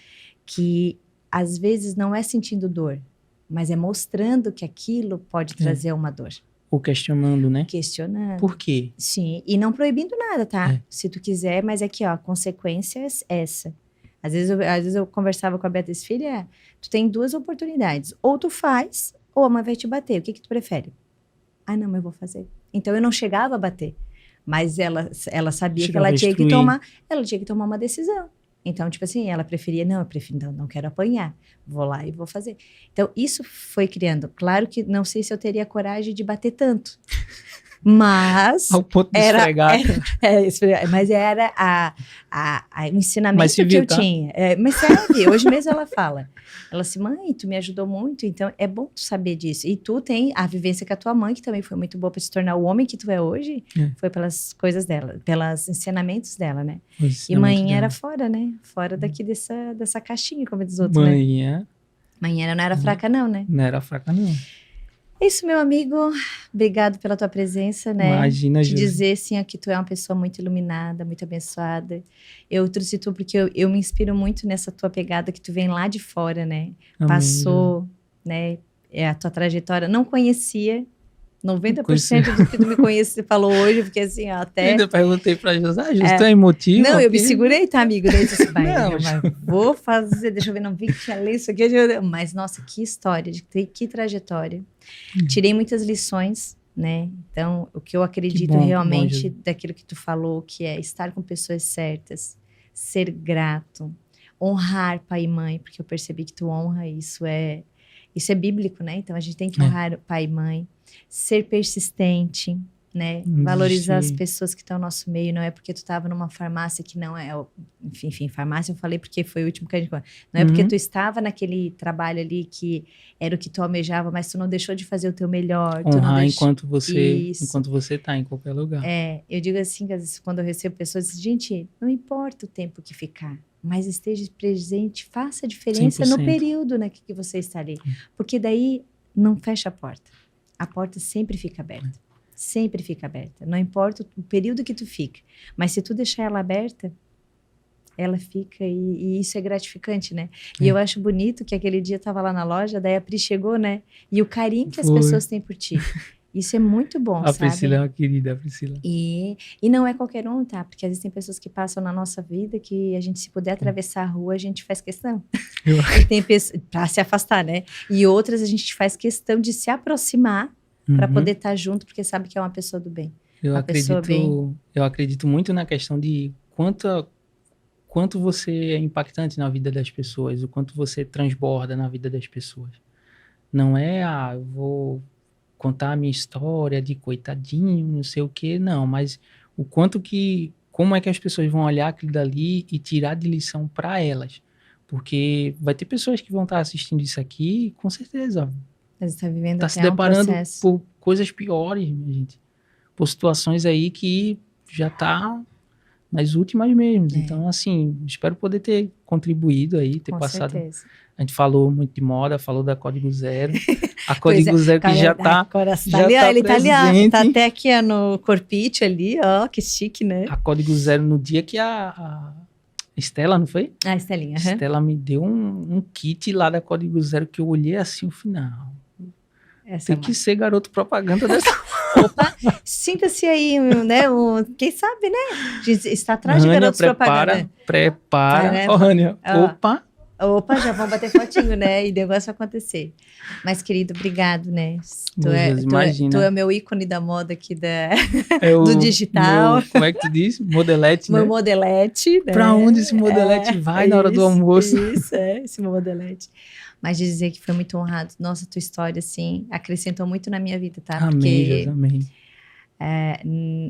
que às vezes não é sentindo dor, mas é mostrando que aquilo pode trazer uma dor. Ou questionando, né? Questionando. Por quê? Sim, e não proibindo nada, tá? Se tu quiser, mas aqui, ó, a consequência é essa. Às vezes eu conversava com a Beatriz, filha, tu tem 2 oportunidades. Ou tu faz, ou a mãe vai te bater. O que tu prefere? Ah, não, mas eu vou fazer. Então, eu não chegava a bater. Mas ela sabia que ela tinha que tomar uma decisão. Então, tipo assim, ela preferia, não quero apanhar, vou lá e vou fazer. Então, isso foi criando. Claro que não sei se eu teria coragem de bater tanto, mas... Ao ponto de esfregar. Mas era o ensinamento que eu tinha. Mas sabe, hoje mesmo ela fala, assim, mãe, tu me ajudou muito, então é bom tu saber disso. E tu tem a vivência com a tua mãe, que também foi muito boa para se tornar o homem que tu é hoje, foi pelas coisas dela, pelos ensinamentos dela, né? E mãe era fora, né? Fora daqui dessa caixinha, como diz outro, né? Mãe não era fraca não, né? Não era fraca não. É isso, meu amigo. Obrigado pela tua presença, né? Imagina, te dizer, assim, que tu é uma pessoa muito iluminada, muito abençoada. Eu trouxe tu porque eu me inspiro muito nessa tua pegada que tu vem lá de fora, né? Amém, passou, né? A tua trajetória. Não conhecia 90% do que tu me conhece, falou hoje, porque assim, ó, até... Eu ainda perguntei pra José, José, tu é emotivo? Não, eu me segurei, tá, amigo? Daí eu disse, mas vou fazer, deixa eu ver, não vi que tinha lido isso aqui. Mas, nossa, que história, que trajetória. Tirei muitas lições, né? Então, o que eu acredito realmente daquilo que tu falou, que é estar com pessoas certas, ser grato, honrar pai e mãe, porque eu percebi que tu honra, isso é bíblico, né? Então, a gente tem que honrar pai e mãe, ser persistente, né? Não Valorizar as existe- pessoas que estão no nosso meio. Não é porque tu estava numa farmácia que não é... Enfim, farmácia eu falei porque foi o último que a gente... Não é porque Uhum. tu estava naquele trabalho ali que era o que tu almejava, mas tu não deixou de fazer o teu melhor. Tu não Honrar deixou... enquanto Isso. você tá em qualquer lugar. Eu digo assim, que às vezes quando eu recebo pessoas, gente, não importa o tempo que ficar, mas esteja presente, faça a diferença no 100%. período, né, que você está ali. Porque daí não fecha a porta. A porta sempre fica aberta. Sempre fica aberta. Não importa o período que tu fica. Mas se tu deixar ela aberta, ela fica e isso é gratificante, né? E eu acho bonito que aquele dia eu estava lá na loja, daí a Pri chegou, né? E o carinho que as Foi. pessoas têm por ti. Isso é muito bom, A sabe? Priscila é uma querida, a Priscila. E não é qualquer um, tá? Porque às vezes tem pessoas que passam na nossa vida que a gente, se puder atravessar a rua, a gente faz questão. Eu- E tem pessoas, pra se afastar, né? E outras a gente faz questão de se aproximar para Uhum. poder estar junto, porque sabe que é uma pessoa do bem. Eu Uma pessoa eu acredito muito na questão de quanto você é impactante na vida das pessoas, o quanto você transborda na vida das pessoas. Não é, eu vou contar a minha história de coitadinho, não sei o quê, não, mas o quanto como é que as pessoas vão olhar aquilo dali e tirar de lição para elas. Porque vai ter pessoas que vão estar assistindo isso aqui e com certeza Mas está vivendo tá se até um deparando processo. por coisas piores, minha gente. Por situações aí que já tá nas últimas mesmo. Então, assim, espero poder ter contribuído aí, ter Com passado. certeza. A gente falou muito de moda, falou da Código Zero. A Pois Código Zero que cara, já tá coração. já Ali, ó, tá ele tá ali, ó, presente. tá até aqui ó, no corpite ali, ó, que chique, né? A Código Zero no dia que a Estela, não foi? Ah, Estelinha. aham. Estela me deu um kit lá da Código Zero que eu olhei assim o final. Essa Tem é que ser garoto propaganda dessa. Opa, sinta-se aí, né? Quem sabe, né? Está atrás de Rânia, garotos propaganda. prepara. Tarefa. Ó, Rânia, Ó. opa. Opa, já vão bater fotinho, né? E o negócio vai acontecer. Mas, querido, obrigado, né? Imagina. Tu é o meu ícone da moda aqui É do digital. como é que tu diz? Modelete, né? Meu modelete, né? Pra onde esse modelete vai na hora do isso, almoço? Isso, esse meu modelete. Mas de dizer que foi muito honrado. Nossa, tua história, assim, acrescentou muito na minha vida, tá? Amém, Porque Deus, amém.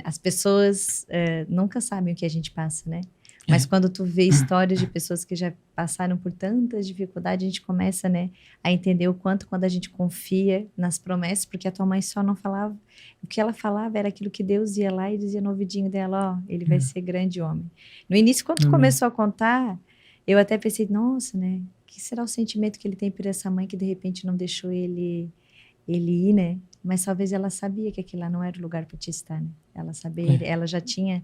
as pessoas nunca sabem o que a gente passa, né? Mas quando tu vê histórias de pessoas que já passaram por tantas dificuldades, a gente começa, né, a entender o quanto quando a gente confia nas promessas, porque a tua mãe só não falava, o que ela falava era aquilo que Deus ia lá e dizia no ouvidinho dela, ó, ele vai ser grande homem. No início, quando tu começou a contar, eu até pensei, nossa, né, o que será o sentimento que ele tem por essa mãe que de repente não deixou ele ir, né? Mas talvez ela sabia que aquilo lá não era o lugar para te estar, né? Ela sabia, ela já tinha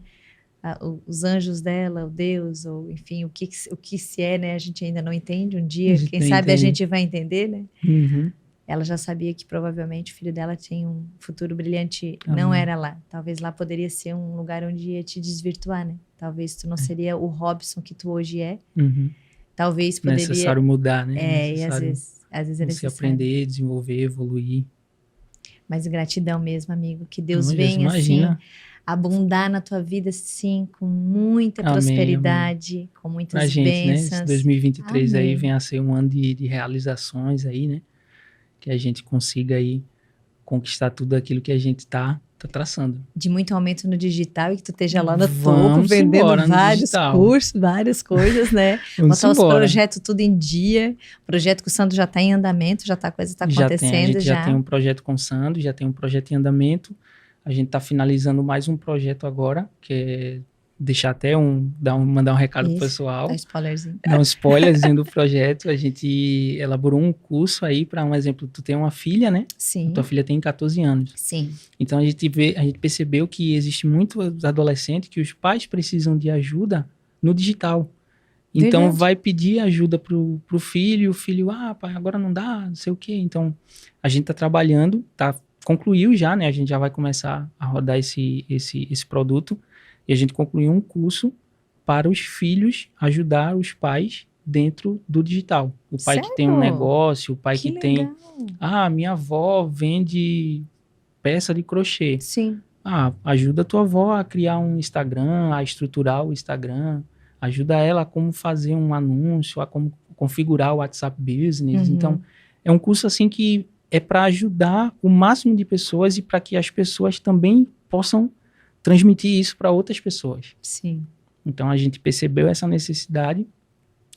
os anjos dela, o Deus, ou enfim, o que se é, né? A gente ainda não entende. Um dia, quem sabe a gente vai entender, né? Uhum. Ela já sabia que provavelmente o filho dela tinha um futuro brilhante. Amém. Não era lá. Talvez lá poderia ser um lugar onde ia te desvirtuar, né? Talvez tu não seria o Robson que tu hoje é. Uhum. Talvez poderia... Necessário mudar, né? E às vezes é você necessário. aprender, desenvolver, evoluir. Mas gratidão mesmo, amigo. Que Deus Não, venha, imagina. assim, abundar na tua vida, sim, com muita Amém, prosperidade, com muitas Pra gente, né? bênçãos. Esse 2023 aí Amém. vem a ser um ano de realizações aí, né? Que a gente consiga aí conquistar tudo aquilo que a gente tá traçando. De muito aumento no digital e que tu esteja lá no topo, Vamos vendendo embora no vários digital. cursos, várias coisas, né? Vamos Botar os embora. projetos tudo em dia. O projeto com o Sandro já está em andamento, a coisa está A gente acontecendo já tem um projeto com o Sandro, já tem um projeto em andamento. A gente está finalizando mais um projeto agora, que é deixar até mandar um recado pro Isso, pessoal. dá spoilerzinho. Dar um spoilerzinho do projeto. A gente elaborou um curso aí para um exemplo. Tu tem uma filha, né? Sim, Tua filha tem 14 anos. sim. Então a gente percebeu que existe muitos adolescentes que os pais precisam de ajuda no digital. Então Verdade. vai pedir ajuda pro filho, e o filho, pai, agora não dá, não sei o quê. Então a gente tá trabalhando, concluiu já, né? A gente já vai começar a rodar esse produto. E a gente concluiu um curso para os filhos ajudar os pais dentro do digital. O pai Sério? que tem um negócio, o pai que tem... legal. minha avó vende peça de crochê. Sim. Ajuda a tua avó a criar um Instagram, a estruturar o Instagram. Ajuda ela a como fazer um anúncio, a como configurar o WhatsApp Business. Uhum. Então, é um curso assim que é para ajudar o máximo de pessoas e para que as pessoas também possam transmitir isso para outras pessoas. Sim. Então, a gente percebeu essa necessidade.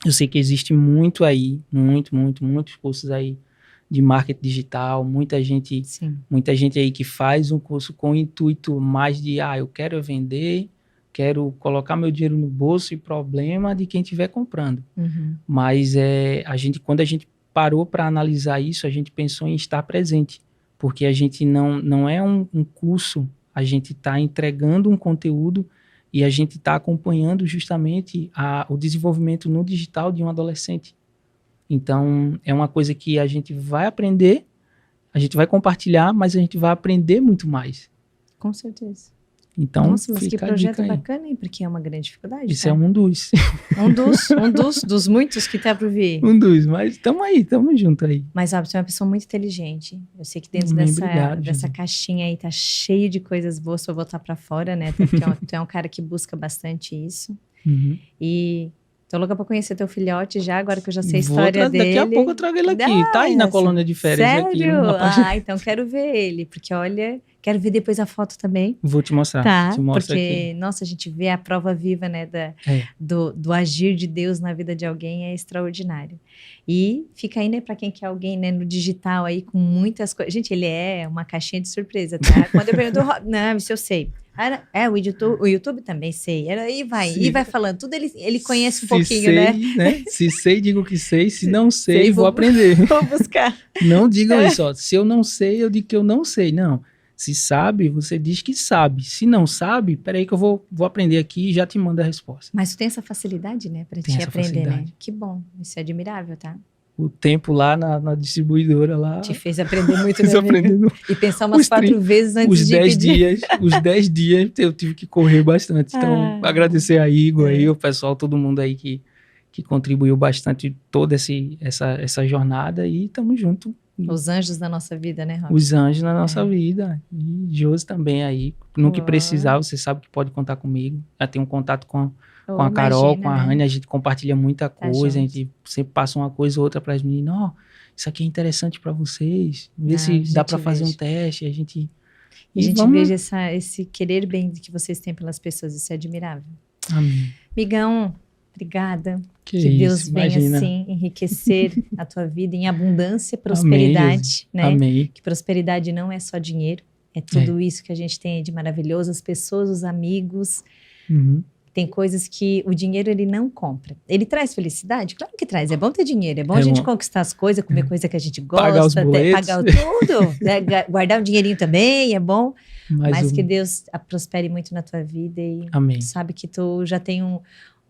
Eu sei que existe muito aí, muitos cursos aí de marketing digital, muita gente aí que faz um curso com o intuito mais de, eu quero vender, quero colocar meu dinheiro no bolso e problema de quem estiver comprando. Uhum. Mas quando a gente parou para analisar isso, a gente pensou em estar presente, porque a gente não é um curso, a gente está entregando um conteúdo e a gente está acompanhando justamente o desenvolvimento no digital de um adolescente. Então, é uma coisa que a gente vai aprender, a gente vai compartilhar, mas a gente vai aprender muito mais. Com certeza. Então, nossa, mas que projeto bacana, hein? Porque é uma grande dificuldade. Isso é um dos. dos muitos que tá por vir. Um dos, mas estamos juntos aí. Mas, Robson, você é uma pessoa muito inteligente. Eu sei que dentro dessa caixinha aí tá cheio de coisas boas pra botar pra fora, né? Porque tu é um cara que busca bastante isso. Uhum. E tô louca pra conhecer teu filhote já, agora que eu já sei a história dele. Daqui a pouco eu trago ele aqui. Tá aí na colônia de férias. Sério? Aqui, então quero ver ele. Porque, olha, quero ver depois a foto também. Vou te mostrar. Tá, porque, aqui. Nossa, a gente vê a prova viva, né, do agir de Deus na vida de alguém é extraordinário. E fica aí, né, pra quem quer alguém, né, no digital aí com muitas coisas. Gente, ele é uma caixinha de surpresa, tá? Quando eu pergunto, não, isso eu sei. O YouTube também sei. E vai falando. Tudo ele conhece um pouquinho, né? Se sei, digo que sei. Se não sei, vou aprender. Vou buscar. Não digam isso, ó. Se eu não sei, eu digo que eu não sei. Não. Se sabe, você diz que sabe. Se não sabe, peraí que eu vou aprender aqui e já te mando a resposta. Mas tu tem essa facilidade, né? Pra te aprender, né? Que bom. Isso é admirável, tá? O tempo lá na distribuidora lá... Te fez aprender muito, né? E pensar umas 4 vezes antes de pedir. Os 10 dias eu tive que correr bastante. Então, agradecer a Igor aí, o pessoal, todo mundo aí que contribuiu bastante toda essa jornada e tamo junto. Os anjos da nossa vida, né, Robson? Os anjos na nossa vida. E Josi também aí. No que precisar, você sabe que pode contar comigo. Já tenho um contato com a Carol, com a Rani, a gente compartilha muita coisa, a gente sempre passa uma coisa ou outra para as meninas, isso aqui é interessante para vocês, vê se dá para fazer um teste, a gente veja esse querer bem que vocês têm pelas pessoas, isso é admirável. Amém. Migão, obrigada. Que Deus venha imagina. assim enriquecer a tua vida em abundância, prosperidade, né? Amém. Que prosperidade não é só dinheiro, é tudo isso que a gente tem de maravilhoso, as pessoas, os amigos. Uhum. Tem coisas que o dinheiro ele não compra. Ele traz felicidade? Claro que traz. É bom ter dinheiro. É bom a gente conquistar as coisas, comer coisa que a gente gosta. Pagar os boletos. Pagar tudo. Né? Guardar um dinheirinho também é bom. Mas que Deus prospere muito na tua vida. E Amém. Sabe que tu já tem um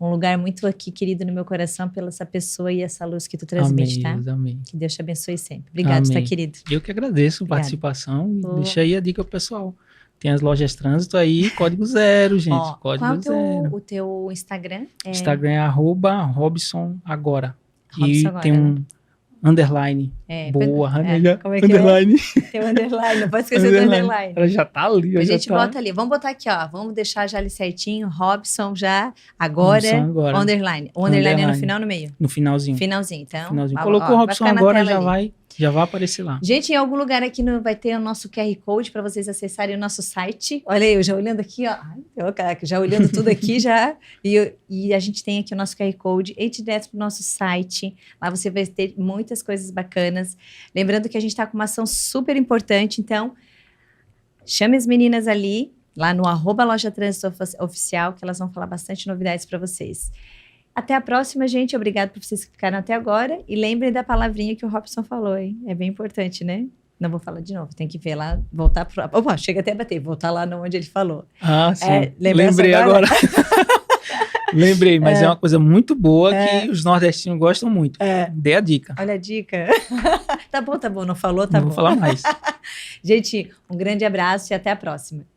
lugar muito aqui querido no meu coração pela essa pessoa e essa luz que tu transmite, amém, tá? Amém. Que Deus te abençoe sempre. Obrigado, tá, querido? Eu que agradeço a participação. Deixa aí a dica pro pessoal. Tem as lojas trânsito aí, código 0, gente. Código 0. O teu Instagram? Instagram é @RobsonAgora. Robson Agora, tem um underline. Boa, como é que underline. Tem um underline, não pode esquecer do underline. Ela já tá ali. A gente bota ali. Vamos botar aqui, ó. Vamos deixar já ali certinho. Robson já, agora. Underline. O underline é no final ou no meio? No finalzinho. Finalzinho, então. Colocou Robson agora, já vai aparecer lá. Gente, em algum lugar aqui vai ter o nosso QR Code para vocês acessarem o nosso site. Olha aí, eu já olhando aqui, ó. Já olhando tudo aqui já. E a gente tem aqui o nosso QR Code. Entre direto pro nosso site. Lá você vai ter muitas coisas bacanas. Lembrando que a gente está com uma ação super importante. Então, chame as meninas ali, lá no @Loja Trânsito Oficial, que elas vão falar bastante novidades para vocês. Até a próxima, gente. Obrigada por vocês que ficaram até agora. E lembrem da palavrinha que o Robson falou, hein? É bem importante, né? Não vou falar de novo. Tem que ver lá, voltar pro... Opa, chega até a bater. Voltar lá onde ele falou. Ah, sim. Lembrei agora. Lembrei, mas é uma coisa muito boa que os nordestinos gostam muito. Dê a dica. Olha a dica. Tá bom. Não falou, tá bom. Não vou falar mais. Gente, um grande abraço e até a próxima.